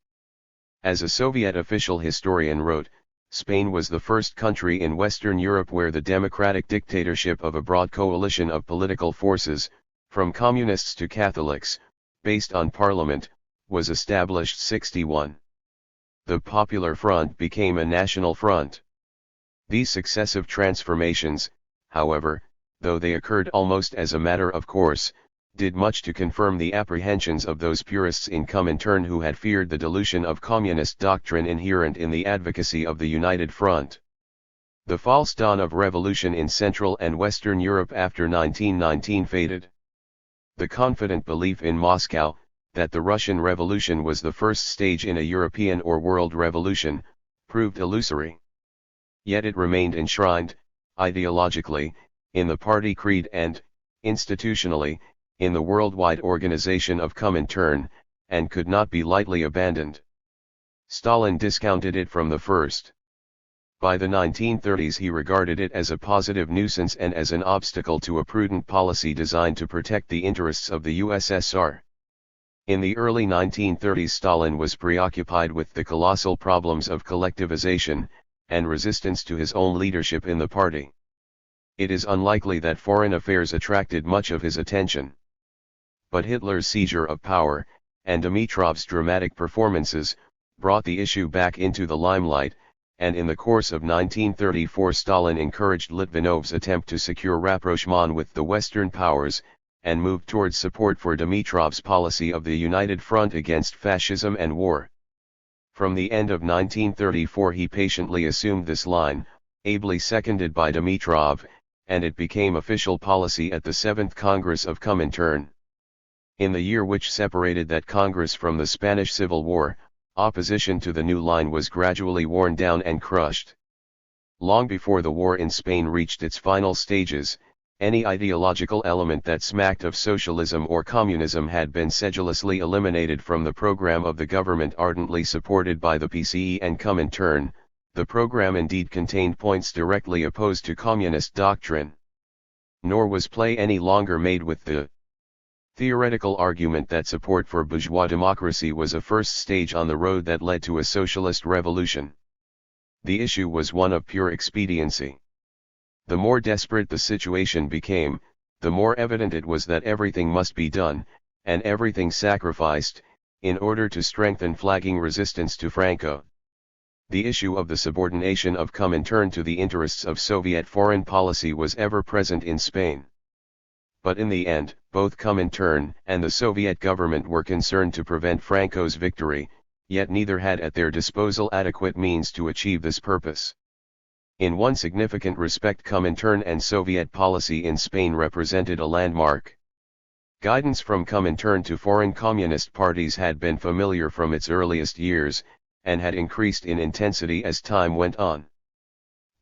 As a Soviet official historian wrote, Spain was the first country in Western Europe where the democratic dictatorship of a broad coalition of political forces, from communists to Catholics, based on parliament, was established. 61. The Popular Front became a national front. These successive transformations, however, though they occurred almost as a matter of course, did much to confirm the apprehensions of those purists in Comintern who had feared the dilution of communist doctrine inherent in the advocacy of the United Front. The false dawn of revolution in Central and Western Europe after 1919 faded. The confident belief in Moscow, that the Russian Revolution was the first stage in a European or world revolution, proved illusory. Yet it remained enshrined, ideologically, in the party creed and, institutionally, in the worldwide organization of Comintern, and could not be lightly abandoned. Stalin discounted it from the first. By the 1930s he regarded it as a positive nuisance and as an obstacle to a prudent policy designed to protect the interests of the USSR. In the early 1930s Stalin was preoccupied with the colossal problems of collectivization, and resistance to his own leadership in the party. It is unlikely that foreign affairs attracted much of his attention. But Hitler's seizure of power, and Dimitrov's dramatic performances, brought the issue back into the limelight, and in the course of 1934 Stalin encouraged Litvinov's attempt to secure rapprochement with the Western powers, and moved towards support for Dimitrov's policy of the United Front against fascism and war. From the end of 1934 he patiently assumed this line, ably seconded by Dimitrov, and it became official policy at the 7th Congress of Comintern. In the year which separated that Congress from the Spanish Civil War, opposition to the new line was gradually worn down and crushed. Long before the war in Spain reached its final stages, any ideological element that smacked of socialism or communism had been sedulously eliminated from the program of the government ardently supported by the PCE and Comintern. The program indeed contained points directly opposed to communist doctrine. Nor was play any longer made with the theoretical argument that support for bourgeois democracy was a first stage on the road that led to a socialist revolution. The issue was one of pure expediency. The more desperate the situation became, the more evident it was that everything must be done, and everything sacrificed, in order to strengthen flagging resistance to Franco. The issue of the subordination of Comintern to the interests of Soviet foreign policy was ever present in Spain. But in the end, both Comintern and the Soviet government were concerned to prevent Franco's victory, yet neither had at their disposal adequate means to achieve this purpose. In one significant respect Comintern and Soviet policy in Spain represented a landmark. Guidance from Comintern to foreign communist parties had been familiar from its earliest years, and had increased in intensity as time went on.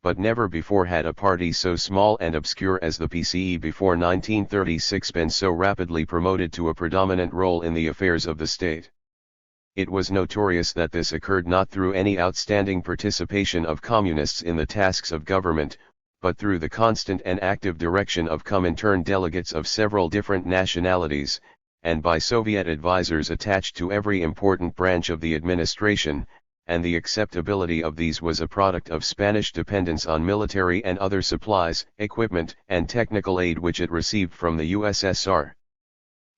But never before had a party so small and obscure as the PCE before 1936 been so rapidly promoted to a predominant role in the affairs of the state. It was notorious that this occurred not through any outstanding participation of communists in the tasks of government, but through the constant and active direction of Comintern delegates of several different nationalities, and by Soviet advisors attached to every important branch of the administration, and the acceptability of these was a product of Spanish dependence on military and other supplies, equipment, and technical aid which it received from the USSR.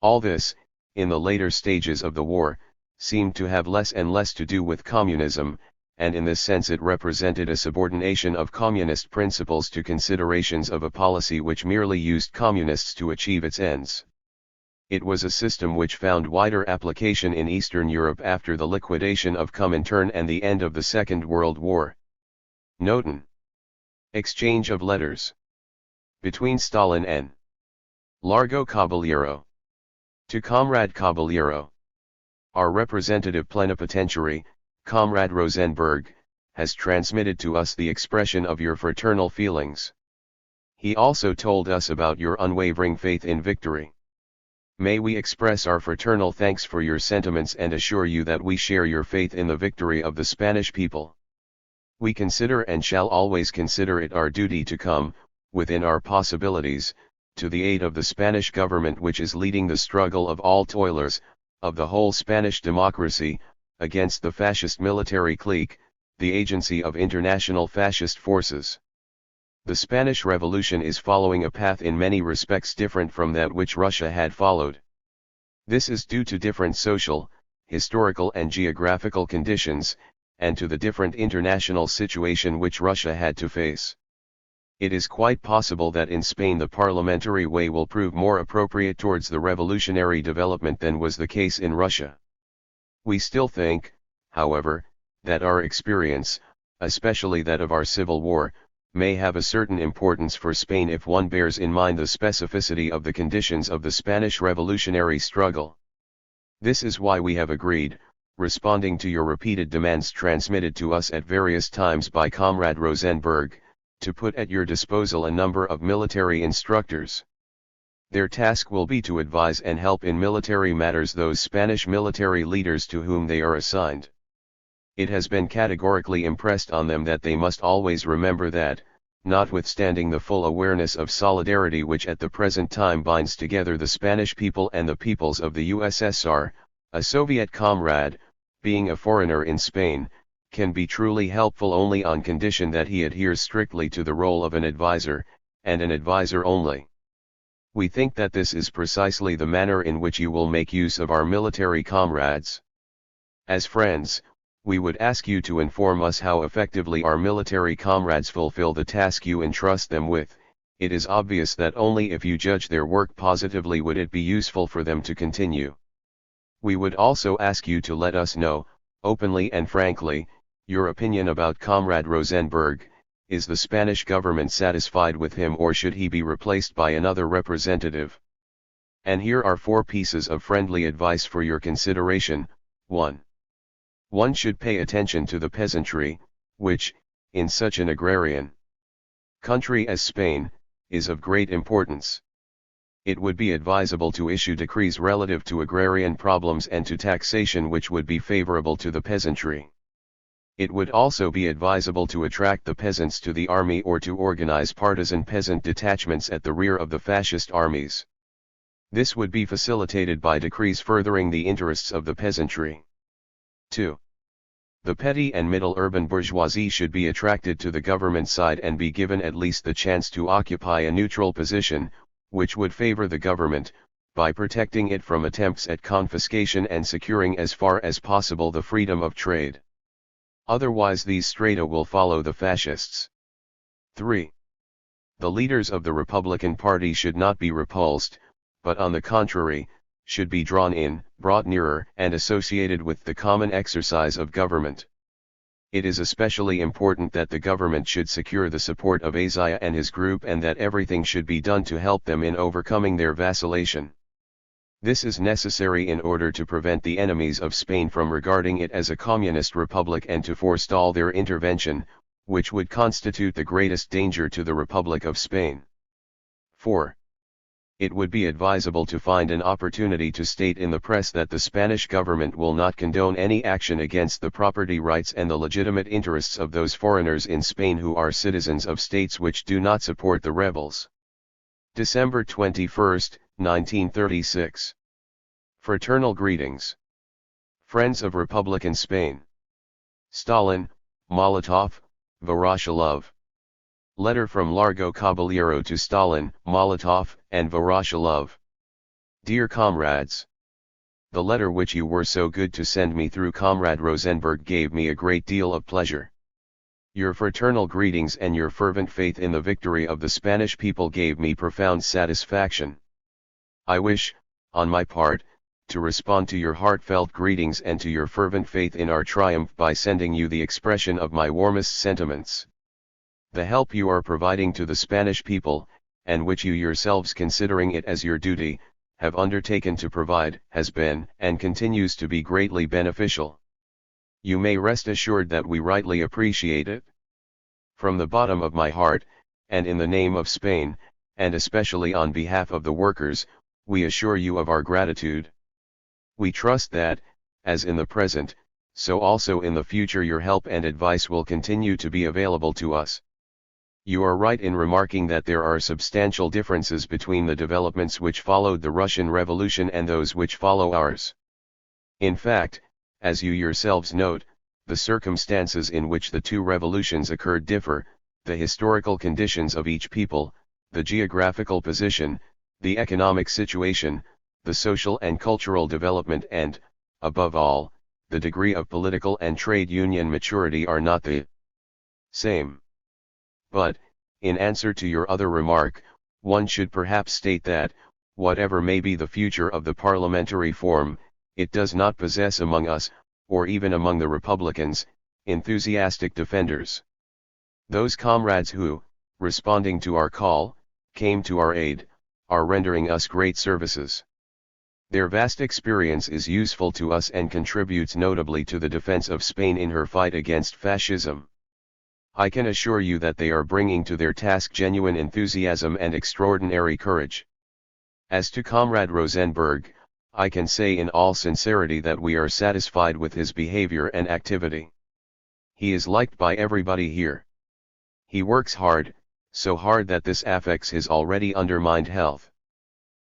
All this, in the later stages of the war, seemed to have less and less to do with communism, and in this sense it represented a subordination of communist principles to considerations of a policy which merely used communists to achieve its ends. It was a system which found wider application in Eastern Europe after the liquidation of Comintern and the end of the Second World War. Noten. Exchange of letters. Between Stalin and Largo Caballero. To Comrade Caballero. Our representative plenipotentiary, Comrade Rosenberg, has transmitted to us the expression of your fraternal feelings. He also told us about your unwavering faith in victory. May we express our fraternal thanks for your sentiments and assure you that we share your faith in the victory of the Spanish people. We consider and shall always consider it our duty to come, within our possibilities, to the aid of the Spanish government which is leading the struggle of all toilers, of the whole Spanish democracy, against the fascist military clique, the agency of international fascist forces. The Spanish Revolution is following a path in many respects different from that which Russia had followed. This is due to different social, historical and geographical conditions, and to the different international situation which Russia had to face. It is quite possible that in Spain the parliamentary way will prove more appropriate towards the revolutionary development than was the case in Russia. We still think, however, that our experience, especially that of our civil war, may have a certain importance for Spain if one bears in mind the specificity of the conditions of the Spanish revolutionary struggle. This is why we have agreed, responding to your repeated demands transmitted to us at various times by Comrade Rosenberg, to put at your disposal a number of military instructors. Their task will be to advise and help in military matters those Spanish military leaders to whom they are assigned. It has been categorically impressed on them that they must always remember that, notwithstanding the full awareness of solidarity which at the present time binds together the Spanish people and the peoples of the USSR, a Soviet comrade, being a foreigner in Spain, can be truly helpful only on condition that he adheres strictly to the role of an advisor, and an advisor only. We think that this is precisely the manner in which you will make use of our military comrades. As friends, we would ask you to inform us how effectively our military comrades fulfill the task you entrust them with. It is obvious that only if you judge their work positively would it be useful for them to continue. We would also ask you to let us know, openly and frankly, your opinion about Comrade Rosenberg. Is the Spanish government satisfied with him or should he be replaced by another representative? And here are 4 pieces of friendly advice for your consideration. 1. One should pay attention to the peasantry, which, in such an agrarian country as Spain, is of great importance. It would be advisable to issue decrees relative to agrarian problems and to taxation which would be favorable to the peasantry. It would also be advisable to attract the peasants to the army or to organize partisan peasant detachments at the rear of the fascist armies. This would be facilitated by decrees furthering the interests of the peasantry. 2. The petty and middle urban bourgeoisie should be attracted to the government side and be given at least the chance to occupy a neutral position, which would favor the government, by protecting it from attempts at confiscation and securing as far as possible the freedom of trade. Otherwise these strata will follow the fascists. 3. The leaders of the Republican Party should not be repulsed, but on the contrary, should be drawn in, brought nearer and associated with the common exercise of government. It is especially important that the government should secure the support of Azaya and his group and that everything should be done to help them in overcoming their vacillation. This is necessary in order to prevent the enemies of Spain from regarding it as a communist republic and to forestall their intervention, which would constitute the greatest danger to the Republic of Spain. 4. It would be advisable to find an opportunity to state in the press that the Spanish government will not condone any action against the property rights and the legitimate interests of those foreigners in Spain who are citizens of states which do not support the rebels. December 21, 1936. Fraternal greetings. Friends of Republican Spain. Stalin, Molotov, Voroshilov. Letter from Largo Caballero to Stalin, Molotov, and Voroshilov. Dear comrades. The letter which you were so good to send me through Comrade Rosenberg gave me a great deal of pleasure. Your fraternal greetings and your fervent faith in the victory of the Spanish people gave me profound satisfaction. I wish, on my part, to respond to your heartfelt greetings and to your fervent faith in our triumph by sending you the expression of my warmest sentiments. The help you are providing to the Spanish people, and which you yourselves, considering it as your duty, have undertaken to provide, has been and continues to be greatly beneficial. You may rest assured that we rightly appreciate it. From the bottom of my heart, and in the name of Spain, and especially on behalf of the workers, we assure you of our gratitude. We trust that, as in the present, so also in the future your help and advice will continue to be available to us. You are right in remarking that there are substantial differences between the developments which followed the Russian Revolution and those which follow ours. In fact, as you yourselves note, the circumstances in which the two revolutions occurred differ, the historical conditions of each people, the geographical position, the economic situation, the social and cultural development and, above all, the degree of political and trade union maturity are not the same. But, in answer to your other remark, one should perhaps state that, whatever may be the future of the parliamentary form, it does not possess among us, or even among the Republicans, enthusiastic defenders. Those comrades who, responding to our call, came to our aid, are rendering us great services. Their vast experience is useful to us and contributes notably to the defense of Spain in her fight against fascism. I can assure you that they are bringing to their task genuine enthusiasm and extraordinary courage. As to Comrade Rosenberg, I can say in all sincerity that we are satisfied with his behavior and activity. He is liked by everybody here. He works hard, so hard that this affects his already undermined health.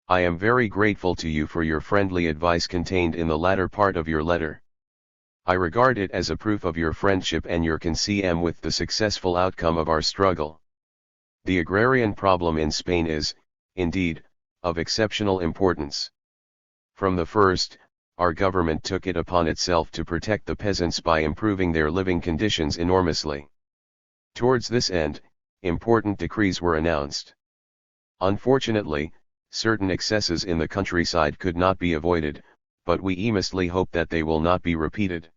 I am very grateful to you for your friendly advice contained in the latter part of your letter. I regard it as a proof of your friendship and your concern with the successful outcome of our struggle. The agrarian problem in Spain is, indeed, of exceptional importance. From the first, our government took it upon itself to protect the peasants by improving their living conditions enormously. Towards this end, important decrees were announced. Unfortunately, certain excesses in the countryside could not be avoided, but we earnestly hope that they will not be repeated.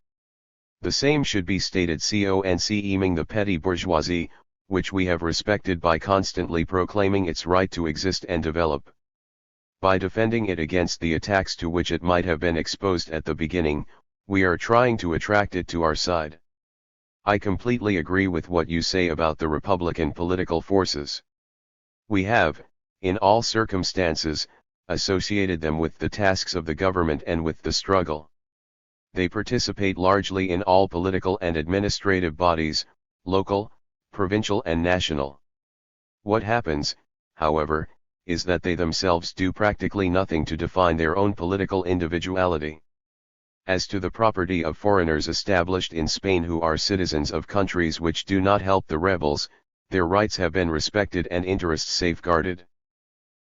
The same should be stated concerning the petty bourgeoisie, which we have respected by constantly proclaiming its right to exist and develop. By defending it against the attacks to which it might have been exposed at the beginning, we are trying to attract it to our side. I completely agree with what you say about the Republican political forces. We have, in all circumstances, associated them with the tasks of the government and with the struggle. They participate largely in all political and administrative bodies, local, provincial and national. What happens, however, is that they themselves do practically nothing to define their own political individuality. As to the property of foreigners established in Spain who are citizens of countries which do not help the rebels, their rights have been respected and interests safeguarded.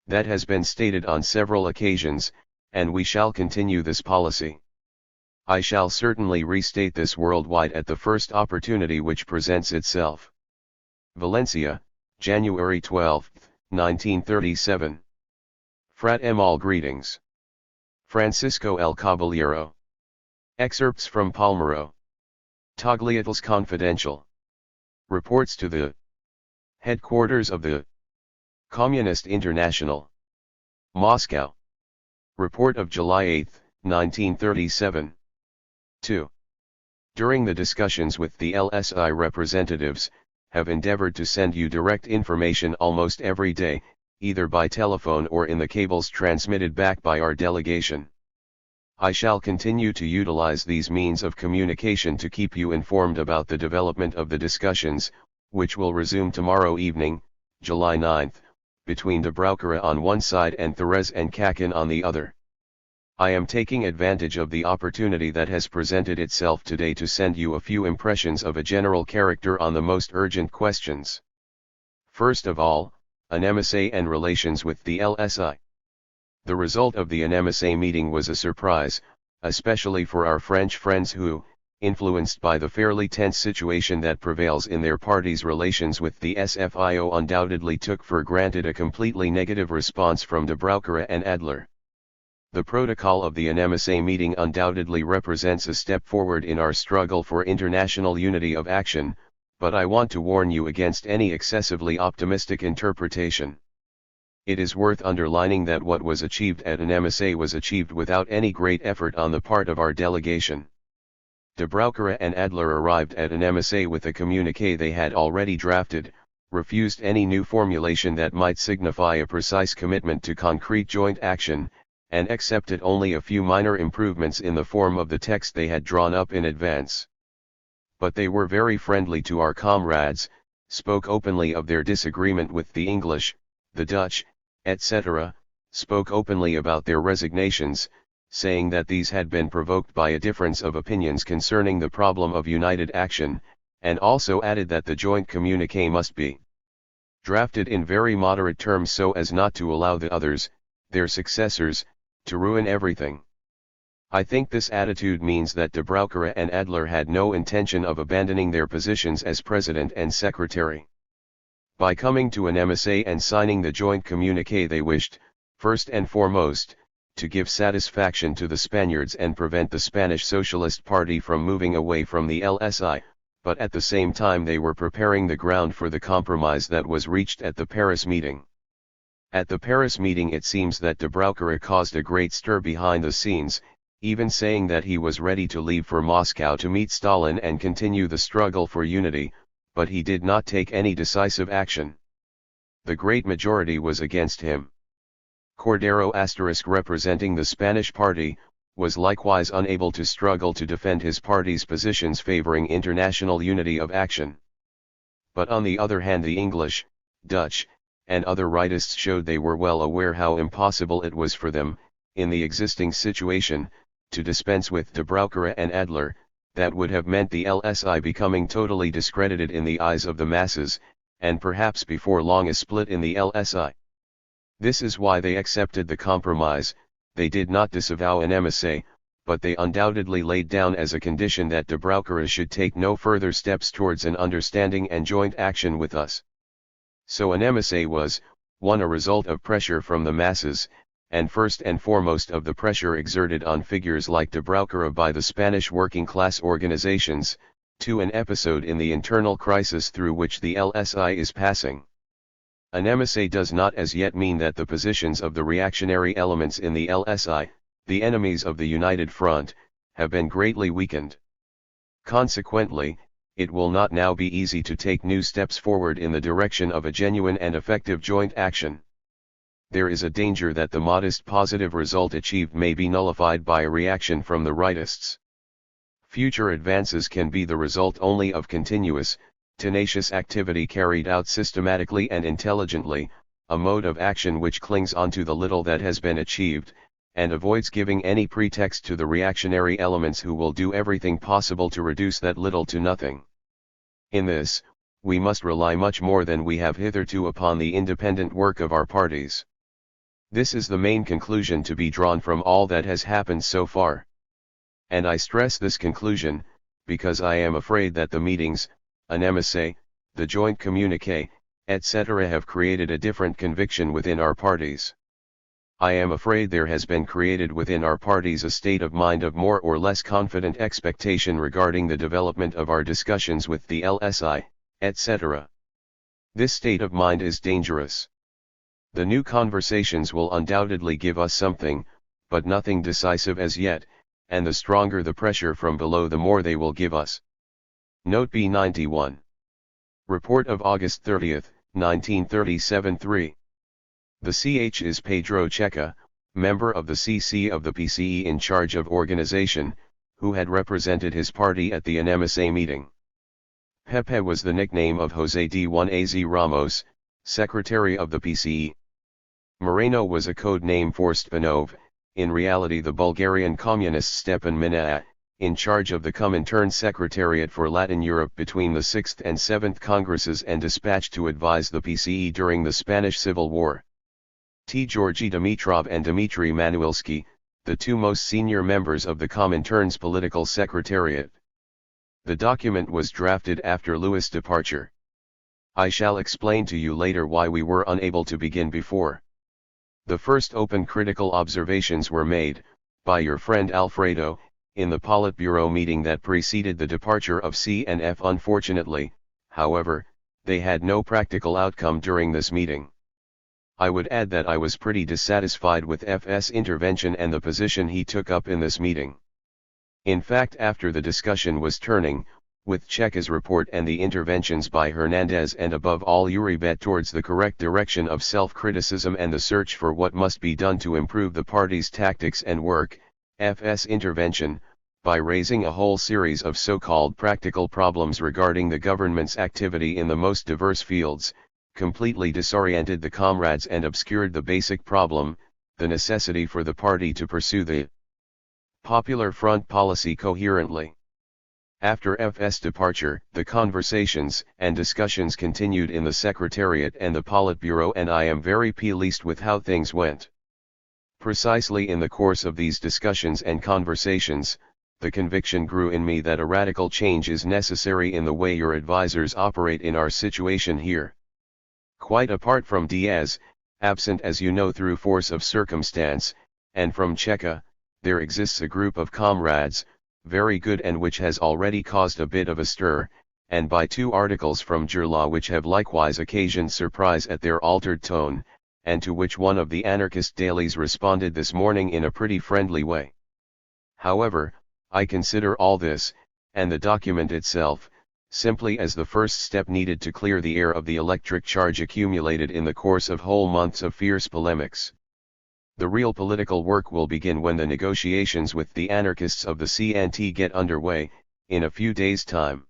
That has been stated on several occasions, and we shall continue this policy. I shall certainly restate this worldwide at the first opportunity which presents itself. Valencia, January 12, 1937. Frat M. All greetings. Francisco El Caballero. Excerpts from Palmero. Tagliatelles Confidential. Reports to the headquarters of the Communist International. Moscow. Report of July 8, 1937. 2. During the discussions with the LSI representatives, have endeavored to send you direct information almost every day, either by telephone or in the cables transmitted back by our delegation. I shall continue to utilize these means of communication to keep you informed about the development of the discussions, which will resume tomorrow evening, July 9, between de Brouckere on one side and Thérèse and Kakin on the other. I am taking advantage of the opportunity that has presented itself today to send you a few impressions of a general character on the most urgent questions. First of all, NMSA and relations with the LSI. The result of the NMSA meeting was a surprise, especially for our French friends who, influenced by the fairly tense situation that prevails in their party's relations with the SFIO, undoubtedly took for granted a completely negative response from de Brouckere and Adler. The protocol of the NMSA meeting undoubtedly represents a step forward in our struggle for international unity of action, but I want to warn you against any excessively optimistic interpretation. It is worth underlining that what was achieved at NMSA was achieved without any great effort on the part of our delegation. De Brouckere and Adler arrived at NMSA with a communiqué they had already drafted, refused any new formulation that might signify a precise commitment to concrete joint action, and accepted only a few minor improvements in the form of the text they had drawn up in advance. But they were very friendly to our comrades, spoke openly of their disagreement with the English, the Dutch, etc., spoke openly about their resignations, saying that these had been provoked by a difference of opinions concerning the problem of united action, and also added that the joint communiqué must be drafted in very moderate terms so as not to allow the others, their successors, to ruin everything. I think this attitude means that de Brouckere and Adler had no intention of abandoning their positions as president and secretary. By coming to an MSA and signing the joint communiqué they wished, first and foremost, to give satisfaction to the Spaniards and prevent the Spanish Socialist Party from moving away from the LSI, but at the same time they were preparing the ground for the compromise that was reached at the Paris meeting. At the Paris meeting it seems that de Brouckere caused a great stir behind the scenes, even saying that he was ready to leave for Moscow to meet Stalin and continue the struggle for unity, but he did not take any decisive action. The great majority was against him. Cordero *, representing the Spanish party, was likewise unable to struggle to defend his party's positions favoring international unity of action. But on the other hand the English, Dutch, and other rightists showed they were well aware how impossible it was for them, in the existing situation, to dispense with de Brouckere and Adler. That would have meant the LSI becoming totally discredited in the eyes of the masses, and perhaps before long a split in the LSI. This is why they accepted the compromise. They did not disavow an MSA, but they undoubtedly laid down as a condition that de Brouckere should take no further steps towards an understanding and joint action with us. So an MSA was, one, a result of pressure from the masses, and first and foremost of the pressure exerted on figures like de Brouckere by the Spanish working class organizations, two, an episode in the internal crisis through which the LSI is passing. An MSA does not as yet mean that the positions of the reactionary elements in the LSI, the enemies of the United Front, have been greatly weakened. Consequently, it will not now be easy to take new steps forward in the direction of a genuine and effective joint action. There is a danger that the modest positive result achieved may be nullified by a reaction from the rightists. Future advances can be the result only of continuous, tenacious activity carried out systematically and intelligently, a mode of action which clings onto the little that has been achieved, and avoids giving any pretext to the reactionary elements who will do everything possible to reduce that little to nothing. In this, we must rely much more than we have hitherto upon the independent work of our parties. This is the main conclusion to be drawn from all that has happened so far. And I stress this conclusion, because I am afraid that the meetings, an MSA, the joint communiqué, etc. have created a different conviction within our parties. I am afraid there has been created within our parties a state of mind of more or less confident expectation regarding the development of our discussions with the LSI, etc. This state of mind is dangerous. The new conversations will undoubtedly give us something, but nothing decisive as yet, and the stronger the pressure from below the more they will give us. Note B91. Report of August 30, 1937 3. The CH is Pedro Checa, member of the CC of the PCE in charge of organization, who had represented his party at the NMSA meeting. Pepe was the nickname of José D1AZ Ramos, secretary of the PCE. Moreno was a code name for Stepanov, in reality the Bulgarian communist Stepan Minea, in charge of the Comintern Secretariat for Latin Europe between the 6th and 7th Congresses and dispatched to advise the PCE during the Spanish Civil War. T. Georgi Dimitrov and Dmitry Manuilsky, the two most senior members of the Comintern's political secretariat. The document was drafted after Louis' departure. I shall explain to you later why we were unable to begin before. The first open critical observations were made, by your friend Alfredo, in the Politburo meeting that preceded the departure of C and F. Unfortunately, however, they had no practical outcome during this meeting. I would add that I was pretty dissatisfied with F's intervention and the position he took up in this meeting. In fact, after the discussion was turning, with Checa's report and the interventions by Hernandez and above all Uribe towards the correct direction of self-criticism and the search for what must be done to improve the party's tactics and work, F's intervention, by raising a whole series of so-called practical problems regarding the government's activity in the most diverse fields, completely disoriented the comrades and obscured the basic problem, the necessity for the party to pursue the Popular Front policy coherently. After F's departure, the conversations and discussions continued in the Secretariat and the Politburo, and I am very pleased with how things went. Precisely in the course of these discussions and conversations, the conviction grew in me that a radical change is necessary in the way your advisors operate in our situation here. Quite apart from Diaz, absent as you know through force of circumstance, and from Checa, there exists a group of comrades, very good and which has already caused a bit of a stir, and by two articles from Gerla which have likewise occasioned surprise at their altered tone, and to which one of the anarchist dailies responded this morning in a pretty friendly way. However, I consider all this, and the document itself, simply as the first step needed to clear the air of the electric charge accumulated in the course of whole months of fierce polemics. The real political work will begin when the negotiations with the anarchists of the CNT get underway, in a few days' time.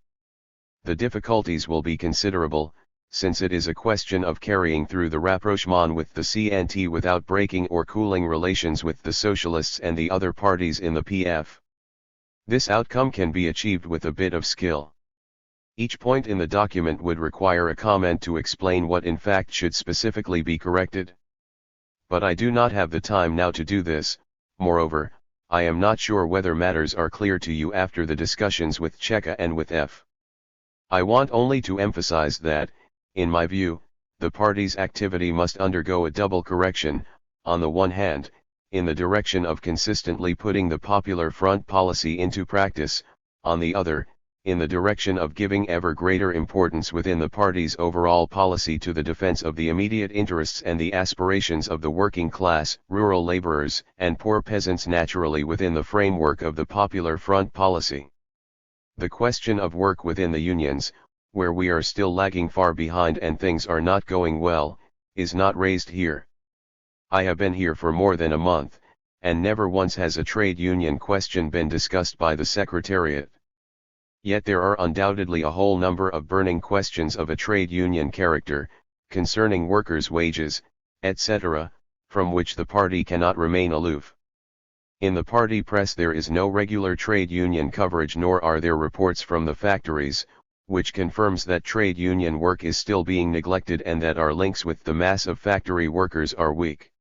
The difficulties will be considerable, since it is a question of carrying through the rapprochement with the CNT without breaking or cooling relations with the socialists and the other parties in the PF. This outcome can be achieved with a bit of skill. Each point in the document would require a comment to explain what in fact should specifically be corrected. But I do not have the time now to do this. Moreover, I am not sure whether matters are clear to you after the discussions with Checa and with F. I want only to emphasize that, in my view, the party's activity must undergo a double correction, on the one hand, in the direction of consistently putting the Popular Front policy into practice, on the other, in the direction of giving ever greater importance within the party's overall policy to the defense of the immediate interests and the aspirations of the working class, rural laborers, and poor peasants naturally within the framework of the Popular Front policy. The question of work within the unions, where we are still lagging far behind and things are not going well, is not raised here. I have been here for more than a month, and never once has a trade union question been discussed by the Secretariat. Yet there are undoubtedly a whole number of burning questions of a trade union character, concerning workers' wages, etc., from which the party cannot remain aloof. In the party press there is no regular trade union coverage, nor are there reports from the factories, which confirms that trade union work is still being neglected and that our links with the mass of factory workers are weak.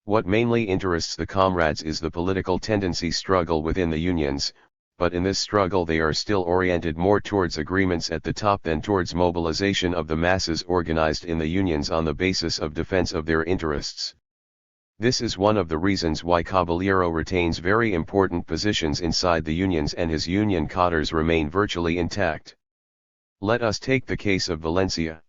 What mainly interests the comrades is the political tendency struggle within the unions, but in this struggle they are still oriented more towards agreements at the top than towards mobilization of the masses organized in the unions on the basis of defense of their interests. This is one of the reasons why Caballero retains very important positions inside the unions and his union cadres remain virtually intact. Let us take the case of Valencia.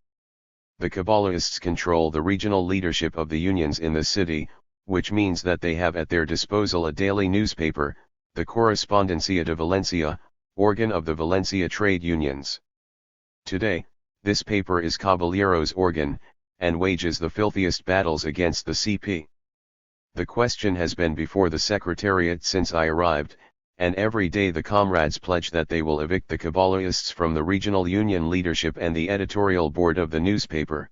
The Caballerists control the regional leadership of the unions in the city, which means that they have at their disposal a daily newspaper, the Correspondencia de Valencia, organ of the Valencia trade unions. Today, this paper is Caballero's organ, and wages the filthiest battles against the CP. The question has been before the Secretariat since I arrived, and every day the comrades pledge that they will evict the Caballeroists from the regional union leadership and the editorial board of the newspaper.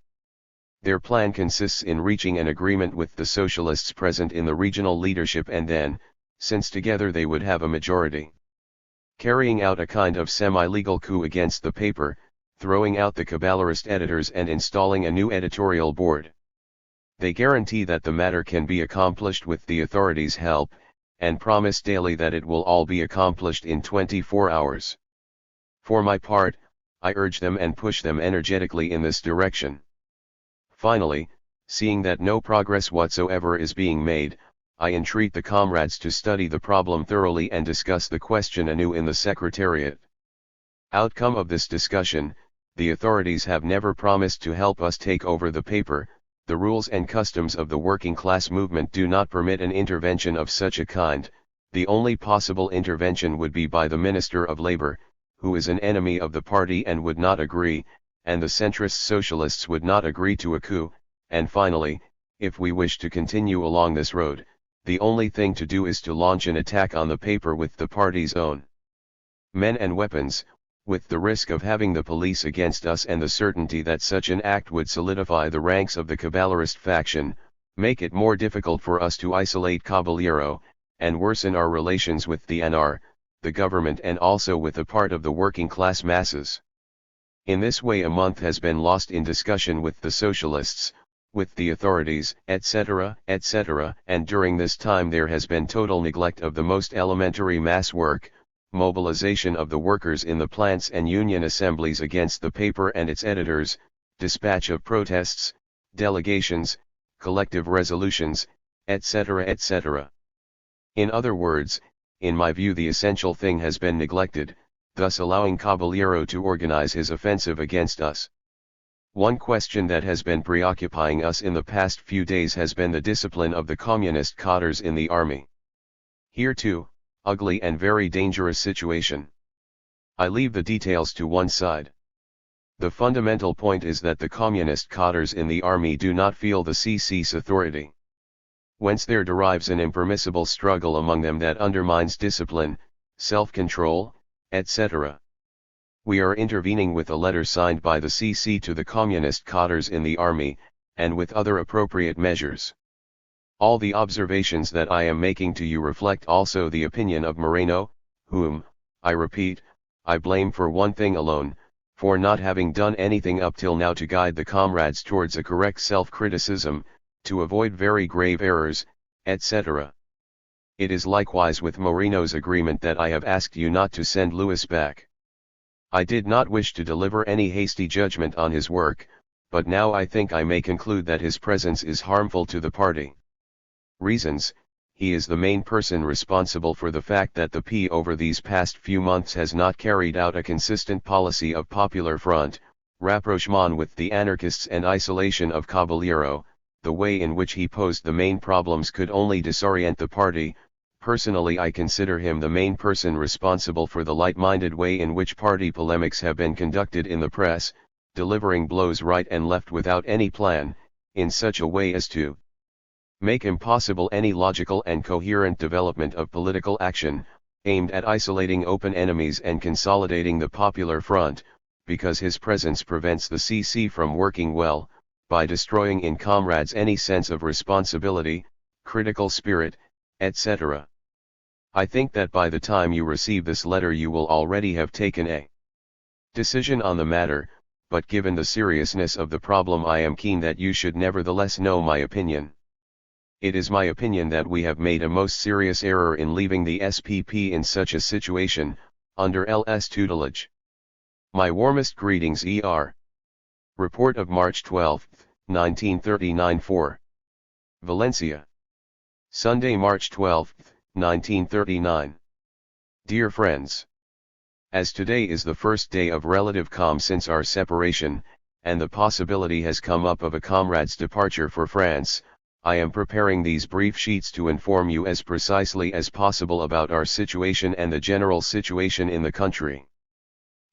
Their plan consists in reaching an agreement with the socialists present in the regional leadership and then, since together they would have a majority, carrying out a kind of semi-legal coup against the paper, throwing out the Caballerist editors and installing a new editorial board. They guarantee that the matter can be accomplished with the authorities' help, and promise daily that it will all be accomplished in 24 hours. For my part, I urge them and push them energetically in this direction. Finally, seeing that no progress whatsoever is being made, I entreat the comrades to study the problem thoroughly and discuss the question anew in the Secretariat. Outcome of this discussion: the authorities have never promised to help us take over the paper. The rules and customs of the working class movement do not permit an intervention of such a kind. The only possible intervention would be by the Minister of Labor, who is an enemy of the party and would not agree, and the centrist socialists would not agree to a coup. And finally, if we wish to continue along this road, the only thing to do is to launch an attack on the paper with the party's own men and weapons, with the risk of having the police against us and the certainty that such an act would solidify the ranks of the Caballerist faction, make it more difficult for us to isolate Caballero, and worsen our relations with the ANR, the government, and also with a part of the working class masses. In this way a month has been lost in discussion with the socialists, with the authorities, etc., etc., and during this time there has been total neglect of the most elementary mass work, mobilization of the workers in the plants and union assemblies against the paper and its editors, dispatch of protests, delegations, collective resolutions, etc., etc. In other words, in my view the essential thing has been neglected, thus allowing Caballero to organize his offensive against us. One question that has been preoccupying us in the past few days has been the discipline of the communist cadres in the army. Here too, ugly and very dangerous situation. I leave the details to one side. The fundamental point is that the communist cadres in the army do not feel the CC's authority. Whence there derives an impermissible struggle among them that undermines discipline, self-control, etc. We are intervening with a letter signed by the CC to the communist cadres in the army, and with other appropriate measures. All the observations that I am making to you reflect also the opinion of Moreno, whom, I repeat, I blame for one thing alone, for not having done anything up till now to guide the comrades towards a correct self-criticism, to avoid very grave errors, etc. It is likewise with Moreno's agreement that I have asked you not to send Luis back. I did not wish to deliver any hasty judgment on his work, but now I think I may conclude that his presence is harmful to the party. Reasons: he is the main person responsible for the fact that the P over these past few months has not carried out a consistent policy of popular front, rapprochement with the anarchists and isolation of Caballero. The way in which he posed the main problems could only disorient the party. Personally I consider him the main person responsible for the light-minded way in which party polemics have been conducted in the press, delivering blows right and left without any plan, in such a way as to make impossible any logical and coherent development of political action, aimed at isolating open enemies and consolidating the popular front, because his presence prevents the CC from working well, by destroying in comrades any sense of responsibility, critical spirit, etc. I think that by the time you receive this letter you will already have taken a decision on the matter, but given the seriousness of the problem I am keen that you should nevertheless know my opinion. It is my opinion that we have made a most serious error in leaving the SPP in such a situation, under LS tutelage. My warmest greetings. ER. Report of March 12, 1939 4. Valencia. Sunday, March 12, 1939. Dear friends. As today is the first day of relative calm since our separation, and the possibility has come up of a comrade's departure for France, I am preparing these brief sheets to inform you as precisely as possible about our situation and the general situation in the country.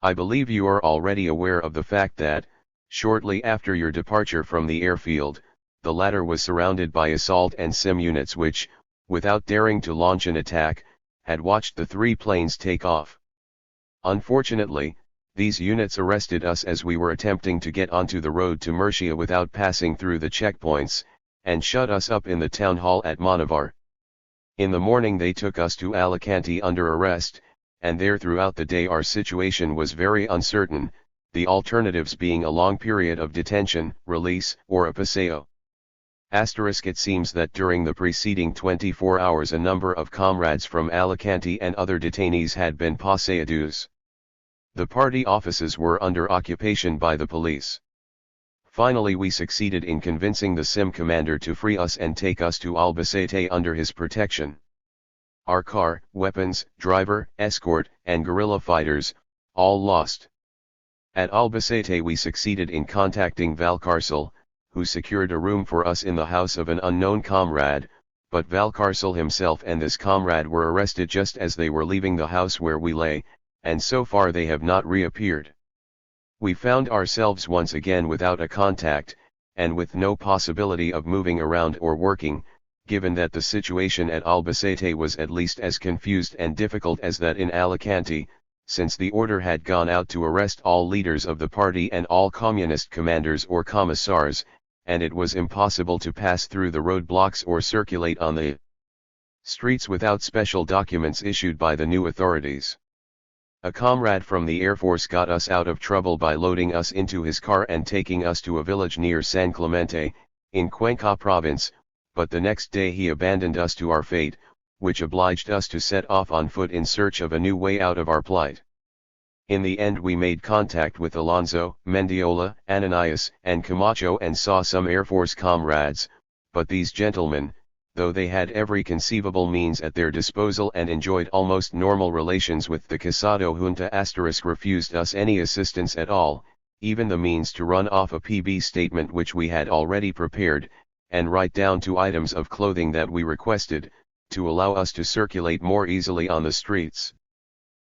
I believe you are already aware of the fact that, shortly after your departure from the airfield, the latter was surrounded by assault and SIM units which, without daring to launch an attack, had watched the 3 planes take off. Unfortunately, these units arrested us as we were attempting to get onto the road to Murcia without passing through the checkpoints, and shut us up in the town hall at Monavar. In the morning they took us to Alicante under arrest, and there throughout the day our situation was very uncertain, the alternatives being a long period of detention, release, or a paseo. It seems that during the preceding 24 hours a number of comrades from Alicante and other detainees had been paseados. The party offices were under occupation by the police. Finally we succeeded in convincing the SIM commander to free us and take us to Albacete under his protection. Our car, weapons, driver, escort, and guerrilla fighters, all lost. At Albacete we succeeded in contacting Valcárcel, who secured a room for us in the house of an unknown comrade, but Valcárcel himself and this comrade were arrested just as they were leaving the house where we lay, and so far they have not reappeared. We found ourselves once again without a contact, and with no possibility of moving around or working, given that the situation at Albacete was at least as confused and difficult as that in Alicante, since the order had gone out to arrest all leaders of the party and all communist commanders or commissars, and it was impossible to pass through the roadblocks or circulate on the streets without special documents issued by the new authorities. A comrade from the Air Force got us out of trouble by loading us into his car and taking us to a village near San Clemente, in Cuenca province, but the next day he abandoned us to our fate, which obliged us to set off on foot in search of a new way out of our plight. In the end we made contact with Alonso, Mendiola, Ananias, and Camacho and saw some Air Force comrades, but these gentlemen, though they had every conceivable means at their disposal and enjoyed almost normal relations with the Casado junta *, refused us any assistance at all, even the means to run off a PB statement which we had already prepared, and write down 2 items of clothing that we requested, to allow us to circulate more easily on the streets.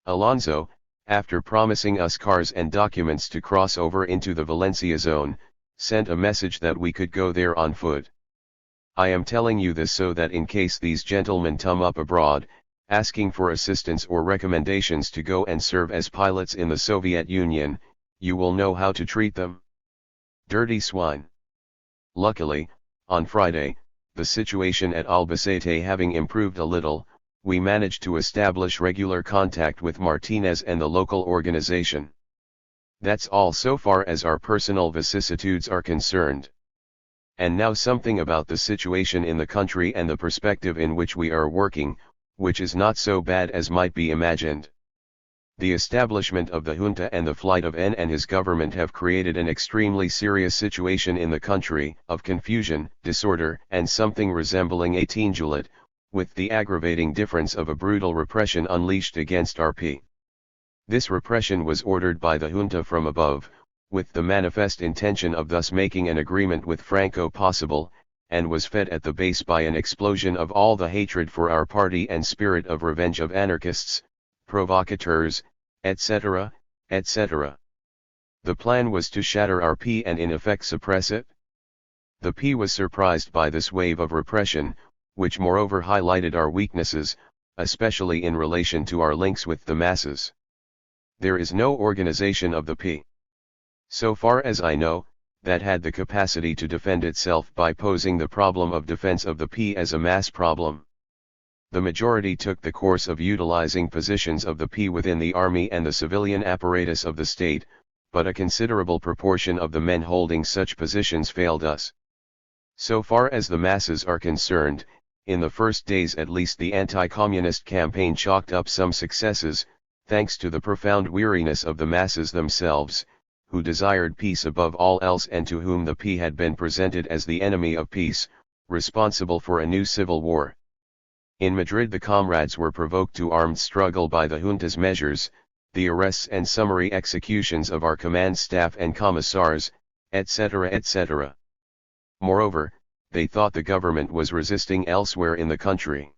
Alonso, after promising us cars and documents to cross over into the Valencia zone, sent a message that we could go there on foot. I am telling you this so that in case these gentlemen come up abroad, asking for assistance or recommendations to go and serve as pilots in the Soviet Union, you will know how to treat them. Dirty swine. Luckily, on Friday, the situation at Albacete having improved a little, we managed to establish regular contact with Martinez and the local organization. That's all so far as our personal vicissitudes are concerned. And now something about the situation in the country and the perspective in which we are working, which is not so bad as might be imagined. The establishment of the junta and the flight of N and his government have created an extremely serious situation in the country, of confusion, disorder, and something resembling a tingulate, with the aggravating difference of a brutal repression unleashed against RP. This repression was ordered by the junta from above, with the manifest intention of thus making an agreement with Franco possible, and was fed at the base by an explosion of all the hatred for our party and spirit of revenge of anarchists, provocateurs, etc., etc. The plan was to shatter our P and in effect suppress it. The P was surprised by this wave of repression, which moreover highlighted our weaknesses, especially in relation to our links with the masses. There is no organization of the P, so far as I know, that had the capacity to defend itself by posing the problem of defense of the P as a mass problem. The majority took the course of utilizing positions of the P within the army and the civilian apparatus of the state, but a considerable proportion of the men holding such positions failed us. So far as the masses are concerned, in the first days at least the anti-communist campaign chalked up some successes, thanks to the profound weariness of the masses themselves, who desired peace above all else and to whom the P had been presented as the enemy of peace, responsible for a new civil war. In Madrid the comrades were provoked to armed struggle by the junta's measures, the arrests and summary executions of our command staff and commissars, etc., etc. Moreover, they thought the government was resisting elsewhere in the country.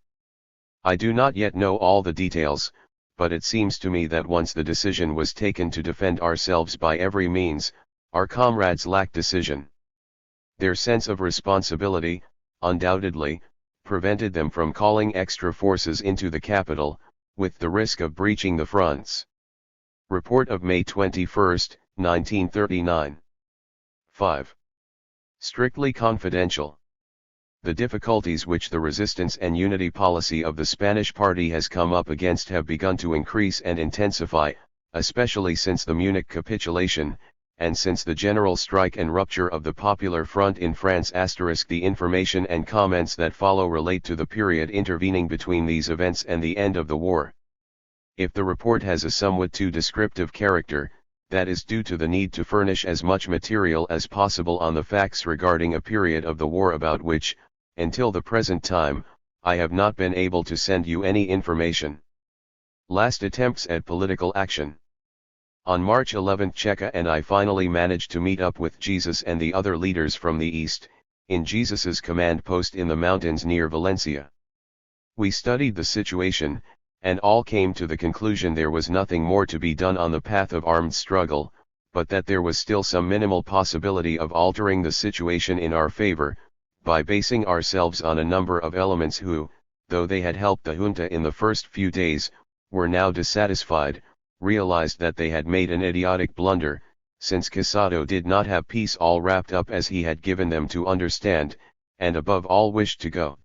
I do not yet know all the details, but it seems to me that once the decision was taken to defend ourselves by every means, our comrades lacked decision. Their sense of responsibility, undoubtedly, prevented them from calling extra forces into the capital, with the risk of breaching the fronts. Report of May 21, 1939. 5. Strictly confidential. The difficulties which the resistance and unity policy of the Spanish party has come up against have begun to increase and intensify, especially since the Munich capitulation, and since the general strike and rupture of the Popular Front in France. The information and comments that follow relate to the period intervening between these events and the end of the war. If the report has a somewhat too descriptive character, that is due to the need to furnish as much material as possible on the facts regarding a period of the war about which, until the present time, I have not been able to send you any information. Last attempts at political action. On March 11 Cheka and I finally managed to meet up with Jesus and the other leaders from the east, in Jesus's command post in the mountains near Valencia. We studied the situation, and all came to the conclusion there was nothing more to be done on the path of armed struggle, but that there was still some minimal possibility of altering the situation in our favor, by basing ourselves on a number of elements who, though they had helped the junta in the first few days, were now dissatisfied, realized that they had made an idiotic blunder, since Casado did not have peace all wrapped up as he had given them to understand, and above all wished to go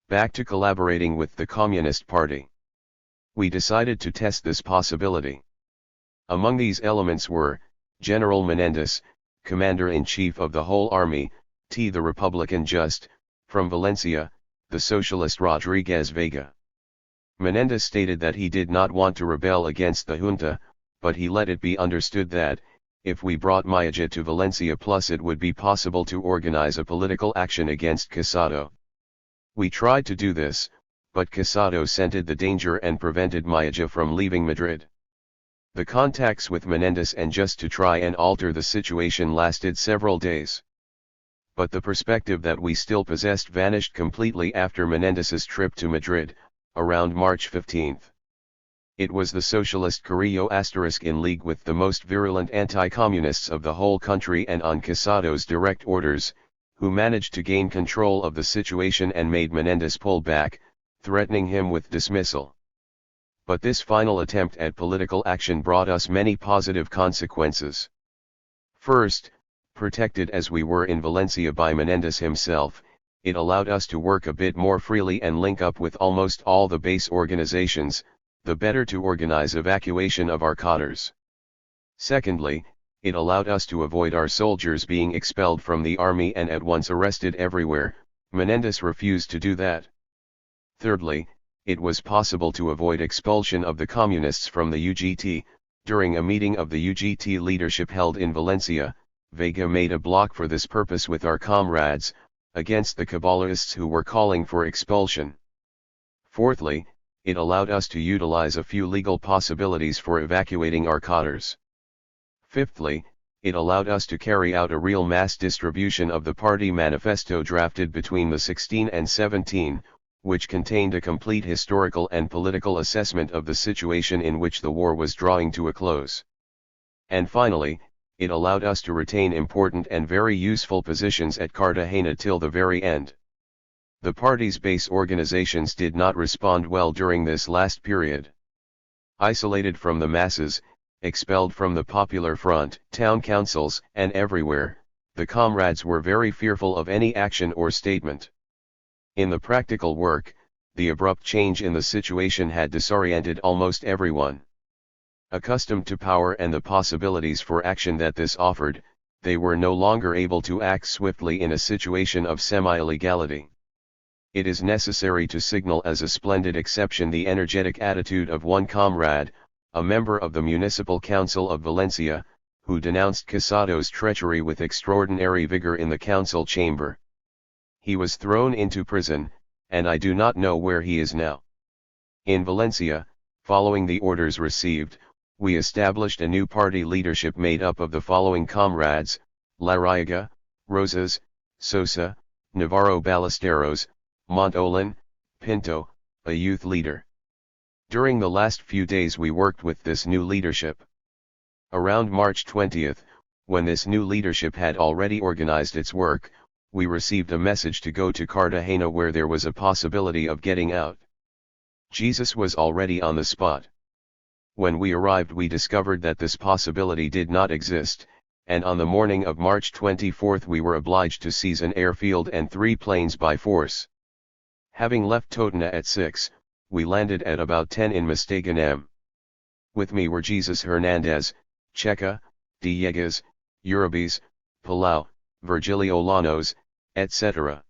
back to collaborating with the Communist Party. We decided to test this possibility. Among these elements were, General Menendez, Commander-in-Chief of the whole army, the Republican Just, from Valencia, the Socialist Rodriguez Vega. Menendez stated that he did not want to rebel against the junta, but he let it be understood that, if we brought Mayaja to Valencia plus it would be possible to organize a political action against Casado. We tried to do this, but Casado scented the danger and prevented Mayaja from leaving Madrid. The contacts with Menendez and Just to try and alter the situation lasted several days. But the perspective that we still possessed vanished completely after Menendez's trip to Madrid, around March 15. It was the socialist Carrillo in league with the most virulent anti-communists of the whole country and on Casado's direct orders, who managed to gain control of the situation and made Menendez pull back, threatening him with dismissal. But this final attempt at political action brought us many positive consequences. First, protected as we were in Valencia by Menendez himself, it allowed us to work a bit more freely and link up with almost all the base organizations, the better to organize evacuation of our cadres. Secondly, it allowed us to avoid our soldiers being expelled from the army and at once arrested everywhere. Menendez refused to do that. Thirdly, it was possible to avoid expulsion of the communists from the UGT. During a meeting of the UGT leadership held in Valencia, Vega made a block for this purpose with our comrades, against the Cabalists who were calling for expulsion. Fourthly, it allowed us to utilize a few legal possibilities for evacuating our cadres. Fifthly, it allowed us to carry out a real mass distribution of the party manifesto drafted between the 16 and 17, which contained a complete historical and political assessment of the situation in which the war was drawing to a close. And finally, it allowed us to retain important and very useful positions at Cartagena till the very end. The party's base organizations did not respond well during this last period. Isolated from the masses, expelled from the Popular Front, town councils, and everywhere, the comrades were very fearful of any action or statement. In the practical work, the abrupt change in the situation had disoriented almost everyone. Accustomed to power and the possibilities for action that this offered, they were no longer able to act swiftly in a situation of semi-illegality. It is necessary to signal as a splendid exception the energetic attitude of one comrade, a member of the Municipal Council of Valencia, who denounced Casado's treachery with extraordinary vigor in the council chamber. He was thrown into prison, and I do not know where he is now. In Valencia, following the orders received, we established a new party leadership made up of the following comrades: Larrayaga, Rosas, Sosa, Navarro Ballesteros, Montolan, Pinto, a youth leader. During the last few days we worked with this new leadership. Around March 20th, when this new leadership had already organized its work, we received a message to go to Cartagena where there was a possibility of getting out. Jesus was already on the spot. When we arrived we discovered that this possibility did not exist, and on the morning of March 24th we were obliged to seize an airfield and 3 planes by force. Having left Totana at 6, we landed at about 10 in Mostaganem. With me were Jesus Hernandez, Checa, Dieguez, Uribes, Palau, Virgilio Llanos, etc.